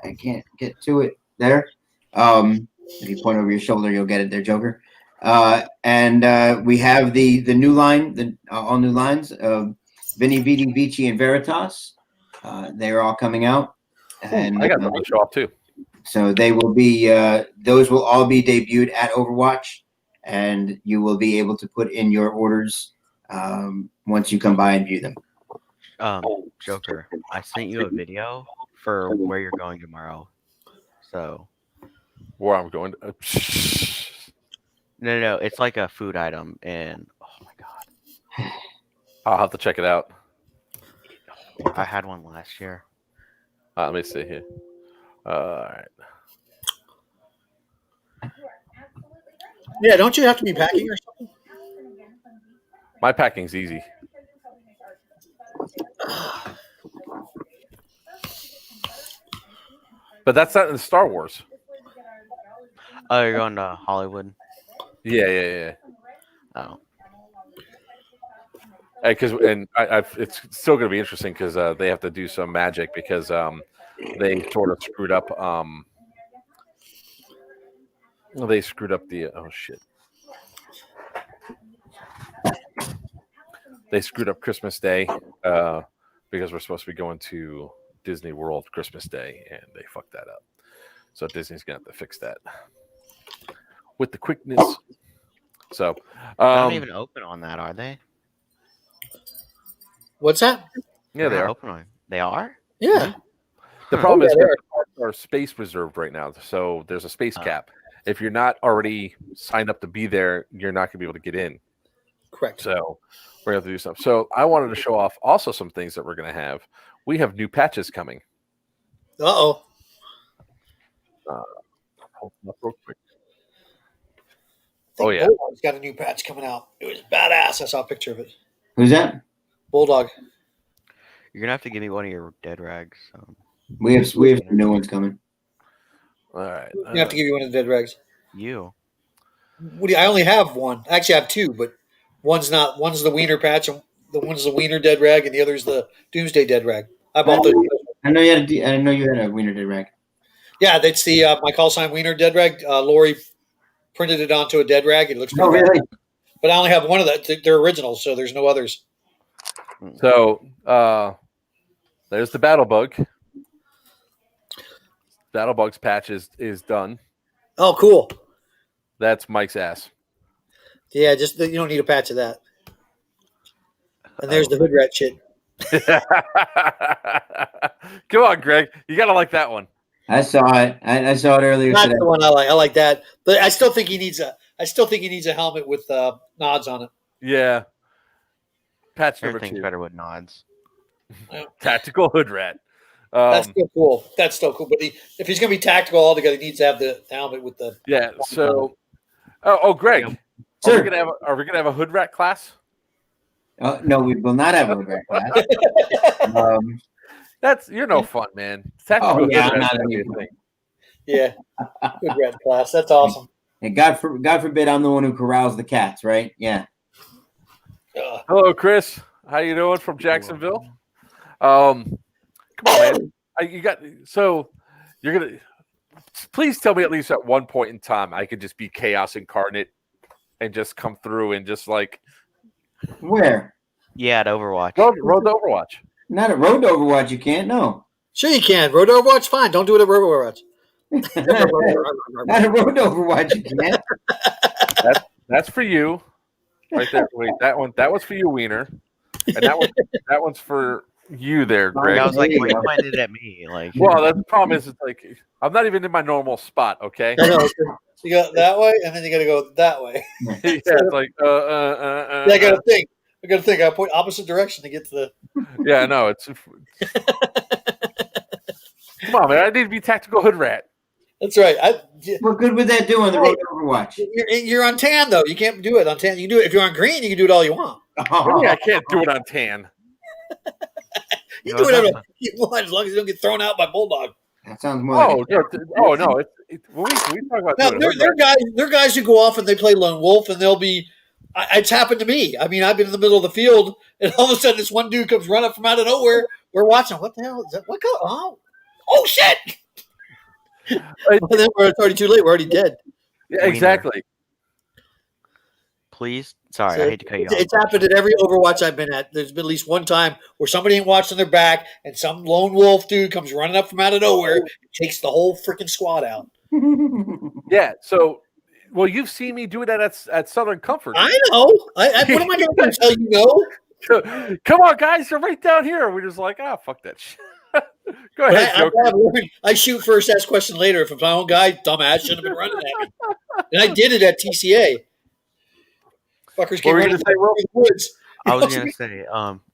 I can't get to it there. If you point over your shoulder, you'll get it there, Joker. And we have the new line, the all new lines of Vinny, Vidi, Vici, and Veritas. They are all coming out. And I got them to show off too. So they will be; those will all be debuted at Overwatch, and you will be able to put in your orders once you come by and view them. Joker, I sent you a video for where you're going tomorrow. So Where I'm going. no, it's like a food item, and oh my god, I'll have to check it out. I had one last year. Let me see here. All right. Yeah, don't you have to be packing or something? My packing's easy. But that's not in Star Wars. Oh, you're going to Hollywood? Yeah. Oh. Because it's still going to be interesting because they have to do some magic because they sort of screwed up. They screwed up the They screwed up Christmas Day because we're supposed to be going to Disney World Christmas Day, and they fucked that up. So Disney's going to have to fix that with the quickness. So They're not even open on that, are they? What's that? Yeah, they are. Open on. They are? Yeah. The problem is that our space reserved right now, so there's a space cap. If you're not already signed up to be there, you're not going to be able to get in. Correct. So we're going to have to do stuff. So I wanted to show off also some things that we're going to have. We have new patches coming. Uh-oh. Hold them up real quick. Oh, yeah. Bulldog's got a new patch coming out. It was badass. I saw a picture of it. Who's that? Bulldog. You're gonna have to give me one of your dead rags. We have some new ones coming. All right. You have to give you one of the dead rags. You. I only have one. Actually, I have 2, but one's the Wiener patch, and the one's the Wiener dead rag, and the other's the Doomsday dead rag. I bought those. I know you had a Wiener dead rag. Yeah, that's the my call sign Wiener dead rag. Lori printed it onto a dead rag. It looks pretty really? bad. But I only have one of that. They're originals, so there's no others. So there's the Battle Bug. Battle Bug's patch is done. Oh, cool. That's Mike's ass. Yeah, just you don't need a patch of that. And there's the hood rat shit. Come on, Greg. You gotta like that one. I saw it. I saw it earlier That's today. the one I like. I like that. But I still think he needs a helmet with nods on it. Yeah. Patch number Everything's 2. better with nods. Tactical hood rat. That's still cool. That's still cool. But if he's going to be tactical altogether, he needs to have the helmet with the. Yeah. So, Greg, Sir. are we gonna have a hood rat class? No, we will not have a hood rat class. You're no fun, man. Tactical hood I'm rat's not gonna be a even- thing. Yeah, hood rat class. That's awesome. And God forbid I'm the one who corrals the cats, right? Yeah. Hello, Chris. How you doing from Jacksonville? Come on, man. You're gonna please tell me at least at one point in time I could just be chaos incarnate and just come through and just like Where? Yeah, at Overwatch. road to Overwatch. Not at Road to Overwatch. You can't. No. Sure, you can. Road to Overwatch, fine. Don't do it at Road to Overwatch. Not at Road to Overwatch. You can't. That's for you, right there. Wait, that was for you, Wiener, and that one's for you there, Greg. I was like, There you why you go. pointed it at me? Like, Well, the problem is, it's like I'm not even in my normal spot. Okay. I know. You go that way, and then you got to go that way. Yeah, it's like I got to think. I got to think. I point opposite direction to get to the. Yeah, no, it's. Come on, man! I need to be tactical hood rat. That's right. What good would that do on the road to Overwatch? You're on tan though. You can't do it on tan. You can do it if you're on green. You can do it all you want. Really, I can't do it on tan. You do whatever you want as long as you don't get thrown out by Bulldog. That sounds more. Like no! When we talk about now, they're guys who go off and they play lone wolf, and they'll be. It's happened to me. I mean, I've been in the middle of the field, and all of a sudden, this one dude comes running from out of nowhere. We're watching. What the hell is that? What? Oh shit! Well, then it's already too late. We're already dead. Yeah, exactly. Please, sorry, I hate to cut you off. It's happened at every Overwatch I've been at. There's been at least one time where somebody ain't watching their back, and some lone wolf dude comes running up from out of nowhere, and takes the whole freaking squad out. Yeah. So, well, you've seen me do that at Southern Comfort. I know. What am I going to tell you? No. Come on, guys, they're right down here. We're just like, fuck that shit. Go ahead, Joker. I shoot first, ask question later. If it's my own guy, dumbass shouldn't have been running at me. And I did it at TCA. Fuckers came running through the woods. I was gonna say,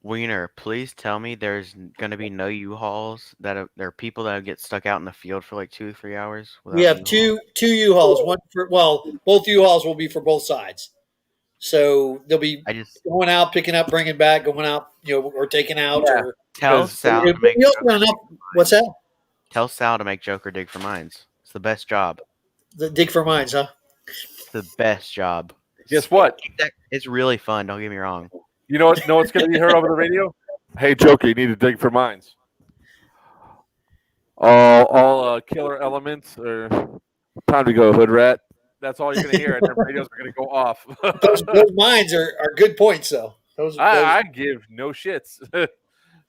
Wiener, please tell me there's gonna be no U-Hauls there are people that get stuck out in the field for like 2 to 3 hours. We have two U-Hauls. One for both U-Hauls will be for both sides. So they'll be going out, picking up, bringing back, going out, or taking out. Yeah. Or tell Sal to make. What's that? Tell Sal to make Joker dig for mines. It's the best job. The dig for mines, huh? It's the best job. Guess what? It's really fun. Don't get me wrong. You know what? Know what's going to be heard over the radio? Hey, Joker, you need to dig for mines. All killer elements are time to go, hood rat. That's all you're going to hear, and the radios are going to go off. those mines are good points, though. I give no shits.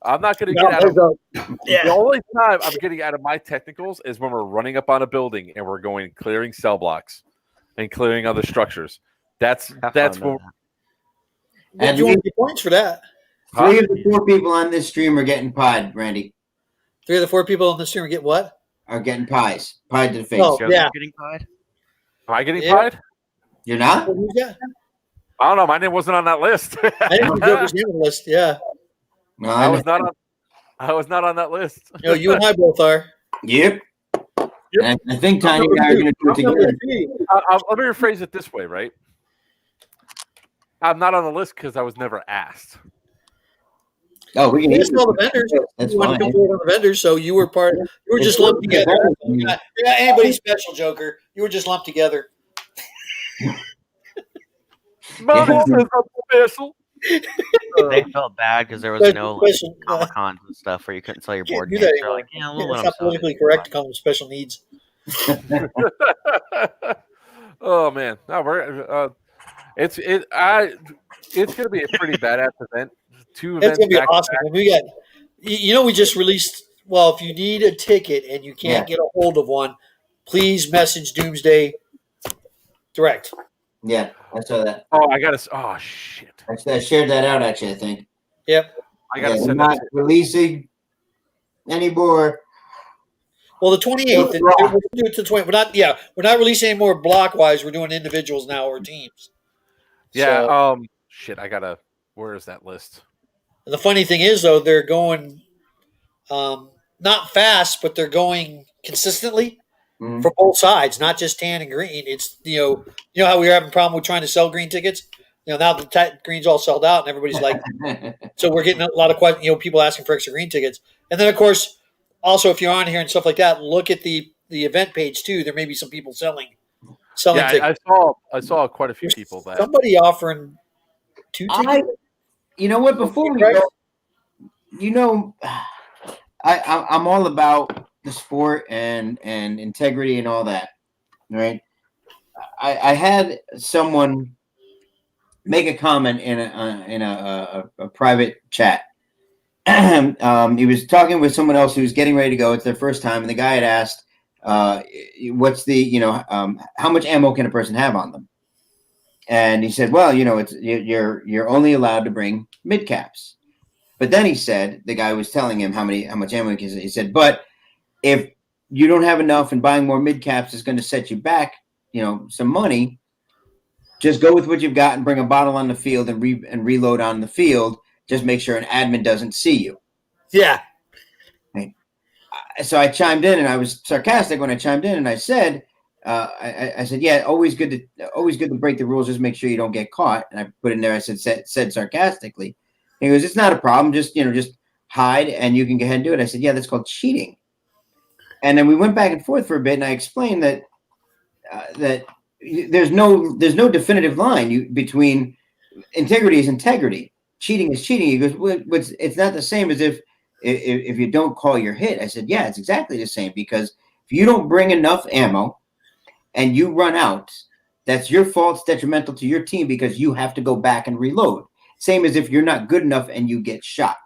I'm not going to get out of The only time I'm getting out of my technicals is when we're running up on a building and we're going clearing cell blocks and clearing other structures. That's what. And you want to get points for that. 3 of the 4 people on this stream are getting pied, Randy. 3 of the 4 people on the stream get what? Are getting pies. Pied to the face. Oh, yeah. Getting pied? Am I getting pied? You're not? I don't know. My name wasn't on that list. I didn't know Joker's name on the list. Yeah. No, I was not on that list. No, you and I both are. Yep. And I think Tiny and I are going to do it together. Let me rephrase it this way, right? I'm not on the list because I was never asked. Oh, we can list all the vendors. That's you fine. Want to go on the vendors, so you were part. You were just lumped together. You're not anybody special, Joker. You were just lumped together. Special. They felt bad because there was no Comic Cons and stuff where you couldn't sell your board games. They're like, we'll let it's them not politically correct to call them special needs. Oh man, no, it's gonna be a pretty badass event. 2 events. That's gonna be awesome. We got, we just released. Well, if you need a ticket and you can't get a hold of one, please message Doomsday Direct. Yeah, I saw that. Oh, I gotta. Oh shit! I shared that out. Actually, I think. Yep. I gotta send not releasing any more. Well, the 28th. We'll do it to 20. We're not releasing any more blockwise. We're doing individuals now or teams. Yeah. So, shit. I gotta. Where is that list? The funny thing is, though, they're going not fast, but they're going consistently for both sides, not just tan and green. It's how we were having a problem with trying to sell green tickets. Now the green's all sold out, and everybody's like, so we're getting a lot of questions. People asking for extra green tickets, and then of course, also if you're on here and stuff like that, look at the event page too. There may be some people selling tickets. I saw quite a few people that somebody offering 2 tickets. You know what? Before we go, I'm all about the sport and integrity and all that, right? I had someone make a comment in a private chat. He was talking with someone else who was getting ready to go. It's their first time, and the guy had asked, "What's the how much ammo can a person have on them?" And he said, "Well, it's you're only allowed to bring mid caps." But then he said, the guy was telling him how much ammo he said, "But if you don't have enough and buying more mid caps is going to set you back, some money, Just go with what you've got and bring a bottle on the field and reload on the field. Just make sure an admin doesn't see you. Yeah. So I chimed in, and I was sarcastic when I chimed in, and I said, I said, yeah, always good to break the rules. Just make sure you don't get caught. And I put in there, I said sarcastically. He goes, it's not a problem. Just hide, and you can go ahead and do it. I said, yeah, that's called cheating. And then we went back and forth for a bit, and I explained that there's no definitive line between integrity is integrity. Cheating is cheating. He goes, well, it's not the same as if you don't call your hit. I said, yeah, it's exactly the same, because if you don't bring enough ammo and you run out, that's your fault. It's detrimental to your team because you have to go back and reload. Same as if you're not good enough and you get shot.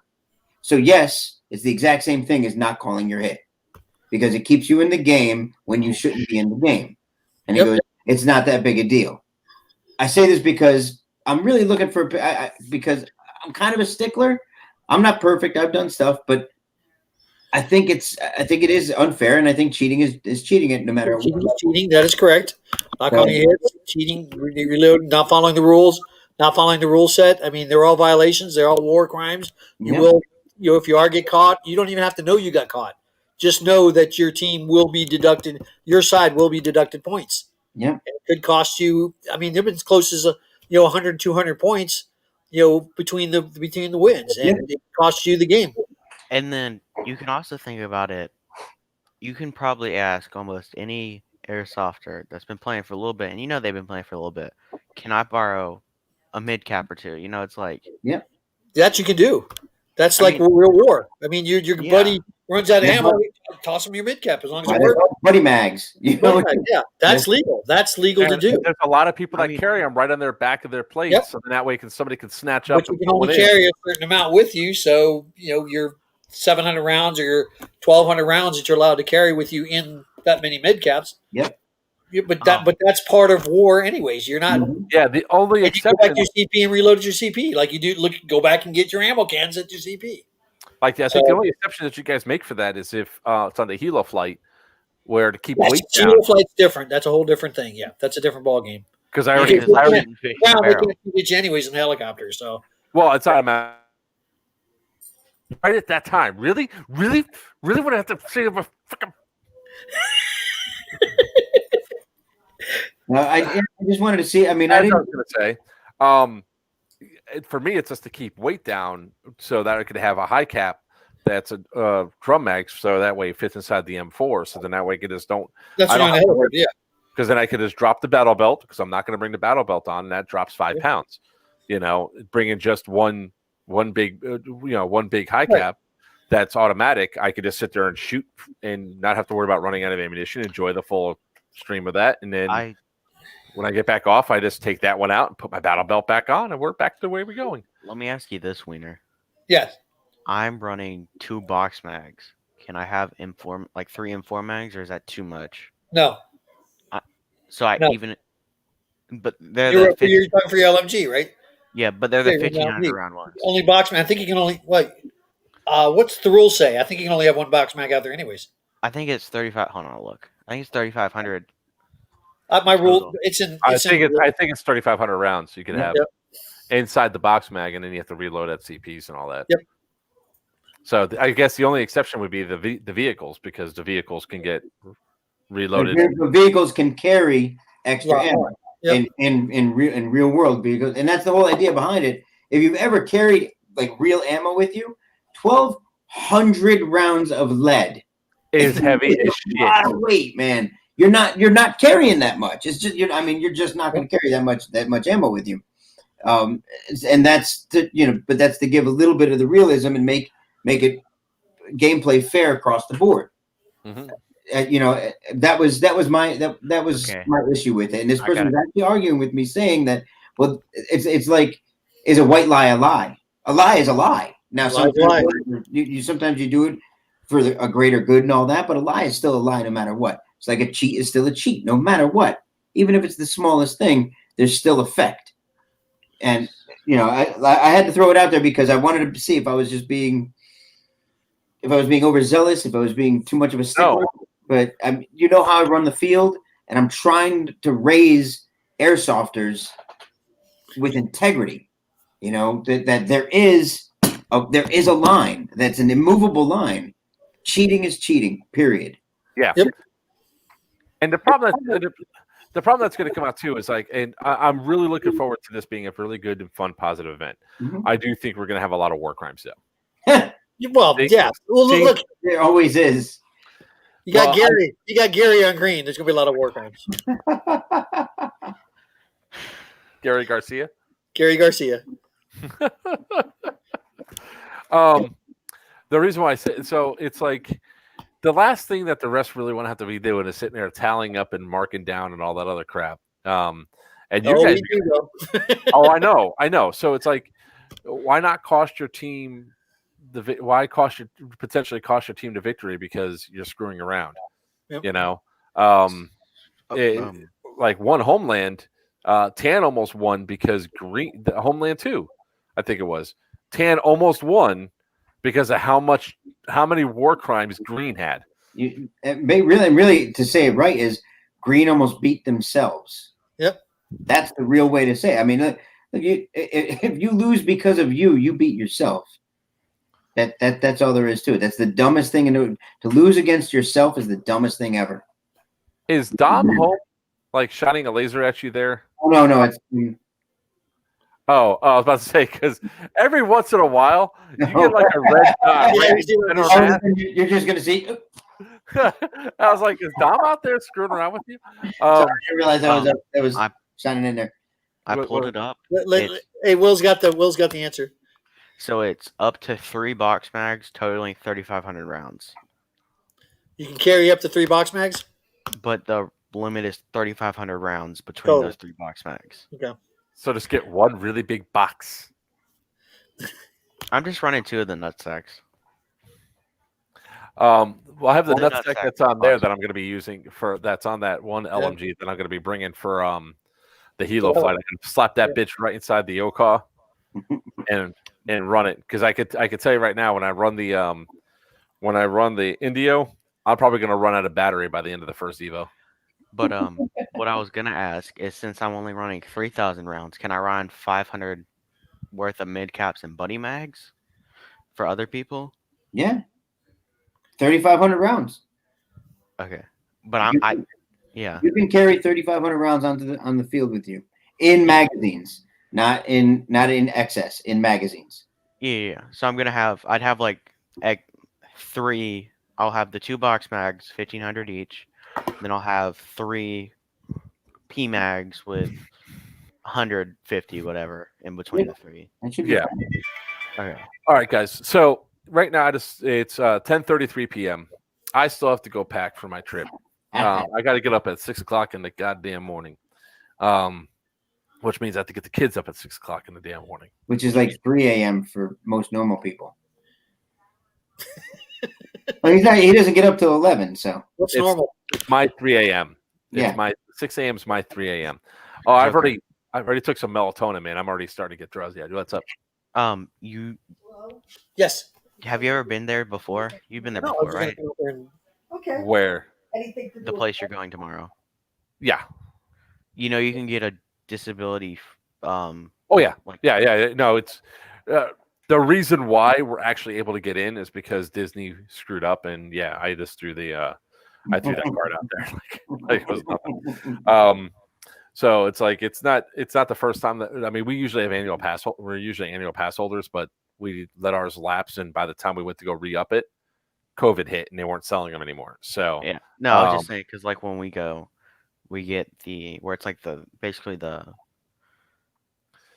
So yes, it's the exact same thing as not calling your hit, because it keeps you in the game when you shouldn't be in the game. And he goes, it's not that big a deal. I say this because I'm really looking for because I'm kind of a stickler. I'm not perfect. I've done stuff, but I think it is unfair, and I think cheating is cheating it no matter what. Cheating, that is correct. Not calling hits, cheating, reloading, not following the rules, not following the rule set. I mean, they're all violations. They're all war crimes. You will, if you are get caught, you don't even have to know you got caught. Just know that your team will be deducted. Your side will be deducted points. Yeah, and it could cost you. I mean, they've been as close as 100, 200 points. Between the wins, and it costs you the game. And then you can also think about it. You can probably ask almost any airsofter that's been playing for a little bit, and they've been playing for a little bit. Can I borrow a mid cap or two? It's like that you can do. That's like real war. I mean, your buddy runs out of ammo, toss him your mid cap as long as it works. Buddy mags, yeah, that's legal. That's legal to do. There's a lot of people that carry them right on their back of their plate, so that way somebody can snatch up. But you can only carry a certain amount with you, so your 700 rounds or your 1,200 rounds that you're allowed to carry with you in that many mid caps. Yep. But that's part of war, anyways. You're not. Yeah, the only exception. You go back to your CP and reload your CP like you do. Go back and get your ammo cans at your CP. I think the only exception that you guys make for that is if it's on the helo flight, where to keep weight down. Helo flight's different. That's a whole different thing. Yeah, that's a different ball game. Because I already they can't get you anyways in the helicopter. So it's not a matter. Right at that time, really would I have to say a freaking. I just wanted to see. I mean, I was going to say, for me, it's just to keep weight down so that I could have a high cap that's a drum mag, so that way it fits inside the M4. So then that way I just don't. That's because then I could just drop the battle belt, because I'm not going to bring the battle belt on, and that drops 5 pounds. Bringing just one big high cap. That's automatic. I could just sit there and shoot and not have to worry about running out of ammunition. Enjoy the full stream of that, and then when I get back off, I just take that one out and put my battle belt back on, and we're back to the way we're going. Let me ask you this, Wiener. Yes. I'm running 2 box mags. Can I have 3 M4 mags, or is that too much? No. But they're you're talking for your LMG, right? Yeah, but they're the 1,500 round ones. Only box mag. I think you can only what's the rule say? I think you can only have 1 box mag out there, anyways. I think it's 35. Hold on, look. I think it's 3,500. My rule, it's in. I think it's 3,500 rounds you can have inside the box mag, and then you have to reload at CPs and all that. Yep. So I guess the only exception would be the vehicles, because the vehicles can get reloaded. The vehicles can carry extra ammo in real world vehicles, and that's the whole idea behind it. If you've ever carried real ammo with you, 1,200 rounds of lead is heavy as shit. A lot of weight, man. You're not carrying that much. It's just you're just not going to carry that much ammo with you. And that's but that's to give a little bit of the realism and make it gameplay fair across the board. Mm-hmm. That was my issue with it. And this person was actually arguing with me, saying that, well, it's like, is a white lie a lie? A lie is a lie. Now, sometimes you do it for a greater good and all that, but a lie is still a lie no matter what. It's like a cheat is still a cheat no matter what. Even if it's the smallest thing, there's still effect. And I had to throw it out there because I wanted to see if I was being overzealous, if I was being too much of a stickler. No. But how I run the field, and I'm trying to raise airsofters with integrity. You know that there is a line that's an immovable line. Cheating is cheating. Period. Yeah. Yep. And the problem that's going to come out too is like, and I'm really looking forward to this being a really good and fun, positive event. Mhm. I do think we're going to have a lot of war crimes though. Well, yeah. Well, look, There always is. you got Gary. You got Gary on green. There's gonna be a lot of war crimes. Gary Garcia. Gary Garcia. The reason why I say so, it's like the last thing that the refs really want to have to be doing is sitting there tallying up and marking down and all that other crap. And you guys, we do, though. oh, I know. So it's like, why not cost your team potentially cost your team the victory because you're screwing around? Yep. You know, like one Homeland, Tan almost won because the Homeland 2, I think it was. Tan almost won because of how many war crimes Green had. Really, to say it right is Green almost beat themselves. Yep. That's the real way to say it. I mean, if you lose because of you beat yourself. That's all there is to it. That's the dumbest thing. To lose against yourself is the dumbest thing ever. Is Dom home like shining a laser at you there? Oh, no. It's Oh, I was about to say, because every once in a while you get like a red dot. You're just gonna see. I was like, is Dom out there screwing around with you? Sorry, I realized that was shining in there. I pulled it up. Hey, Will's got the answer. So it's up to 3 box mags, totaling 3,500 rounds. You can carry up to 3 box mags, but the limit is 3,500 rounds between those 3 box mags. Okay. So just get one really big box. I'm just running 2 of the nutsacks. Well, I have the nutsack that's on there that I'm going to be using that's on that one LMG that I'm going to be bringing for the Hilo flight. I can slap that bitch right inside the Yokaw and run it, because I could tell you right now, when I run the Indio, I'm probably going to run out of battery by the end of the first Evo. But what I was gonna ask is, since I'm only running 3,000 rounds, can I run 500 worth of mid caps and buddy mags for other people? Yeah, 3,500 rounds. Okay, but yeah. You can carry 3,500 rounds on the field with you in magazines, not in excess, in magazines. Yeah. So I'd have like 3. I'll have the 2 box mags, 1,500 each. Then I'll have 3 P mags with 150 whatever in between the 3. That should be Okay. All right, guys. So right now it's 10:33 p.m. I still have to go pack for my trip. I got to get up at 6 o'clock in the goddamn morning, which means I have to get the kids up at 6 o'clock in the damn morning. Which is like 3 a.m. for most normal people. Well, he doesn't get up till 11. So what's normal? It's my 3 a.m. It's my 6 a.m. is my 3 a.m. Oh, I've already took some melatonin, man. I'm already starting to get drowsy. What's up? Yes. Have you ever been there before? You've been there before, right? Okay. Where? Anything to do The place you're going tomorrow. Yeah. You know, you can get a disability. Oh yeah. Yeah. No, it's the reason why we're actually able to get in is because Disney screwed up, and I just threw that card out there. Like it was nothing. So it's like it's not the first time that we usually have annual pass. We're usually annual pass holders, but we let ours lapse, and by the time we went to go re-up it, COVID hit, and they weren't selling them anymore. So yeah, no, I was just saying, because like when we go, we get where it's like basically the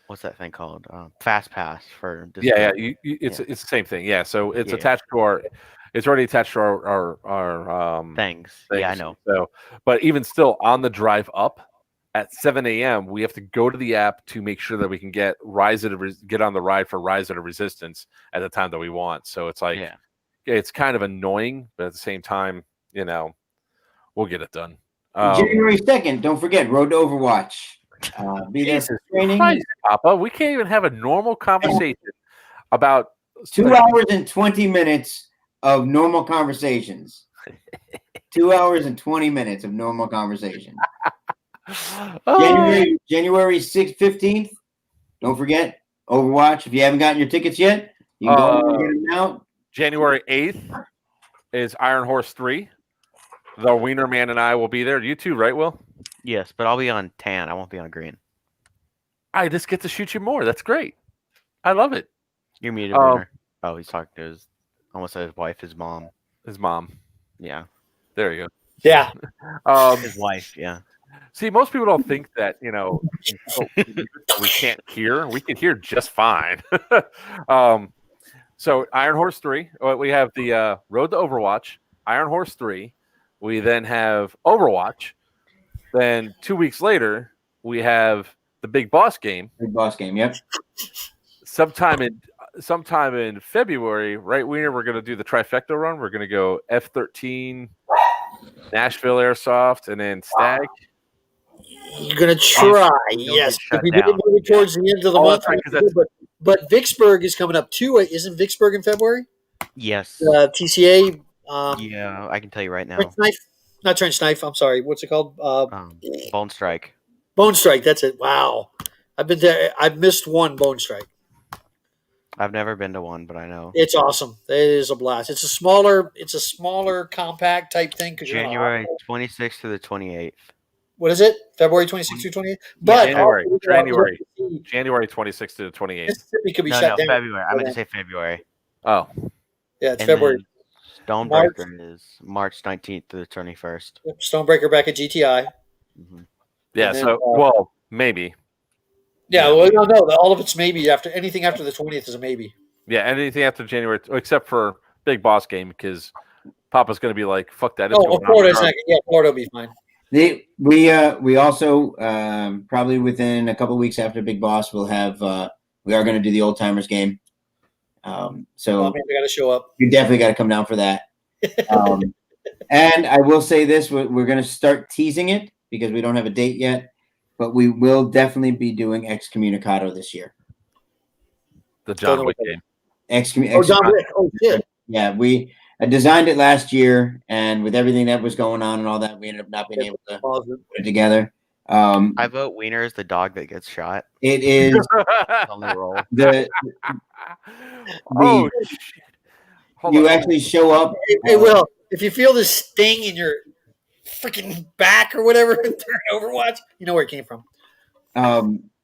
what's that thing called? Fast pass for Disney. It's the same thing. Yeah, so it's attached to it's already attached to our things. Yeah, I know. So, but even still, on the drive up at 7 a.m., we have to go to the app to make sure that we can get get on the ride for Rise of the Resistance at the time that we want. So it's like, it's kind of annoying, but at the same time, we'll get it done. January 2nd, don't forget, Road to Overwatch. Be there for training. Christ, Papa, we can't even have a normal conversation about 2 hours and 20 minutes of normal conversations. 2 hours and 20 minutes of normal conversation. January 6th, 15th. Don't forget Overwatch. If you haven't gotten your tickets yet, you can go and get them now. January 8th is Iron Horse 3. The Wiener Man and I will be there. You too, right, Will? Yes, but I'll be on tan. I won't be on green. I just get to shoot you more. That's great. I love it. You're muted, Wiener. Oh, he's talking to his, almost his wife, his mom. His mom. Yeah. There you go. Yeah. His wife, yeah. See, most people don't think that, we can't hear. We can hear just fine. So Iron Horse 3, we have the Road to Overwatch, Iron Horse 3. We then have Overwatch. Then 2 weeks later, we have the Big Boss game. Big Boss game, yep. Sometime in February, right, Wiener, we're going to do the trifecta run. We're going to go F13, Nashville Airsoft, and then Stag. You're gonna try, yes. We did move it towards the end of the month, but Vicksburg is coming up too. Isn't Vicksburg in February? Yes. TCA. Yeah, I can tell you right now. Trench knife. I'm sorry. What's it called? Bone Strike. Bone Strike. That's it. Wow. I've been there. I've missed one Bone Strike. I've never been to one, but I know it's awesome. It is a blast. It's a smaller, compact type thing. January 26th to the 28th. What is it? February 26th through 28th? But January 26th to the 28th. Mississippi could be shut down. February. I meant to say February. Oh. Yeah, it's February. Stonebreaker is March 19th to the 21st. Yep, Stonebreaker back at GTI. Mm-hmm. Yeah, then, maybe. Yeah, well, no, all of it's maybe. Anything after the 20th is a maybe. Yeah, anything after January, except for Big Boss game, because Papa's going to be like, fuck that. Florida will be fine. We also probably within a couple of weeks after Big Boss, we'll have we are going to do the old timers game. So we got to show up. You definitely got to come down for that. And I will say this: we're going to start teasing it because we don't have a date yet, but we will definitely be doing Excommunicado this year. The John Wick game. John Wick! Oh shit! Yeah, I designed it last year, and with everything that was going on and all that, we ended up not being able to put it together. I vote Wiener is the dog that gets shot. It is on the roll. You actually show up. Hey, Will, if you feel this sting in your freaking back or whatever during Overwatch, you know where it came from.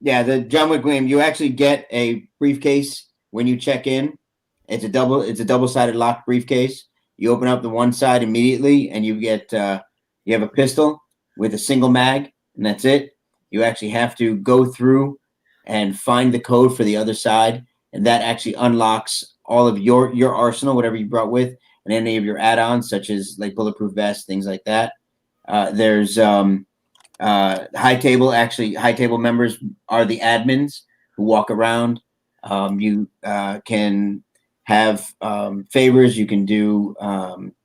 Yeah, the John Wick game. You actually get a briefcase when you check in. It's a double-sided locked briefcase. You open up the one side immediately, and you get you have a pistol with a single mag, and that's it. You actually have to go through and find the code for the other side, and that actually unlocks all of your arsenal, whatever you brought with, and any of your add-ons, such as like bulletproof vests, things like that. There's high table. Actually, high table members are the admins who walk around. You can have favors. You can do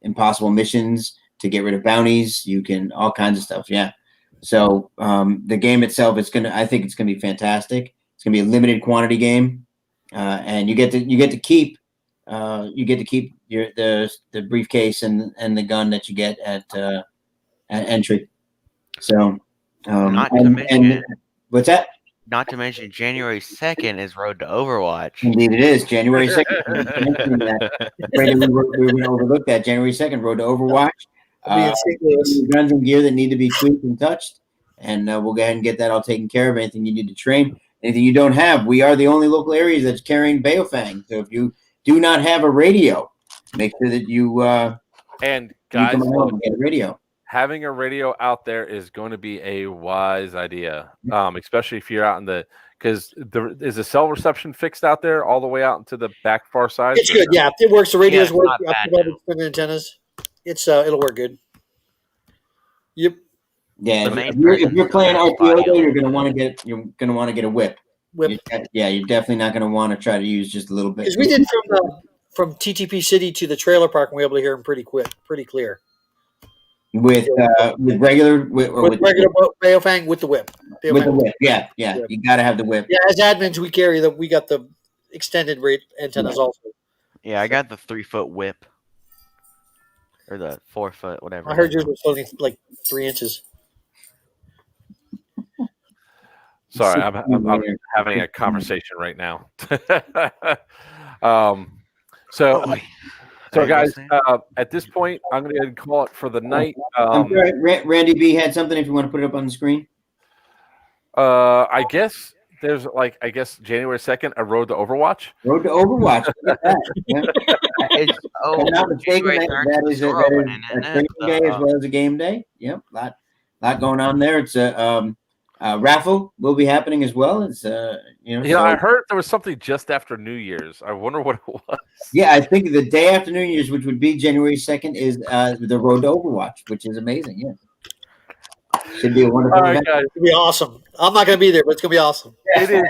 impossible missions to get rid of bounties. You can all kinds of stuff. Yeah. So the game itself, I think it's gonna be fantastic. It's gonna be a limited quantity game, and you get to keep the briefcase and the gun that you get at entry. So what's that? Not to mention January 2nd is Road to Overwatch. Indeed it is. January 2nd. We were going to overlook that. January 2nd, Road to Overwatch. Guns and gear that need to be tweaked and touched. And we'll go ahead and get that all taken care of. Anything you need to train. Anything you don't have. We are the only local area that's carrying Baofang. So if you do not have a radio, make sure that you and guys, get a radio. Having a radio out there is going to be a wise idea, especially if you're out in because is the cell reception fixed out there all the way out into the back far side? It's good, yeah. It works. The radios work. The antennas. It's it'll work good. Yep. Yeah. If you're playing RPO, though, you're gonna want to get a whip. You're definitely not gonna want to try to use just a little bit. Because we did from TTP City to the trailer park, and we were able to hear them pretty clear. With regular Baofang with the whip. With the whip, yeah. You got to have the whip. Yeah, as admins, we got the extended rate antennas also. Yeah, I got the 3-foot whip or the 4-foot, whatever. I heard yours was only like 3 inches. Sorry, I'm having a conversation right now. So guys, at this point, I'm going to call it for the night. I'm sorry, Randy B had something. If you want to put it up on the screen, I guess there's January 2nd, a Road to Overwatch. Road to Overwatch. Look at that. Yeah. If I'm not mistaken, that is a training day as well as a game day. Yep, lot going on there. It's a raffle will be happening as well. It's I heard there was something just after New Year's. I wonder what it was. Yeah, I think the day after New Year's, which would be January 2nd, is the Road to Overwatch, which is amazing. Yeah, should be a wonderful event. It's gonna be awesome. I'm not gonna be there, but it's gonna be awesome. It is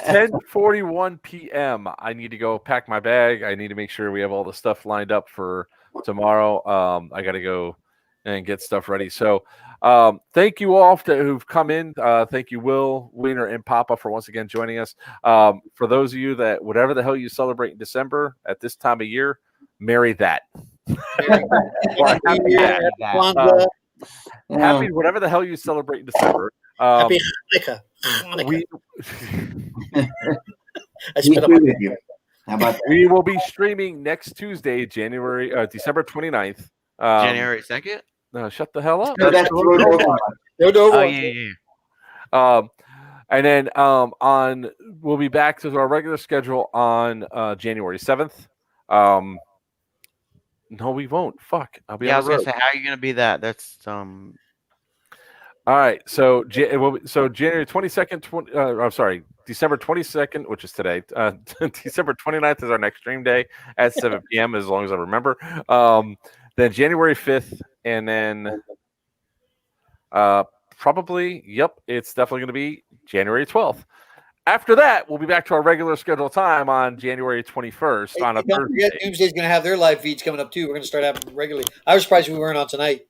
10:41 p.m. I need to go pack my bag. I need to make sure we have all the stuff lined up for tomorrow. I got to go and get stuff ready. So thank you all who've come in. Thank you, Will, Wiener, and Papa for once again joining us. For those of you that whatever the hell you celebrate in December at this time of year, marry that. Happy whatever the hell you celebrate in December. Happy Hanukkah. I agree with you. How about that? We will be streaming next Tuesday, December 29th. January 2nd? No, shut the hell up. No, that's Road to Overwatch. Oh, yeah. And then we'll be back to our regular schedule on January 7th. No, we won't. Fuck. I'll be on I was the road. gonna say, how are you gonna be that? That's All right. So January 22nd. I'm sorry, December 22nd, which is today. December 29th is our next stream day at 7 p.m. as long as I remember. Then January 5th, and then probably, it's definitely going to be January 12th. After that, we'll be back to our regular scheduled time on January 21st on a Thursday. Doomsday's going to have their live feeds coming up too. We're going to start having them regularly. I was surprised we weren't on tonight.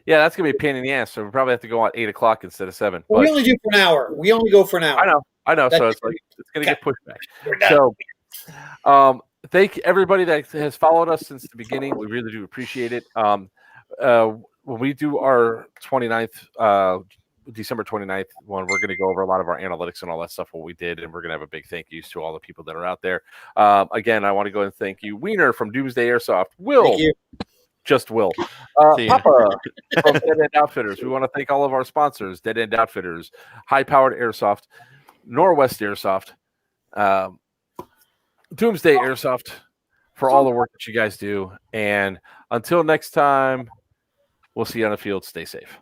Yeah, that's going to be a pain in the ass. So we probably have to go at 8 o'clock instead of 7. Well, we only do for an hour. We only go for an hour. I know. So it's going to get pushed back. So, thank everybody that has followed us since the beginning. We really do appreciate it. When we do our 29th, December 29th one, we're going to go over a lot of our analytics and all that stuff, what we did, and we're going to have a big thank yous to all the people that are out there. Again, I want to go and thank you, Wiener from Doomsday Airsoft, Will, just Will, Papa from Dead End Outfitters. We want to thank all of our sponsors, Dead End Outfitters, High Powered Airsoft, Norwest Airsoft, Doomsday Airsoft, for all the work that you guys do. And until next time, we'll see you on the field. Stay safe.